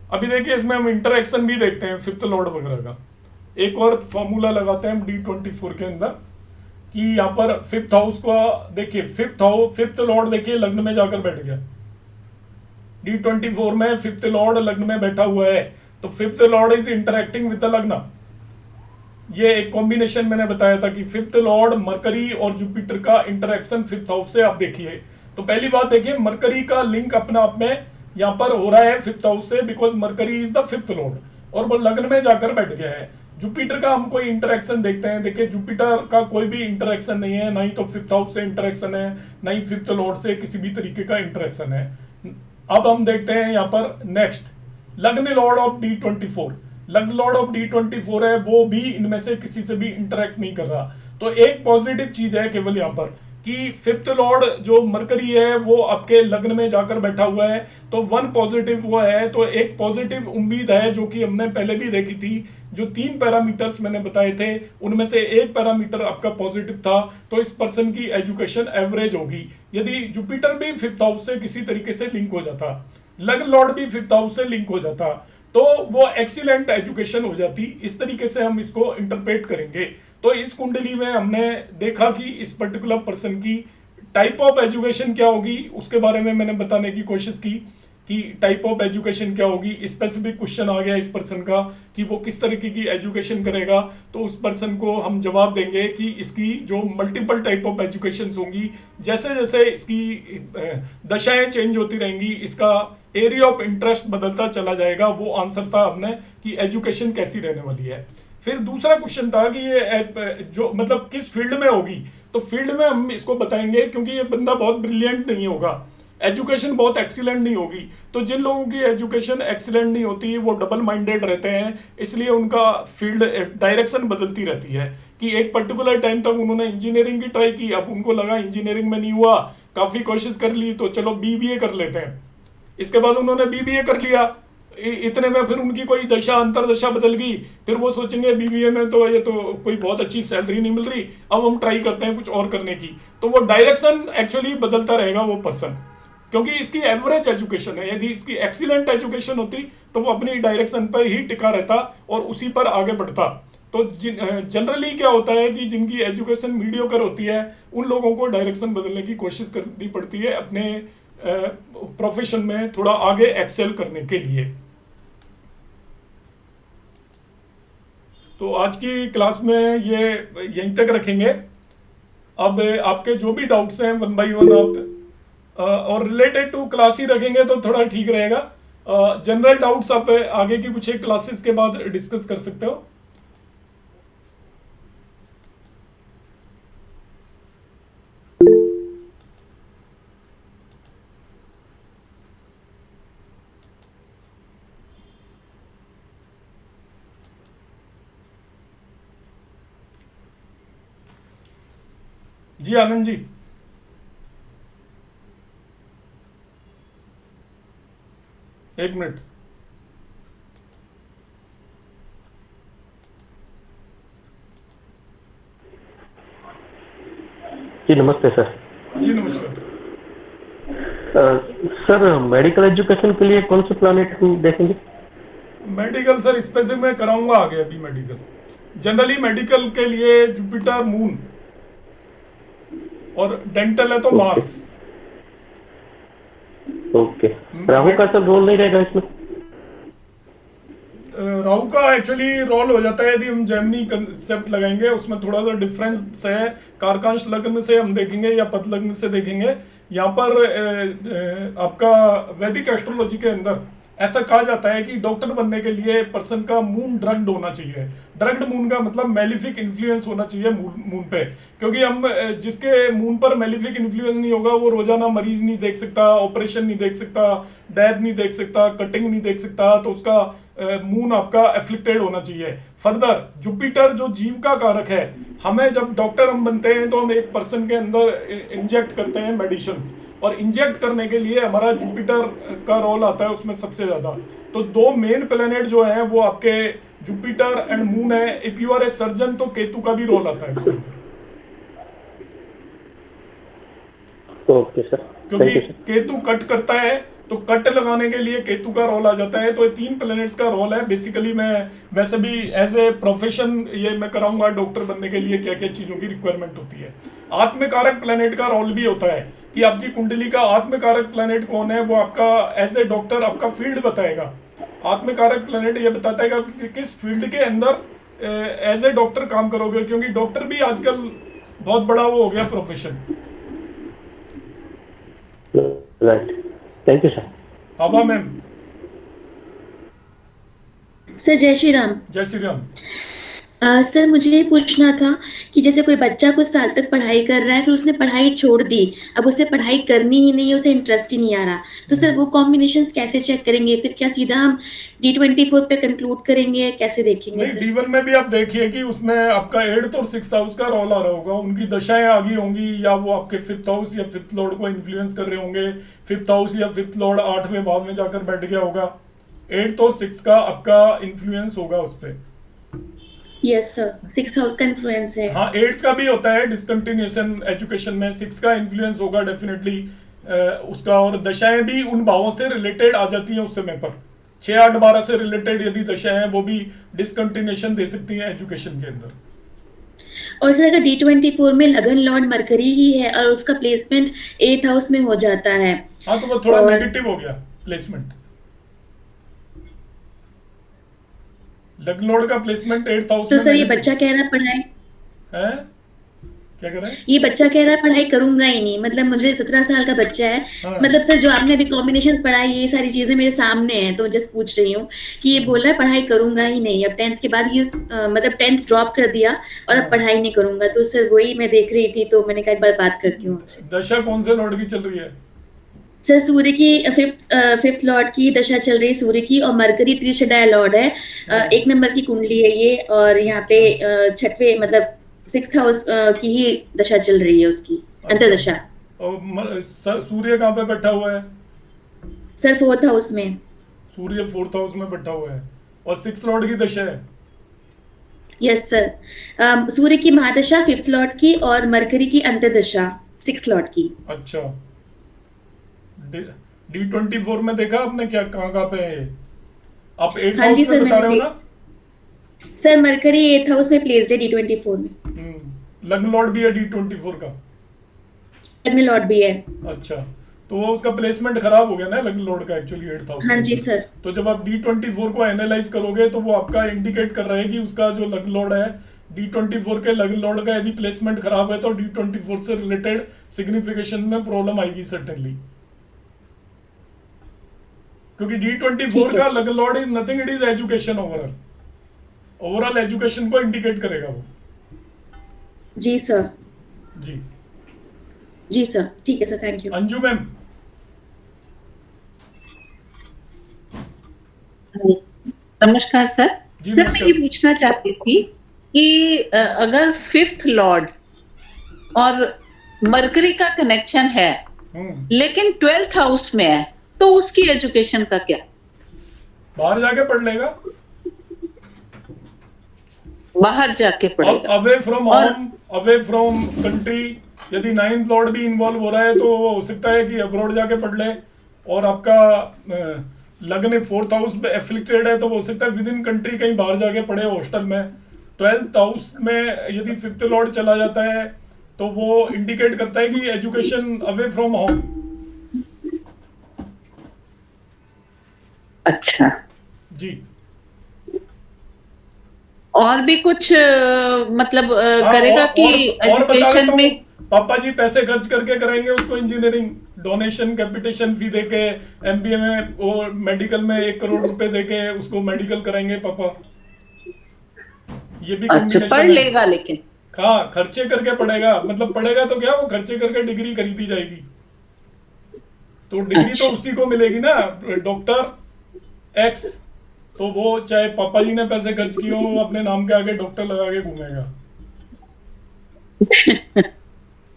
अभी देखिए इसमें हम इंटरेक्शन भी देखते हैं फिफ्थ लॉर्ड वगैरह का। एक और फॉर्मूला लगाते हैं हम D24 के अंदर कि यहाँ पर फिफ्थ हाउस का देखिए, फिफ्थ लॉर्ड देखिए लग्न में जाकर बैठ गया। D24 में फिफ्थ लॉर्ड लग्न में बैठा हुआ है, तो fifth Lord is interacting with the लग्न। ये एक कॉम्बिनेशन मैंने बताया था कि फिफ्थ लॉर्ड मरकरी और जुपिटर का इंटरेक्शन फिफ्थ हाउस से आप देखिए। तो पहली बात देखिए, मरकरी का लिंक अपने आप में यहाँ पर हो रहा है फिफ्थ हाउस से, because mercury is the fifth Lord और वो लग्न में जाकर बैठ गया है। जुपिटर का हम कोई इंटरेक्शन देखते हैं, देखिए जुपिटर का कोई भी इंटरेक्शन नहीं है, ना ही तो फिफ्थ हाउस से इंटरेक्शन है, ना ही फिफ्थ लॉर्ड से किसी भी तरीके का इंटरेक्शन है। अब हम देखते हैं यहाँ पर नेक्स्ट लग्न लॉर्ड ऑफ D24। लग्न लॉर्ड ऑफ D24 है, वो भी इनमें से किसी से भी इंटरेक्ट नहीं कर रहा। तो एक पॉजिटिव चीज है केवल यहाँ पर कि फिफ्थ लॉर्ड जो मरकरी है वो आपके लग्न में जाकर बैठा हुआ है, तो वन पॉजिटिव वो है। तो एक पॉजिटिव उम्मीद है जो कि हमने पहले भी देखी थी। जो 3 पैरामीटर्स मैंने बताए थे उनमें से एक पैरामीटर आपका पॉजिटिव था, तो इस पर्सन की एजुकेशन एवरेज होगी। यदि जुपिटर भी फिफ्थ हाउस से किसी तरीके से लिंक हो जाता, लग्न लॉर्ड भी फिफ्थ हाउस से लिंक हो जाता, तो वो एक्सीलेंट एजुकेशन हो जाती। इस तरीके से हम इसको इंटरप्रेट करेंगे। तो इस कुंडली में हमने देखा कि इस पर्टिकुलर पर्सन की टाइप ऑफ एजुकेशन क्या होगी, उसके बारे में मैंने बताने की कोशिश की कि टाइप ऑफ एजुकेशन क्या होगी। स्पेसिफिक क्वेश्चन आ गया इस पर्सन का कि वो किस तरीके की एजुकेशन करेगा, तो उस पर्सन को हम जवाब देंगे कि इसकी जो मल्टीपल टाइप ऑफ एजुकेशन होंगी, जैसे जैसे इसकी दशाएं चेंज होती रहेंगी, इसका एरिया ऑफ इंटरेस्ट बदलता चला जाएगा। वो आंसर था हमने कि एजुकेशन कैसी रहने वाली है। फिर दूसरा क्वेश्चन था कि ये जो मतलब किस फील्ड में होगी, तो फील्ड में हम इसको बताएंगे क्योंकि ये बंदा बहुत ब्रिलियंट नहीं होगा, एजुकेशन बहुत एक्सीलेंट नहीं होगी। तो जिन लोगों की एजुकेशन एक्सीलेंट नहीं होती वो डबल माइंडेड रहते हैं, इसलिए उनका फील्ड डायरेक्शन बदलती रहती है कि एक पर्टिकुलर टाइम तक उन्होंने इंजीनियरिंग की ट्राई की, अब उनको लगा इंजीनियरिंग में नहीं हुआ, काफ़ी कोशिश कर ली, तो चलो BBA कर लेते हैं। इसके बाद उन्होंने BBA कर लिया, इतने में फिर उनकी कोई दशा अंतरदशा बदल गई, फिर वो सोचेंगे BBA में तो ये तो कोई बहुत अच्छी सैलरी नहीं मिल रही, अब हम ट्राई करते हैं कुछ और करने की। तो वो डायरेक्शन एक्चुअली बदलता रहेगा वो पर्सन, क्योंकि इसकी एवरेज एजुकेशन है। यदि इसकी एक्सीलेंट एजुकेशन होती तो वो अपनी डायरेक्शन पर ही टिका रहता और उसी पर आगे बढ़ता। तो जनरली क्या होता है कि जिनकी एजुकेशन मीडियोकर होती है उन लोगों को डायरेक्शन बदलने की कोशिश करनी पड़ती है अपने प्रोफेशन में थोड़ा आगे एक्सेल करने के लिए। तो आज की क्लास में ये यहीं तक रखेंगे। अब आपके जो भी डाउट्स हैं 1 बाय 1 आप और रिलेटेड टू क्लास ही रखेंगे तो थोड़ा ठीक रहेगा। जनरल डाउट्स आप आगे की कुछ एक क्लासेस के बाद डिस्कस कर सकते हो। जी आनंद जी, एक मिनट। जी नमस्ते सर। जी नमस्कार। सर मेडिकल एजुकेशन के लिए कौन से प्लानिट हम देखेंगे? मेडिकल सर स्पेसिफिक मैं कराऊंगा आगे। अभी मेडिकल जनरली मेडिकल के लिए जुपिटर मून और डेंटल है तो मार्स। ओके। राहु का सर रोल नहीं रहेगा इसमें? राहु का एक्चुअली रोल हो जाता है यदि हम जेमिनी कंसेप्ट लगाएंगे, उसमें थोड़ा सा डिफरेंस है। कारकांश लग्न से हम देखेंगे या पद लग्न से देखेंगे। यहाँ पर आपका वैदिक एस्ट्रोलॉजी के अंदर ऐसा कहा जाता है कि डॉक्टर बनने के लिए पर्सन का मून ड्रग्ड होना चाहिए। ड्रग्ड मून का मतलब मेलिफिक इन्फ्लुएंस होना चाहिए मून पे, क्योंकि हम जिसके मून पर मेलिफिक इन्फ्लुएंस नहीं होगा वो रोजाना मरीज नहीं देख सकता, ऑपरेशन नहीं देख सकता, डेथ नहीं देख सकता, कटिंग नहीं देख सकता, तो उसका मून आपका एफ्लिक्टेड होना चाहिए। फर्दर जुपिटर जो जीव का कारक है, हमें जब डॉक्टर हम बनते हैं तो हम एक पर्सन के अंदर इंजेक्ट करते हैं मेडिसिन, और इंजेक्ट करने के लिए हमारा जुपिटर का रोल आता है उसमें सबसे ज्यादा। तो दो मेन प्लेनेट जो है वो आपके जुपिटर एंड मून है। If you are a surgeon तो केतु का भी रोल आता है उसके अंदर, ओके सर, क्योंकि केतु कट करता है तो कट लगाने के लिए केतु का रोल आ जाता है। तो ये 3 प्लैनेट्स का रोल है। बेसिकली मैं वैसे भी एज ए प्रोफेशन ये मैं कराऊंगा डॉक्टर बनने के लिए क्या क्या चीजों की रिक्वायरमेंट होती है। आत्मकारक प्लैनेट का रोल भी होता है कि आपकी कुंडली का आत्मकारक प्लैनेट कौन है, वो आपका एज ए डॉक्टर आपका फील्ड बताएगा। आत्मकारक प्लैनेट ये बताता है कि किस फील्ड के अंदर एज ए डॉक्टर काम करोगे, क्योंकि डॉक्टर भी आजकल बहुत बड़ा वो हो गया profession. Right, thank you sir. Abha ma'am. Sir जय श्री राम। जय श्री राम। सर मुझे ये पूछना था कि जैसे कोई बच्चा कुछ साल तक पढ़ाई कर रहा है, फिर उसने पढ़ाई छोड़ दी, अब उसे पढ़ाई करनी ही नहीं है, उसे इंटरेस्ट ही नहीं आ रहा, तो सर वो कॉम्बिनेशंस कैसे चेक करेंगे? फिर क्या सीधा हम D24 पे कंक्लूड करेंगे, कैसे देखेंगे सर? D1 में भी आप देखिए कि उसमें आपका 8th और 6th हाउस का रोल आ रहा होगा, उनकी दशाएं आगी होंगी, या वो आपके 5th हाउस या 5th लॉर्ड को इन्फ्लुएंस कर रहे होंगे। 5th हाउस या 5th लॉर्ड 8वें भाव में जाकर बैठ गया होगा, 8th और 6th का आपका इन्फ्लुएंस होगा उस पर। यस सर, 6th हाउस का इन्फ्लुएंस है। हाँ, 8th का भी होता है डिसकंटिन्यूएशन एजुकेशन में, 6th का इन्फ्लुएंस होगा डेफिनेटली उसका। और दशाएं भी उन भावों से रिलेटेड आ जाती हैं उस समय पर। 6, 8, 12 से रिलेटेड यदि दशाएं हैं वो भी डिसकंटिन्यूएशन दे सकती हैं एजुकेशन के अंदर। और सर अगर D24 में लगन लॉर्ड मरकरी ही है और उसका प्लेसमेंट 8th हाउस में हो जाता है, हाँ तो वो थोड़ा नेगेटिव हो गया प्लेसमेंट। लग्न लॉर्ड का प्लेसमेंट 8th हाउस तो में सर ये बच्चा कह रहा पढ़ाई है, क्या कर रहा है? ये बच्चा कह रहा है पढ़ाई करूंगा ही नहीं, मतलब मुझे 17 साल का बच्चा है। हाँ। मतलब सर जो आपने अभी कॉम्बिनेशंस पढ़ाई ये सारी चीजें मेरे सामने हैं, तो जस्ट पूछ रही हूँ कि ये बोल रहा है पढ़ाई करूंगा ही नहीं। अब 10th के बाद ये मतलब 10th ड्रॉप कर दिया और अब पढ़ाई नहीं करूंगा, तो सर वही मैं देख रही थी, तो मैंने कहा एक बार बात करती हूँ आपसे। दशा कौन से लॉर्ड की चल रही है? सर सूर्य की फिफ्थ लॉर्ड की दशा चल रही है, सूर्य की, और मरकरी त्रिशदाय लॉर्ड है। 1 नंबर की कुंडली है ये, और यहाँ पे 6वें मतलब 6th हाउस की ही दशा चल रही है उसकी, अंतर्दशा। और सूर्य कहाँ पे बैठा हुआ है? सर 4th हाउस में। सूर्य 4th हाउस में बैठा हुआ है और 6th लॉर्ड की दशा है। यस सर, सूर्य की महादशा 5th लॉर्ड की और मरकरी की अंतर्दशा 6th लॉर्ड की। अच्छा, D24 में देखा आपने क्या कहाँ पे है? आप 8th हाँ जी हाउस में सर, बता रहे हो ना? सर मरकरी 8th हाउस में प्लेस्ड है D24 में। लग्न लॉर्ड भी है D24 का? लग्न लॉर्ड भी है। अच्छा, तो वो उसका प्लेसमेंट खराब हो गया ना लग्न लॉर्ड का एक्चुअली 8th हाउस। हाँ जी सर। तो जब आप D24 को एनालाइज करोगे तो वो आपका इंडिकेट कर रहा है कि उसका जो लग्न लॉर्ड है, D24 के लग्न लॉर्ड का यदि प्लेसमेंट खराब है तो D24 से रिलेटेड सिग्निफिकेशन में प्रॉब्लम आएगी सर्टेनली, क्योंकि D24 का लग्न Lord is nothing, it is education overall. Overall education को इंडिकेट करेगा वो। जी सर। जी जी सर, ठीक है sir, thank you. Anju ma'am. नमस्कार सर। जी सर मैं नमस्कार। ये पूछना चाहती थी कि अगर 5th लॉर्ड और मरकरी का कनेक्शन है लेकिन 12th हाउस में है, तो उसकी एजुकेशन का क्या? बाहर जाके पढ़ लेगा, बाहर जाके पढ़ेगा। Away from home, away from country. यदि 9th लॉर्ड भी इन्वॉल्व हो रहा है तो वो हो सकता है कि अब्रॉड जाके पढ़ ले। और आपका लग्न 4th हाउस पे एफ्लिक्टेड है तो वो हो सकता है विद इन कंट्री कहीं बाहर जाके पढ़े हॉस्टल में। 12th हाउस में यदि 5th लॉर्ड चला जाता है तो वो इंडिकेट करता है कि एजुकेशन अवे फ्रॉम होम। अच्छा जी। और भी कुछ मतलब हाँ, करेगा कि और बता एजुकेशन देता में? हूँ, पापा जी पैसे खर्च करके कराएंगे उसको इंजीनियरिंग, डोनेशन कैपिटेशन फी देके, एमबीए में और मेडिकल में 1 करोड़ रुपए देके उसको मेडिकल कराएंगे पापा। ये भी अच्छा, कॉम्बिनेशन पढ़ है। लेगा लेकिन हाँ, खर्चे करके पढ़ेगा, मतलब पढ़ेगा तो क्या, वो खर्चे करके डिग्री खरीदी जाएगी, तो डिग्री अच्छा। तो उसी को मिलेगी ना, डॉक्टर एक्स, तो वो चाहे पापा जी ने पैसे खर्च किए हो, वो अपने नाम के आगे डॉक्टर लगा के घूमेगा।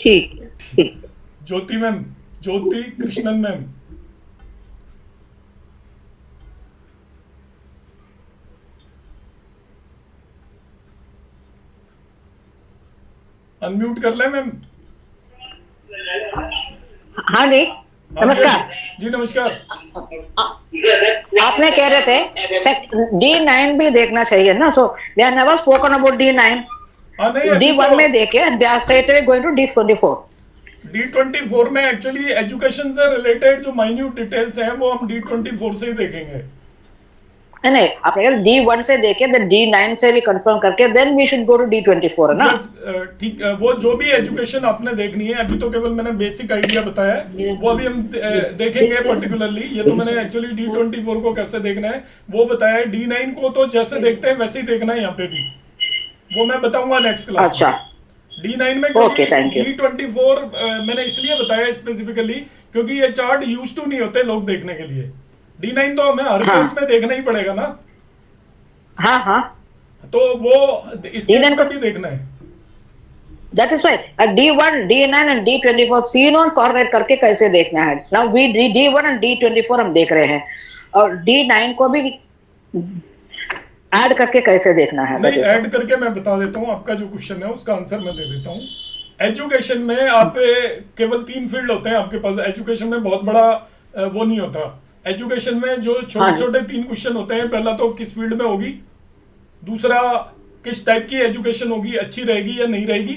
ठीक ठीक। ज्योति मैम, ज्योति कृष्णन मैम। अनम्यूट कर ले मैम। हाँ जी, नमस्कार। जी नमस्कार। आपने कह रहे थे D9 भी देखना चाहिए ना, so we are never spoken about D9। हाँ नहीं, अभी D1 तो में देखे and we are straight away going to D24। D24 में एक्चुअली एजुकेशन से रिलेटेड जो माइन्यूट डिटेल्स हैं वो हम D24 से ही देखेंगे। नहीं, आप अगर D1 से देखे देन D9 से भी कंफर्म करके then we should go to D24 है ना। ठीक, वो जो भी एजुकेशन आपने देखनी है, अभी तो केवल मैंने बेसिक आइडिया बताया है, वो अभी हम देखेंगे पर्टिकुलरली। ये तो मैंने एक्चुअली D24 को कैसे देखना है वो बताया है। D9 को तो जैसे देखते हैं वैसे ही देखना है, यहाँ पे भी वो मैं बताऊंगा नेक्स्ट क्लास। अच्छा, D9 में Okay, thank you. D24 मैंने इसलिए बताया स्पेसिफिकली क्योंकि ये चार्ट यूज टू नहीं होते लोग देखने के लिए। D9 तो हमें हर हाँ। केस में देखना ही पड़ेगा ना, हाँ हाँ, तो वो इस केस D9 में को- भी देखना है। That is right. D1, D9 and D24 तीनों कॉर्डिनेट करके कैसे देखना है। Now we D1 and D24 हम देख रहे हैं, और D9 को भी ऐड करके कैसे देखना है। नहीं, ऐड करके मैं बता देता हूँ, आपका जो क्वेश्चन है उसका आंसर मैं दे देता हूँ। एजुकेशन में आप केवल 3 फील्ड होते हैं आपके पास। एजुकेशन में बहुत बड़ा वो नहीं होता। एजुकेशन में जो छोटे छोटे 3 क्वेश्चन होते हैं, पहला तो किस फील्ड में होगी, दूसरा किस टाइप की एजुकेशन होगी, अच्छी रहेगी या नहीं रहेगी,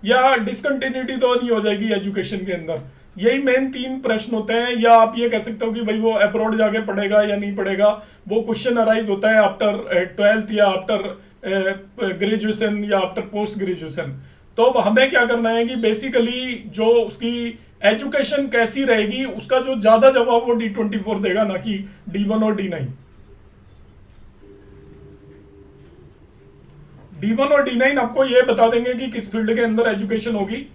या डिसकंटिन्यूटी तो नहीं हो जाएगी एजुकेशन के अंदर। यही मेन 3 प्रश्न होते हैं। या आप ये कह सकते हो कि भाई वो अब्रॉड जाके पढ़ेगा या नहीं पढ़ेगा, वो क्वेश्चन अराइज होता है आफ्टर 12th या आफ्टर ग्रेजुएशन या आफ्टर पोस्ट ग्रेजुएशन। तो हमें क्या करना है कि बेसिकली जो उसकी एजुकेशन कैसी रहेगी उसका जो ज्यादा जवाब वो D24 देगा, ना कि D1 और D9। D1 और D9 आपको ये बता देंगे कि किस फील्ड के अंदर एजुकेशन होगी,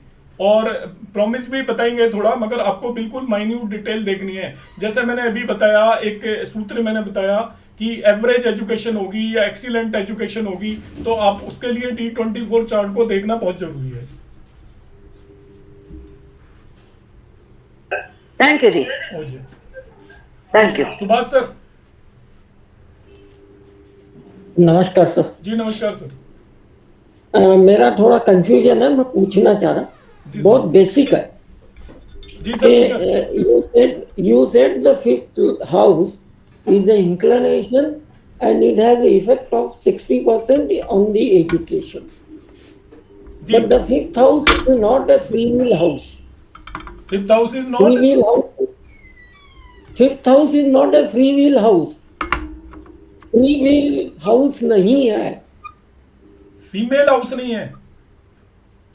और प्रॉमिस भी बताएंगे थोड़ा, मगर आपको बिल्कुल माइन्यूट डिटेल देखनी है। जैसे मैंने अभी बताया, एक सूत्र मैंने बताया कि एवरेज एजुकेशन होगी या एक्सीलेंट एजुकेशन होगी, तो आप उसके लिए D24 चार्ट को देखना बहुत जरूरी है। थैंक यू जी, ओ जी, थैंक यू। सुभाष सर। नमस्कार सर। जी नमस्कार सर। मेरा थोड़ा कंफ्यूजन है, मैं पूछना चाह रहा, जी सर। बहुत बेसिक है जी सर, पूछा। कि you said the 5th house is the inclination and it has the effect of 60% on the education. जी, But the 5th house is not a free will house. 5th house is Free not will house. 5th house is not a free will house. Free will house नहीं है. Female house नहीं है।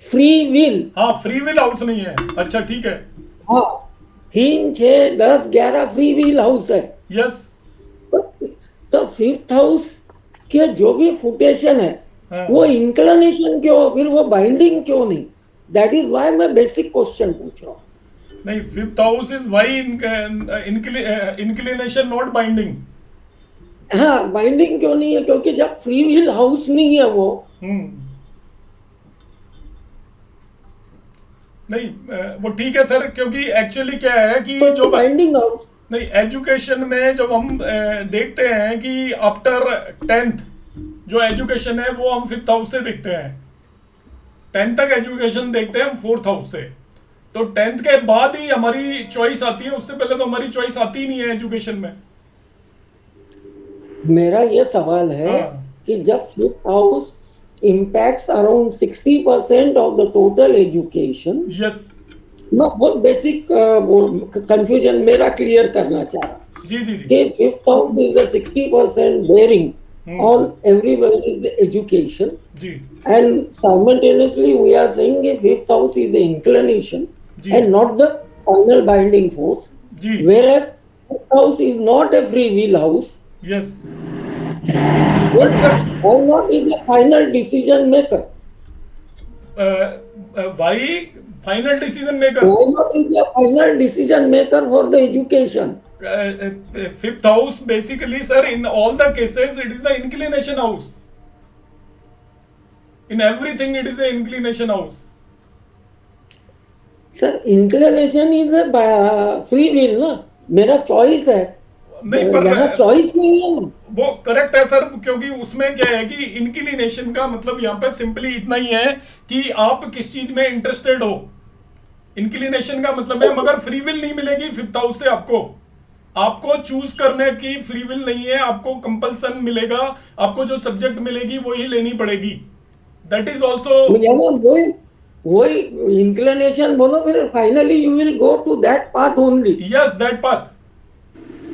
Free will. हाँ, free will house नहीं है। अच्छा ठीक है। हाँ, 3, 6, 10, 11 फ्री विल हाउस है। यस। तो 5th हाउस के जो भी फुटेशन है, हाँ। वो इंक्लिनेशन क्यों, फिर वो बाइंडिंग क्यों नहीं? दैट इज व्हाई मैं बेसिक क्वेश्चन पूछ रहा हूँ। नहीं, 5th house is why inclination not binding. हाँ, बाइंडिंग क्यों नहीं है? क्योंकि जब फ्री विल हाउस नहीं है वो, नहीं, वो ठीक है सर, क्योंकि एक्चुअली क्या है कि तो जो बाइंडिंग हाउस। नहीं, एजुकेशन में जब हम देखते हैं कि आफ्टर 10th जो एजुकेशन है वो हम 5th हाउस से देखते हैं। 10th तक एजुकेशन देखते हैं हम 4th हाउस से। तो 10th के बाद ही हमारी चॉइस आती है, उससे पहले तो हमारी चॉइस आती ही नहीं है एजुकेशन में। मेरा ये सवाल है हाँ। कि जब 5th house impacts around 60% of the total education, yes. मैं बहुत बेसिक कंफ्यूजन मेरा क्लियर करना चाह रहा जी जी जी। कि 5th house is a 60% bearing on everybody's education, जी and simultaneously we are saying the fifth house is the inclination जी and not the final binding force, जी whereas fifth house is not a free will house. Yes Then but sir why not is a final decision maker? भाई final decision maker Why not is a final decision maker for the education? fifth house basically sir in all the cases it is the inclination house, in everything it is the inclination house. Sir, inclination is a free will ना, मेरा choice है, नहीं पर यहाँ choice नहीं है ना. वो करेक्ट है सर, क्योंकि उसमें क्या है कि इंक्लिनेशन का मतलब यहाँ पे सिंपली इतना ही है कि आप किस चीज में इंटरेस्टेड हो. इंक्लिनेशन का मतलब है, मगर फ्री विल नहीं मिलेगी फिफ्थ हाउस से आपको चूज करने की फ्री विल नहीं है, आपको कंपल्सन मिलेगा, आपको जो सब्जेक्ट मिलेगी वही लेनी पड़ेगी. दैट इज ऑल्सो वही inclination बोलो, फिर finally you will go to that path only. Yes that path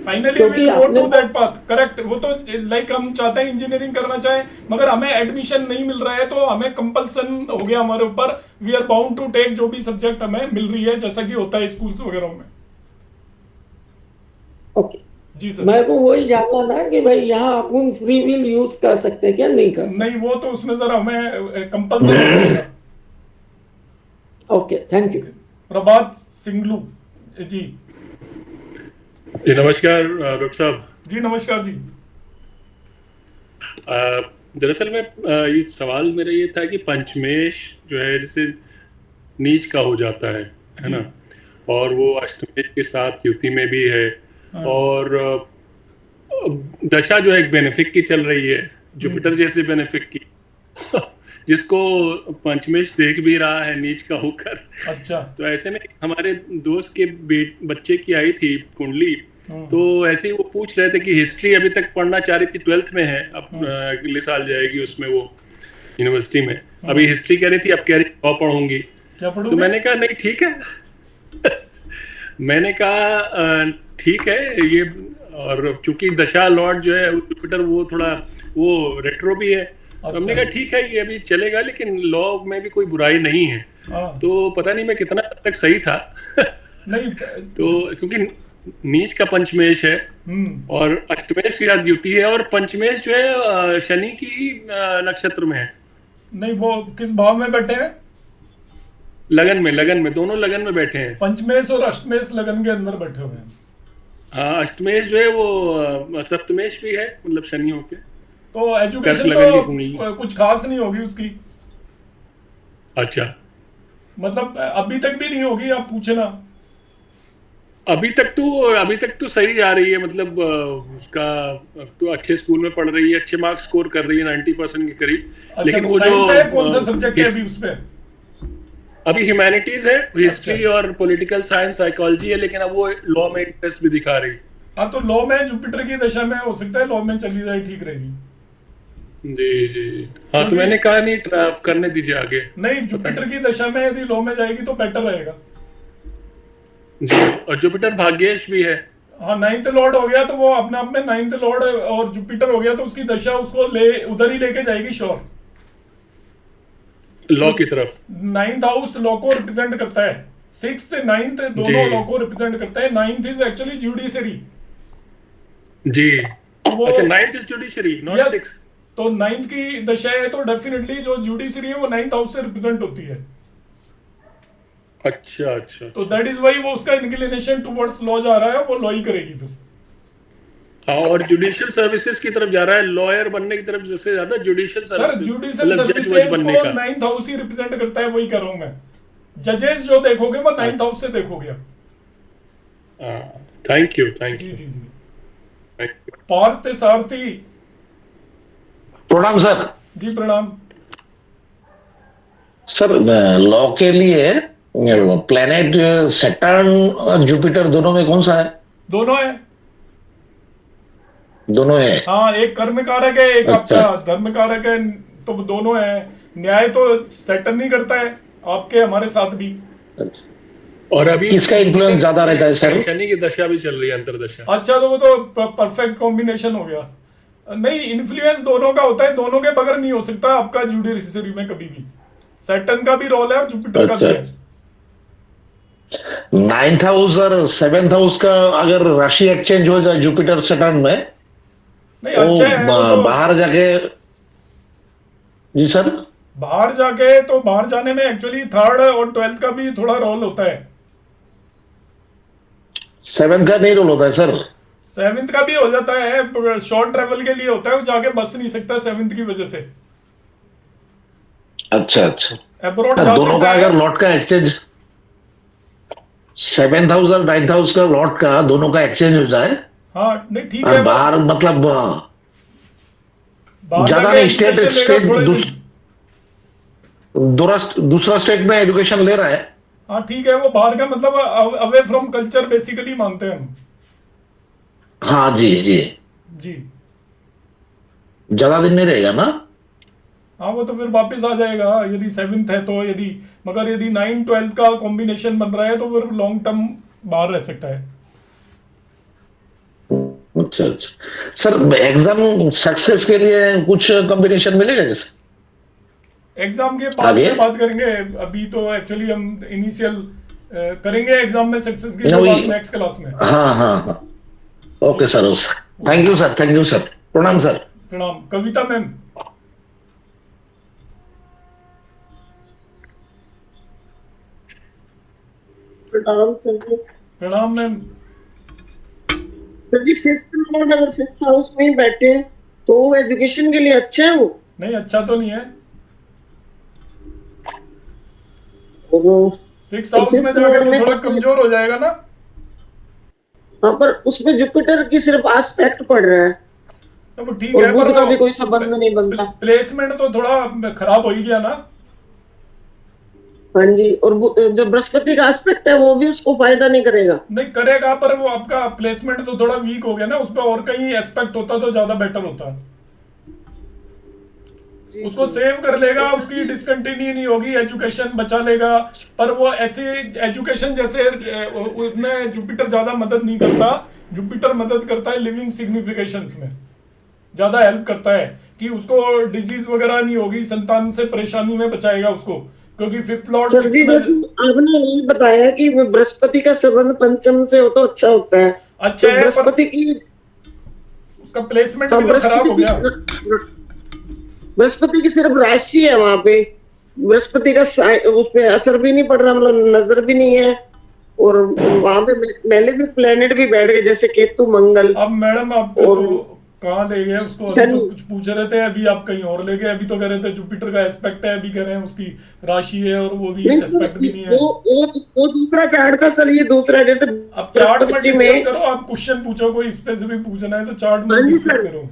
finally क्योंकि विल गो आपने टू दैट पाथ. करेक्ट. वो तो लाइक हम चाहते हैं इंजीनियरिंग करना चाहें मगर हमें एडमिशन नहीं मिल रहा है तो हमें कंपल्सन हो गया हमारे ऊपर, we are bound to take जो भी सब्जेक्ट हमें मिल रही है, जैसा कि होता है स्कूल्स वगैरह में. ओके, जी सर. मेरे को वही जानना था कि भाई यहाँ अपन फ्री विल यूज कर सकते हैं क्या, नहीं कर सकते? नहीं, वो तो उसमें जरा हमें कंपल्सन होगा. Okay, thank you. Prabhat Singlu ji. जी नमस्कार डॉक्टर साहब. जी नमस्कार जी. दरअसल में ये सवाल मेरा ये था कि पंचमेश जो है जैसे नीच का हो जाता है ना, और वो अष्टमेश के साथ युति में भी है, और दशा जो है एक बेनिफिक की चल रही है, जुपिटर जैसे बेनिफिक की जिसको पंचमेश देख भी रहा है नीच का होकर. अच्छा. तो ऐसे में हमारे दोस्त के बच्चे की आई थी कुंडली, तो ऐसे ही वो पूछ रहे थे कि हिस्ट्री अभी तक पढ़ना चाह रही थी, 12th में है, अब अगले साल जाएगी उसमें वो यूनिवर्सिटी में. अभी हिस्ट्री कह रही थी, अब कह रही लॉ पढ़ूंगी. तो मैंने कहा नहीं ठीक है मैंने कहा ठीक है ये, और चूंकि दशा लॉर्ड जो है जुपिटर वो थोड़ा वो रेट्रो भी है. तो हमने कहा ठीक है ये अभी चलेगा, लेकिन लॉ में भी कोई बुराई नहीं है. तो पता नहीं मैं कितना हद तक सही था नहीं तो क्योंकि नीच का पंचमेश है और अष्टमेश की द्युति है, और पंचमेश जो है शनि की नक्षत्र में है. नहीं, वो किस भाव में बैठे हैं? लगन में दोनों लगन में बैठे हैं. पंचमेश और अष्टमेश लगन के अंदर बैठे हुए हैं. हाँ, अष्टमेश जो है वो सप्तमेश भी है, मतलब शनि होके. तो एजुकेशन तो कुछ खास नहीं होगी उसकी. अच्छा, मतलब अभी तक भी नहीं होगी, आप पूछना. अभी तक तो सही जा रही है, मतलब उसका तो अच्छे स्कूल में पढ़ रही है, अच्छे मार्क्स स्कोर कर रही है 90% के करीब. अच्छा, लेकिन वो जो जो कौन सा सब्जेक्ट है अभी उसपे? अभी ह्यूमैनिटीज है, हिस्ट्री अच्छा. और पॉलिटिकल साइंस, साइकोलॉजी है, लेकिन अब वो लॉ में इंटरेस्ट भी दिखा रही. हाँ, तो लॉ में जुपिटर की दशा में हो सकता है लॉ में चली जाए, ठीक रहेगी. जी. हाँ, तो मैंने कहा नहीं करने दीजिए आगे. नहीं, जुपिटर की दशा में यदि लॉ में जाएगी तो बेटर रहेगा जी. और जुपिटर भाग्येश भी है. हाँ, 9th लॉर्ड हो गया तो वो अपने आप में 9th लॉर्ड और जुपिटर हो गया तो उसकी दशा उसको उधर ही लेके जाएगी श्योर, लॉ की तरफ. 9th हाउस लॉ को रिप्रेजेंट करता है, 6th 9th दोनों लॉ को रिप्रेजेंट करता है. 9th इज एक्चुअली जुडिशरी जी. वो. अच्छा, 9th is judiciary not 6th. तो 9th की दशा है तो डेफिनेटली जो जुडिशरी है वो 9th हाउस से रिप्रेजेंट होती है. अच्छा. तो दैट इज वाई वो उसका इंक्लिनेशन टुवर्ड्स लॉ जा रहा है, वो लॉ ही करेगी फिर. हाँ, और जुडिशियल सर्विसेज की तरफ जा रहा है, लॉयर बनने की तरफ जैसे ज्यादा जुडिशियल सर जुडिशियल सर्विसेज को 9th हाउस ही रिप्रेजेंट करता है, वही कर रहा हूं मैं. जजेस जो देखोगे वो 9th हाउस से देखोगे आप. Thank you. जी. पार्थ सारथी. प्रणाम सर. जी प्रणाम सर. लॉ के लिए प्लेनेट सैटर्न और जुपिटर दोनों में कौन सा है? दोनों है. हाँ, एक कर्म कारक है, एक अच्छा. आपका धर्म कारक है, तो दोनों है. न्याय तो सैटर्न नहीं करता है, आपके हमारे साथ भी. और अभी किसका इन्फ्लुएंस ज्यादा रहता है सर? शनि की दशा भी चल रही है, अंतरदशा. अच्छा, तो वो तो परफेक्ट कॉम्बिनेशन हो गया. नहीं, इन्फ्लुएंस दोनों का होता है, दोनों के बगैर नहीं हो सकता आपका जुडिशियरी में कभी भी। सैटर्न का भी रोल है और जुपिटर का भी है। 9th हाउस और 7th हाउस का अगर राशि एक्सचेंज हो जाए जुपिटर सैटर्न में, नहीं अच्छा है वो तो। बाहर जाके, जी सर, बाहर जाने में एक्चुअली 3rd और 12th का भी थोड़ा रोल होता है। 7th का नहीं रोल होता है सर। 7th का भी हो जाता है, शॉर्ट ट्रेवल के लिए होता है, वो जाके बस नहीं सकता 7th की वजह से। अच्छा अच्छा, अब्रॉड जा दोनों सकता का है। अगर लॉट का एक्सचेंज, 7th हाउस और 9th हाउस का लॉट का दोनों का एक्सचेंज हो जाए, हाँ नहीं ठीक और है, बाहर मतलब बाहर ज्यादा जाके नहीं, स्टेट education लेगा स्टेट थोड़े दिन। दूसरा स्टेट में एजुकेशन ले रहा है। हाँ ठीक है, वो बाहर का मतलब अवे फ्रॉम कल्चर बेसिकली मानते हैं हम। हाँ जी जी, जी ज्यादा दिन नहीं रहेगा ना। हाँ, वो तो फिर वापस आ जाएगा यदि 7th है तो, मगर यदि 9 12th का कॉम्बिनेशन बन रहा है तो फिर लॉन्ग टर्म बाहर रह सकता है। अच्छा अच्छा सर, एग्जाम सक्सेस के लिए कुछ कॉम्बिनेशन मिलेगा जैसे? एग्जाम के बाद आगे? में बात करेंगे, अभी तो एक्चुअली हम इनिशियल करेंगे एग्जाम में सक्सेस की वही। बात नेक्स्ट क्लास में। हाँ हाँ हाँ, okay sir, okay, thank you sir, thank you sir, प्रणाम सर। प्रणाम। कविता मैम। प्रणाम सर जी। प्रणाम मैम। सर जी, 5th लॉर्ड अगर 5th हाउस में ही बैठे तो वो एजुकेशन के लिए अच्छा है वो? नहीं अच्छा तो नहीं है, और 6th हाउस में जाकर वो थोड़ा कमजोर हो जाएगा ना। हाँ, पर उसमें जुपिटर की सिर्फ आस्पेक्ट पड़ रहा है तो वो ठीक और है, बुध पर का भी कोई संबंध नहीं बनता। प्लेसमेंट तो थोड़ा खराब हो ही गया ना। हाँ जी, और जो बृहस्पति का एस्पेक्ट है वो भी उसको फायदा नहीं करेगा। नहीं करेगा, पर वो आपका प्लेसमेंट तो थोड़ा वीक हो गया ना, उस पर और कहीं एस्पेक्ट होता तो ज्यादा बेटर होता। उसको सेव कर लेगा, उसकी डिसकंटिन्यू नहीं होगी, एजुकेशन बचा लेगा। पर वो ऐसे एजुकेशन जैसे उसमें जुपिटर ज्यादा मदद नहीं करता। जुपिटर मदद करता है लिविंग सिग्निफिकेशंस में, ज्यादा हेल्प करता है कि उसको डिजीज वगैरह नहीं होगी, संतान से परेशानी में बचाएगा उसको, क्योंकि 5th लॉर्ड सर जी, आपने ये बताया कि बृहस्पति का संबंध पंचम से हो तो अच्छा होता है। अच्छा है, बृहस्पति की उसका प्लेसमेंट भी तो खराब हो गया। बृहस्पति की सिर्फ राशि है वहां पे, बृहस्पति का उस पे असर भी नहीं पड़ रहा, मतलब नजर भी नहीं है, और वहां पे पहले भी प्लेनेट भी बैठ गए जैसे केतु मंगल। अब मैडम आप तो कहाँ ले गए उसको? अभी तो कुछ पूछ रहे थे, अभी आप कहीं और ले गए। अभी तो कह रहे थे जुपिटर का एस्पेक्ट है, अभी कह रहे हैं उसकी राशि है, और वो भी एस्पेक्ट भी नहीं है। वो दूसरा चार्ट था सर, ये दूसरा जैसे अब चार्ट में डिस्कस करो, आप क्वेश्चन पूछो, कोई स्पेसिफिक पूछना है तो चार्ट में डिस्कस करो।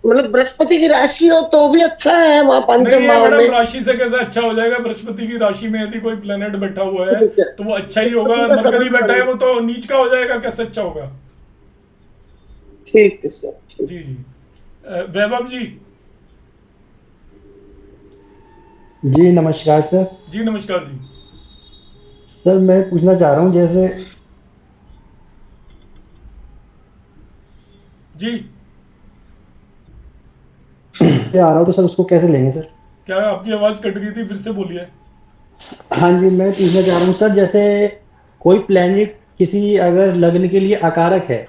मतलब बृहस्पति की राशि हो तो भी अच्छा है वहाँ पंचम भाव में। राशि से कैसे अच्छा हो जाएगा? बृहस्पति की राशि में यदि कोई प्लेनेट बैठा हुआ है तो वो अच्छा ही होगा। मरकरी बैठा है वो तो नीच का हो जाएगा, कैसे अच्छा होगा? ठीक है सर। जी जी, वैभव जी। जी नमस्कार सर। जी नमस्कार जी। सर मैं पूछना चाह रहा हूँ, जैसे जी आ रहा हूँ तो सर उसको कैसे लेंगे सर? क्या आपकी आवाज कट गई थी, फिर से बोलिए। हाँ जी, मैं पूछना चाह रहा हूँ सर, जैसे कोई प्लेनेट किसी अगर लग्न के लिए अकारक है,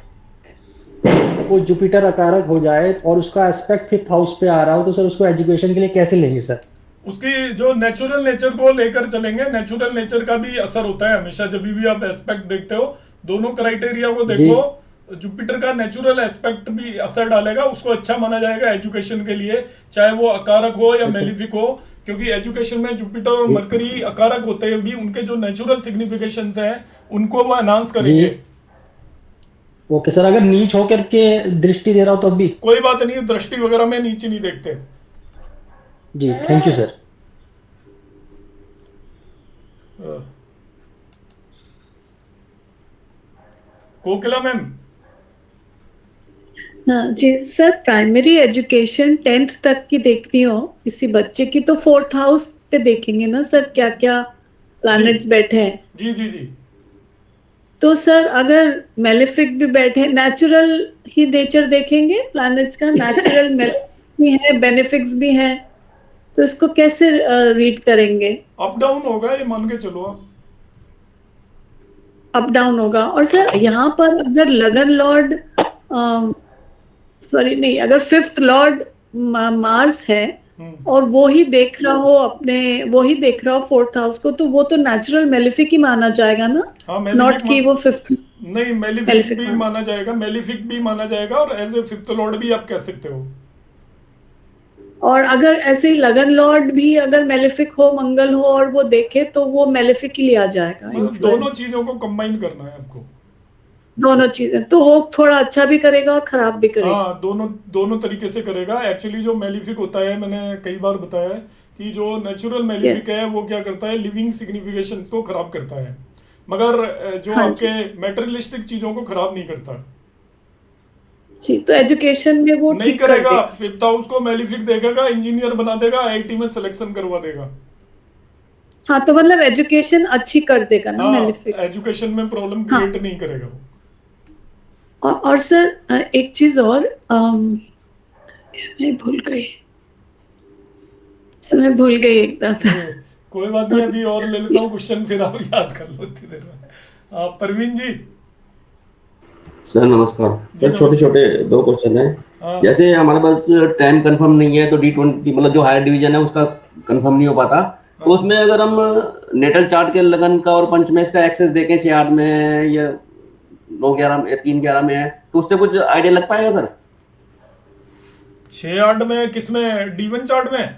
वो जुपिटर अकारक हो जाए और उसका एस्पेक्ट 5th हाउस पे आ रहा हो, तो सर उसको एजुकेशन के लिए कैसे लेंगे सर? उसकी जो नेचुरल नेचर को लेकर चलेंगे। नेचुरल नेचर का भी असर होता है हमेशा, जब भी आप एस्पेक्ट देखते हो, दोनों क्राइटेरिया को देखो। जुपिटर का नेचुरल एस्पेक्ट भी असर डालेगा, उसको अच्छा माना जाएगा एजुकेशन के लिए, चाहे वो अकारक हो या मेलिफिक हो। क्योंकि एजुकेशन में जुपिटर और मरकरी अकारक होते हैं भी, उनके जो नेचुरल सिग्निफिकेशंस हैं उनको वो एनहांस करेंगे। ओके सर, अगर नीच होकर के दृष्टि दे रहा हो तो भी कोई बात नहीं, दृष्टि वगैरह में नीचे नहीं देखते। जी thank you sir. Kokila ma'am. हाँ जी सर, प्राइमरी एजुकेशन 10th तक की देखनी हो किसी बच्चे की तो 4th हाउस पे देखेंगे ना सर, क्या क्या प्लैनेट्स बैठे हैं। जी जी जी। तो सर अगर मेलेफिक भी बैठे, नेचुरल ही नेचर देखेंगे प्लैनेट्स का, नेचुरल मेलेफिक भी है, बेनिफिक्स भी है, तो इसको कैसे रीड करेंगे? अप डाउन होगा ये मान के चलो आप। अप डाउन होगा। और सर यहाँ पर अगर लगन लॉर्ड, सॉरी नहीं, अगर फिफ्थ लॉर्ड मार्स है और वो ही देख रहा हो फोर्थ हाउस को, तो वो तो नेचुरल मेलेफिक ही माना जाएगा ना? हाँ, नॉट कि वो फिफ्थ। नहीं, मेलिफिक भी माना जाएगा, मेलिफिक भी माना जाएगा और एज ए फिफ्थ लॉर्ड भी आप कह सकते हो। और अगर ऐसे ही लगन लॉर्ड भी अगर मेलेफिक हो, मंगल हो और वो देखे, तो वो मेलेफिक ही लिया जाएगा। मतलब दोनों चीजों को कंबाइन करना है आपको, दोनों चीजें, तो वो थोड़ा अच्छा भी करेगा और खराब भी करेगा। हाँ, दोनों तरीके से करेगा। एक्चुअली जो मेलिफिक होता है, मैंने कई बार बताया है कि जो नेचुरल मेलिफिक है वो क्या करता है, लिविंग सिग्निफिकेशंस को खराब करता है, मगर जो आपके मेटेरियलिस्टिक चीजों को खराब नहीं करता। जी, तो एजुकेशन में वो नहीं ठीक कर करेगा। देगा। फिफ्थ हाउस को मेलिफिक देखेगा, इंजीनियर बना देगा, आईआईटी में सिलेक्शन करवा देगा। हाँ, तो मतलब एजुकेशन अच्छी कर देगा ना मेलेफिक। एजुकेशन में प्रॉब्लम क्रिएट नहीं करेगा वो। और सर एक चीज और, मैं भूल गई एकदम। कोई बात नहीं, अभी और ले लेता हूँ क्वेश्चन, फिर आप याद कर लो उतनी देर में। परवीन जी। सर नमस्कार। सर छोटे छोटे 2 क्वेश्चन है। जैसे हमारे पास टाइम कंफर्म नहीं है, तो D20 मतलब जो हायर डिवीजन है उसका कंफर्म नहीं हो पाता, तो उसमें अगर हम नेटल चार्ट के लगन का और पंचमेश का एक्सेस देखें 6-8 में या 9-11 में, 3-11 में है, तो उससे कुछ आइडिया लग पाएगा सर? 6-8 में किसमें? D1 चार्ट में?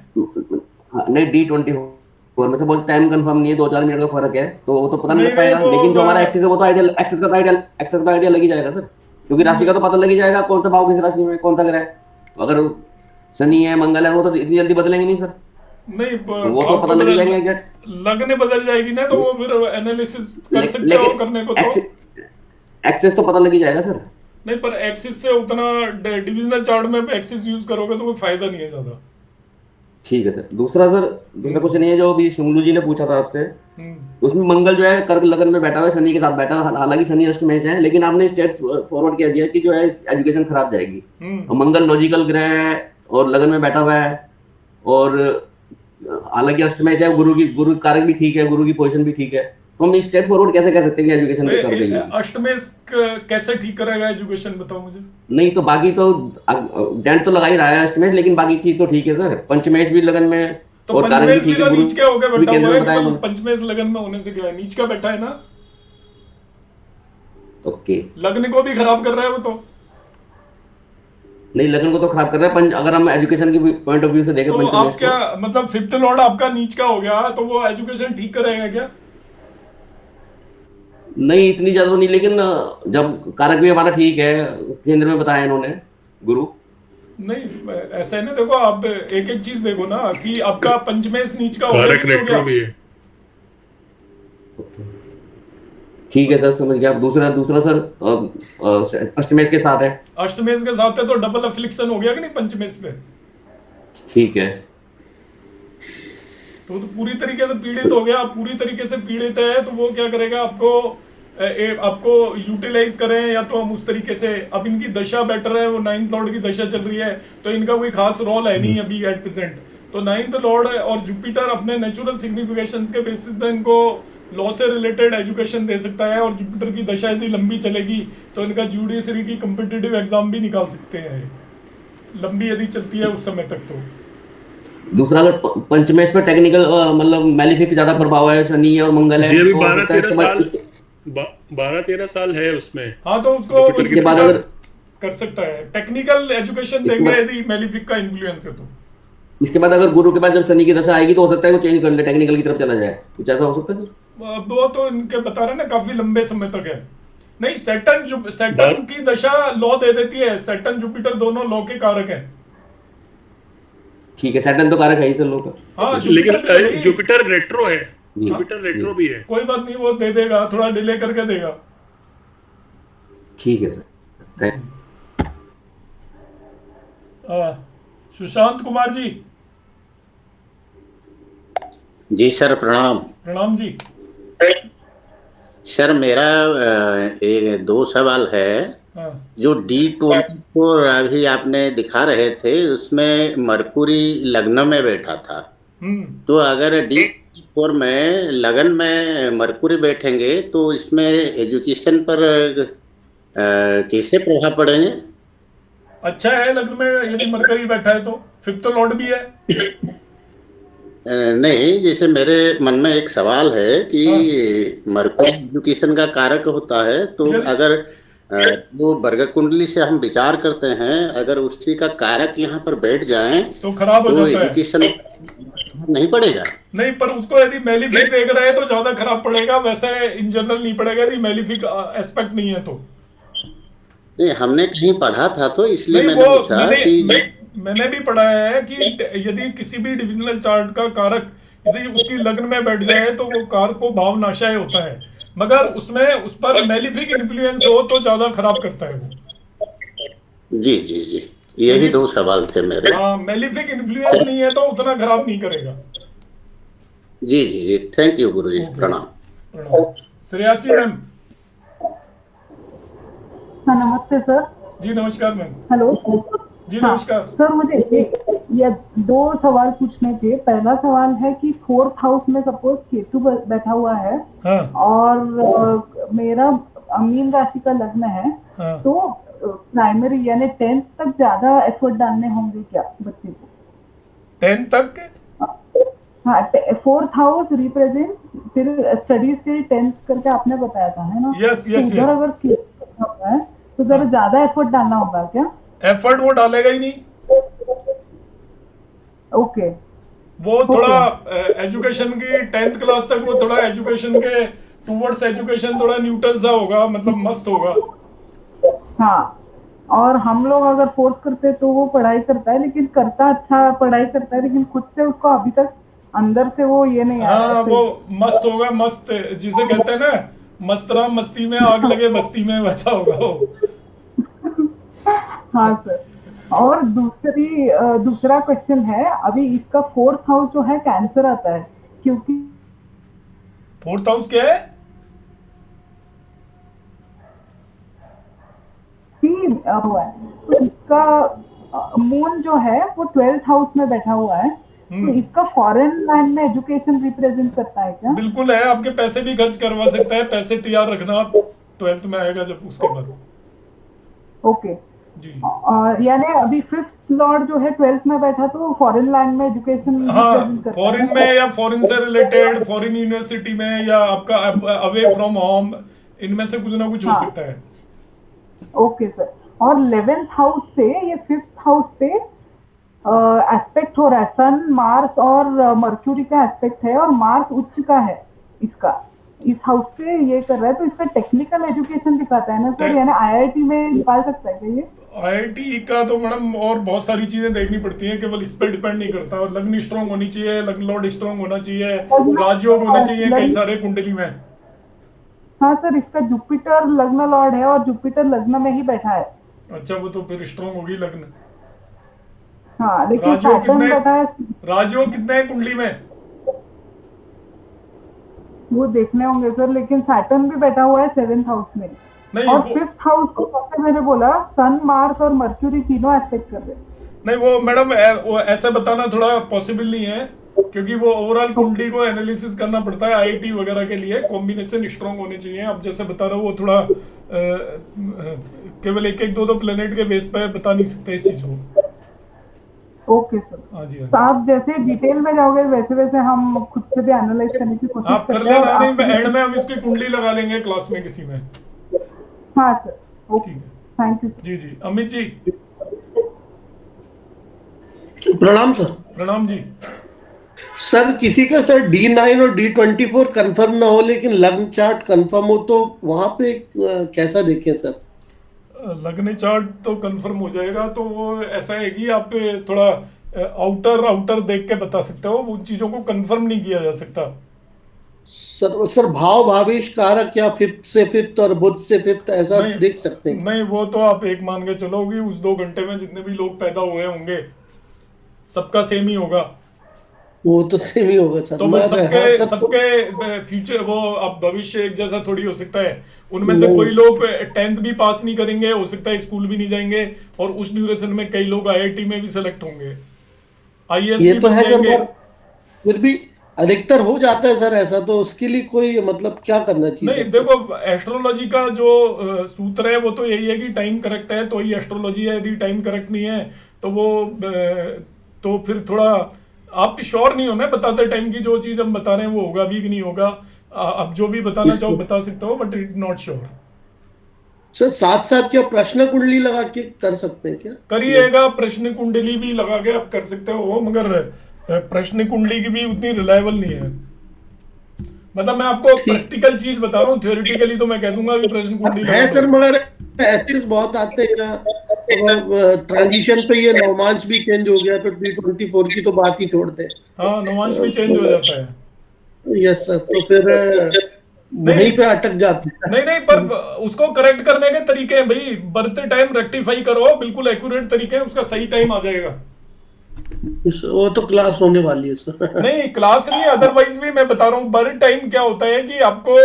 नहीं, D24 में से बहुत टाइम कंफर्म नहीं है, 2-4 मिनट का फर्क है, तो वो तो पता नहीं लग पाएगा। लेकिन जो हमारा एक्सेस है वो तो एक्सेस का आइडिया लग ही जाएगा सर, क्योंकि राशि का तो पता लग ही जाएगा कौन सा भाव किस राशि में, कौन सा ग्रह है। अगर शनि है, मंगल है, वो तो इतनी जल्दी बदलेंगे नहीं सर। नहीं, वो तो पता लग जाएंगे क्या लगने बदल जाएगी ना, तो वो फिर एनालिसिस कर सकते हो करने को। तो एक्सेस तो पता लग ही जाएगा सर। नहीं, पर एक्सिस से उतना डिविजनल चार्ट में एक्सिस यूज करोगे तो कोई फायदा नहीं है ज्यादा। ठीक है सर। दूसरा कुछ नहीं है, जो अभी शुंगलू जी ने पूछा था आपसे, उसमें मंगल जो है कर्क लगन में बैठा हुआ है, शनि के साथ बैठा हुआ, हालांकि शनि अष्टमेश है, लेकिन आपने स्टेट फॉरवर्ड कह दिया कि जो है एजुकेशन खराब जाएगी। और मंगल लॉजिकल ग्रह है और लगन में बैठा हुआ है, और हालांकि अष्टमेश है, गुरु कारक भी ठीक है, गुरु की पोजीशन भी ठीक है, तो हम स्टेट फॉरवर्ड कैसे कह सकते हैं कि एजुकेशन कर देगी? अष्टमेश कैसे ठीक करेगा एजुकेशन, बताओ मुझे। नहीं, तो बाकी तो डेंट तो लगा ही रहा है अष्टमेश, लेकिन बाकी चीज तो ठीक है सर। पंचमेश भी लगन में तो और कारक भी ठीक है, नीच क्या हो गया बैठा हुआ है? गुरु पंचमेश लगन में होने से क्या है, नीच का बैठा है ना। ओके, लगन को भी खराब कर रहा है वो तो। नहीं, लगन को तो खराब कर रहा है, अगर हम एजुकेशन की पॉइंट ऑफ व्यू से देखें, तो आप क्या मतलब फिफ्थ लॉर्ड आपका नीच का हो गया, तो वो एजुकेशन ठीक करेगा क्या? नहीं, इतनी ज्यादा नहीं, लेकिन जब कारक भी हमारा ठीक है, केंद्र में बताया इन्होंने गुरु। नहीं, ऐसा है ना, देखो आप एक एक चीज देखो ना कि आपका पंचमेश नीच का हो गया, रेट्रो भी है। ठीक है सर, समझ गया। दूसरा सर अष्टमेश के साथ है। अष्टमेश के साथ है तो डबल अफ्लिक्शन हो गया कि नहीं पंचमेश पे? ठीक है, तो पूरी तरीके से पीड़ित हो गया। पूरी तरीके से पीड़ित है तो वो क्या करेगा, आपको यूटिलाइज करें या तो हम उस तरीके से। अब इनकी दशा बेटर है, वो 9th लॉर्ड की दशा चल रही है, तो इनका कोई खास रोल है नहीं अभी एट प्रेजेंट। तो 9th लॉर्ड और जुपिटर अपने नेचुरल सिग्निफिकेशंस के बेसिस पे इनको लॉ से रिलेटेड एजुकेशन दे सकता है, और जुपिटर की दशा यदि लंबी चलेगी तो इनका जुडिशरी की कम्पिटिटिव एग्जाम भी निकाल सकते हैं, लंबी यदि चलती है उस समय तक। तो दूसरा, अगर पंचमेश पे टेक्निकल मतलब मेलेफिक ज्यादा प्रभाव है, शनि और मंगल है, तो 12-13 साल है उसमें। हाँ, तो उसको उसके बाद अगर कर सकता है, टेक्निकल एजुकेशन देंगे यदि मेलेफिक का इन्फ्लुएंस है तो। इसके बाद अगर गुरु के बाद जब शनि की दशा आएगी तो हो सकता है वो चेंज कर ले, टेक्निकल की तरफ चला जाए, कुछ ऐसा हो सकता है सर? वो तो इनके बता रहे ना काफी लंबे समय तक है। नहीं, सैटर्न की दशा लॉ दे देती है। सैटर्न जुपिटर दोनों लॉ के कारक हैं। ठीक है, सैटर्न तो कारक है ही सर लॉ का। हाँ, लेकिन जुपिटर रेट्रो है, जुपिटर रेट्रो भी है। कोई बात नहीं, वो दे देगा, थोड़ा डिले करके देगा। ठीक है सर। सुशांत कुमार जी। जी सर, प्रणाम। प्रणाम जी। सर मेरा एक दो सवाल है। हाँ जो D24 अभी आपने दिखा रहे थे उसमें मरकुरी लग्न में बैठा था, तो अगर D4 में लगन में मरकुरी बैठेंगे तो इसमें एजुकेशन पर कैसे प्रभाव पड़ेंगे? अच्छा है लग्न में यदि मरकरी बैठा है तो, फिफ्थ लॉर्ड भी है। नहीं, जैसे मेरे मन में एक सवाल है कि मरकुरी एजुकेशन का कारक होता है, तो अगर वो वर्ग कुंडली से हम विचार करते हैं, अगर उसी का कारक यहाँ पर बैठ जाए तो खराब हो तो जाता है। एजुकेशन नहीं पड़ेगा? नहीं, पर उसको यदि मेलिफिक देख रहे हैं तो ज्यादा खराब पड़ेगा, वैसे इन जनरल नहीं पड़ेगा यदि मेलिफिक एस्पेक्ट नहीं है तो। नहीं, हमने कहीं पढ़ा था तो इसलिए नहीं, मैंने वो पूछा कि मैंने भी पढ़ा है कि यदि किसी भी डिविजनल चार्ट का कारक यदि उसकी लग्न में बैठ जाए तो वो कारक को भावनाशय होता है, मगर उसमें उस पर मेलिफिक इन्फ्लुएंस हो तो ज्यादा खराब करता है वो। जी जी जी, यही दो सवाल थे मेरे। हाँ, मेलिफिक इन्फ्लुएंस नहीं है तो उतना खराब नहीं करेगा। जी जी जी, थैंक यू गुरु जी, प्रणाम। श्रेयासी मैम। हाँ नमस्ते सर। जी नमस्कार मैम। हेलो जी नमस्कार। सर मुझे ये दो सवाल पूछने थे। पहला सवाल है कि 4th हाउस में सपोज केतु बैठा हुआ है और मेरा मीन राशि का लग्न है, तो प्राइमरी यानी 10th तक ज्यादा एफर्ट डालने होंगे क्या बच्चे को? 10th तक? हाँ, 4th हाउस रिप्रेजेंट फिर स्टडीज के 10th करके आपने बताया था, है ना? यस यस उधर अगर केतु होता है तो जरा ज्यादा एफर्ट डालना होगा क्या? एफर्ट वो डालेगा ही नहीं। ओके। वो थोड़ा एजुकेशन की 10th क्लास तक वो थोड़ा एजुकेशन के टुवर्ड्स एजुकेशन थोड़ा न्यूट्रल सा होगा, मतलब मस्त होगा। हाँ, और हम लोग अगर फोर्स करते तो वो पढ़ाई करता है, लेकिन करता अच्छा पढ़ाई करता है, लेकिन खुद से उसको अभी तक अंदर से वो ये नहीं आया। हाँ, वो मस्त होगा, मस्त जिसे कहते हैं ना मस्तराम मस्ती में आग लगे बस्ती में, वैसा होगा वो। हाँ सर, और दूसरा क्वेश्चन है, अभी इसका 4th हाउस जो है कैंसर आता है, क्योंकि 4th हाउस क्या है? हुआ है तो इसका मून जो है वो 12th हाउस में बैठा हुआ है, तो इसका फॉरेन लैंड में एजुकेशन रिप्रेजेंट करता है क्या? बिल्कुल है, आपके पैसे भी खर्च करवा सकता है, पैसे तैयार रखना 12th में आएगा जब उसके बाद। ओके जी। यानी अभी 5th लॉर्ड जो है 12th में बैठा तो फॉरेन लैंड में एजुकेशन हाँ, फॉरेन में या फॉरेन से रिलेटेड फॉरेन यूनिवर्सिटी में या आपका अवे फ्रॉम होम, इनमें से कुछ ना कुछ हो सकता है। ओके सर, और 11th हाउस से ये 5th हाउस पे एस्पेक्ट हो रहा है, सन मार्स और मर्क्यूरी का एस्पेक्ट है, और मार्स उच्च का है इसका, इस हाउस से ये कर रहा है, तो इसका टेक्निकल एजुकेशन दिखाता है ना सर, यानी आईआईटी में निकाल सकता है क्या ये? आईआईटी का तो मैडम और बहुत सारी चीजें देखनी पड़ती हैं, केवल इस पर डिपेंड नहीं करता। और लग्न स्ट्रॉन्ग होनी चाहिए, लग्न लॉर्ड स्ट्रॉन्ग होना चाहिए, राजयोग होने चाहिए कई सारे कुंडली में। हाँ सर, इसका जुपिटर लग्न लॉर्ड है और जुपिटर लग्न में ही बैठा है। अच्छा, वो तो फिर स्ट्रॉन्ग होगी लग्न। हाँ, लेकिन सैटर्न बैठा है। राजयोग कितने हैं कुंडली में? वो देखने होंगे सर, लेकिन सैटर्न भी बैठा हुआ है 7th हाउस में, और 5th हाउस को जैसे मैंने बोला सन मार्स और मर्क्यूरी तीनों एस्पेक्ट कर रहे हैं। नहीं, वो मैडम वो ऐसा बताना थोड़ा पॉसिबल नहीं है, क्योंकि वो ओवरऑल कुंडली को एनालिसिस करना पड़ता है। आईआईटी वगैरह के लिए कॉम्बिनेशन स्ट्रॉन्ग होने चाहिए। अब जैसे बता रहा हूँ वो थोड़ा केवल एक दो प्लेनेट के बेस पे बता नहीं सकते इस चीज को। Okay sir. हाँ जी, तो आप जैसे डिटेल में जाओगे वैसे वैसे हम खुद से भी एनालाइज करने की कोशिश आप कर लेना। नहीं, एंड में हम इसकी कुंडली लगा लेंगे क्लास में किसी में। हाँ सर, ओके, थैंक यू। जी जी, अमित जी। प्रणाम सर। प्रणाम जी। सर, किसी का सर D9 और D24 कंफर्म ना हो लेकिन लग्न चार्ट कंफर्म हो, तो वहां पे कैसा देखें सर? लग्न चार्ट तो कंफर्म हो जाएगा, तो वो ऐसा है कि आप थोड़ा आउटर देख के बता सकते हो, उन चीजों को कंफर्म नहीं किया जा सकता। सर भाव भावेश कारक क्या 5th से 5th और बुध से 5th ऐसा देख सकते हैं? नहीं, वो तो आप एक मान के चलोगे, उस 2 घंटे में जितने भी लोग पैदा हुए होंगे सबका सेम ही होगा। वो तो सेम ही होगा सर। तो मैं सबके हाँ, सबके फ्यूचर वो अब भविष्य एक जैसा थोड़ी हो सकता है। उनमें से कोई लोग 10th भी पास नहीं करेंगे, हो सकता है स्कूल भी नहीं जाएंगे, और उस ड्यूरेशन में कई लोग IIT में भी सेलेक्ट होंगे, IAS ये भी तो बन है सर, जाएंगे। फिर भी अधिकतर हो जाता है सर ऐसा, तो उसके लिए कोई मतलब क्या करना चाहिए? नहीं देखो, एस्ट्रोलॉजी का जो सूत्र है वो तो यही है कि टाइम करेक्ट है तो ही एस्ट्रोलॉजी है, यदि टाइम करेक्ट नहीं है तो वो तो फिर थोड़ा आप श्योर नहीं हो ना बताते टाइम की, जो चीज हम बता रहे हैं वो होगा भी कि नहीं होगा। अब जो भी बताना चाहो बता सकते हो, but it is not sure. Sir साथ साथ क्या प्रश्न कुंडली लगा के कर सकते हैं क्या? करिएगा, प्रश्न कुंडली भी लगा के आप कर सकते हो, मगर प्रश्न कुंडली की भी उतनी रिलायबल नहीं है। मतलब मैं आपको प्रैक्टिकल चीज बता रहा हूँ, थ्योरेटिकली तो मैं कह दूंगा कि प्रश्न कुंडली है लगा सर, दो। मगर ऐसे बहुत आते हैं ना, ट्रांजिशन पे ये नवमांश भी चेंज हो गया तो D24 की तो बात ही छोड़ दे। हाँ, नवांश भी चेंज हो जाता है। यस सर, तो फिर वहीं पे अटक जाते हैं। नहीं, पर उसको करेक्ट करने के तरीके हैं भाई, बर्थ टाइम रेक्टिफाई करो, बिल्कुल एक्यूरेट तरीके हैं, उसका सही टाइम आ जाएगा। वो तो क्लास होने वाली है सर। नहीं क्लास नहीं, अदरवाइज भी मैं बता रहा हूँ बर्थ टाइम क्या होता है कि आपको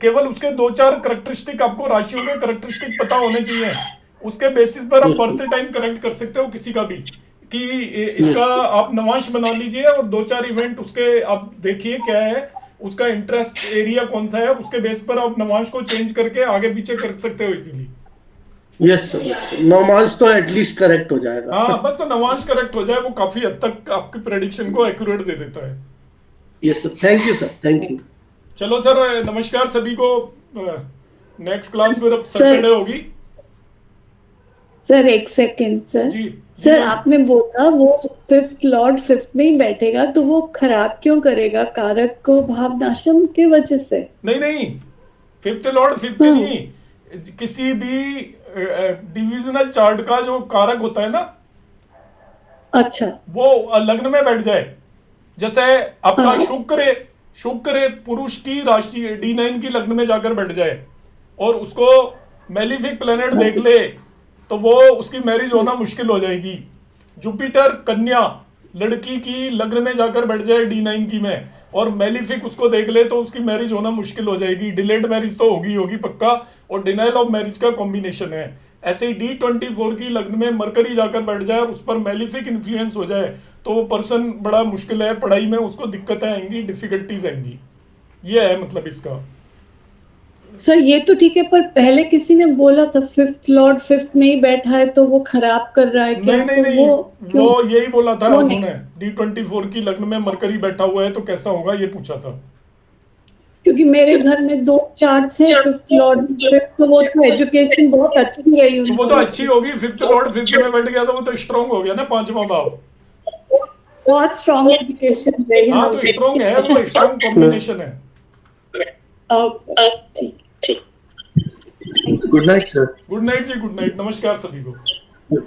केवल उसके 2-4 करेक्टरिस्टिक, आपको राशियों के करेक्टरिस्टिक पता होने चाहिए, उसके बेसिस पर आप बर्थ टाइम करेक्ट कर सकते हो किसी का भी, कि इसका आप नवांश बना लीजिए और 2-4 इवेंट उसके आप देखिए क्या है, उसका इंटरेस्ट एरिया कौन सा है, उसके बेस पर आप नवांश को चेंज करके आगे पीछे कर सकते हो इजीली। यस सर, नवमांश तो एटलीस्ट करेक्ट हो जाएगा। हाँ, बस तो नवांश करेक्ट हो जाए वो काफी हद तक आपकी प्रेडिक्शन को एक्यूरेट दे देता है। Yes sir, thank you sir, thank you. चलो सर, नमस्कार सभी को। नेक्स्ट क्लास फिर अब सर। सैटरडे होगी। सर एक सेकंड सर। जी सर आपने बोला वो 5th लॉर्ड 5th में ही बैठेगा, तो वो खराब क्यों करेगा कारक को भावनाशम के वजह से? नहीं, 5th लॉर्ड 5th में नहीं, किसी भी डिविजनल चार्ट का जो कारक होता है ना, अच्छा, वो लग्न में बैठ जाए। जैसे आपका शुक्र पुरुष की राशि D9 की लग्न में जाकर बैठ जाए और उसको मेलिफिक प्लेनेट देख ले तो वो उसकी मैरिज होना मुश्किल हो जाएगी। जुपिटर कन्या लड़की की लग्न में जाकर बैठ जाए D9 की में और मेलिफिक उसको देख ले तो उसकी मैरिज होना मुश्किल हो जाएगी। डिलेड मैरिज तो होगी पक्का, और डिनाइल ऑफ मैरिज का कॉम्बिनेशन है। ऐसे ही D24 की लग्न में मरकरी जाकर बैठ जाए और उस पर मेलिफिक इन्फ्लुएंस हो जाए तो वो पर्सन बड़ा मुश्किल है, पढ़ाई में उसको दिक्कतें आएंगी, डिफिकल्टीज आएंगी। ये है मतलब इसका। सर ये तो ठीक है, पर पहले किसी ने बोला था 5th लॉर्ड 5th में ही बैठा है तो वो खराब कर रहा है क्या? नहीं, वो यही बोला था वो उन्होंने, D24 की लग्न में मरकरी बैठा हुआ है तो कैसा होगा ये पूछा था। क्योंकि मेरे घर में 2 चार्ट्स हैं 5th लॉर्ड 5th, तो वो तो एजुकेशन बहुत अच्छी रही तो वो तो अच्छी होगी। 5th लॉर्ड 5th में बैठ गया तो वो तो स्ट्रांग हो गया ना, 5वां भाव। बहुत स्ट्रांग एजुकेशन रही। हाँ तो स्ट्रांग है, वो स्ट्रांग कॉम्बिनेशन है। ठीक। Good night sir. Good night जी, गुड नाइट, नमस्कार सभी को।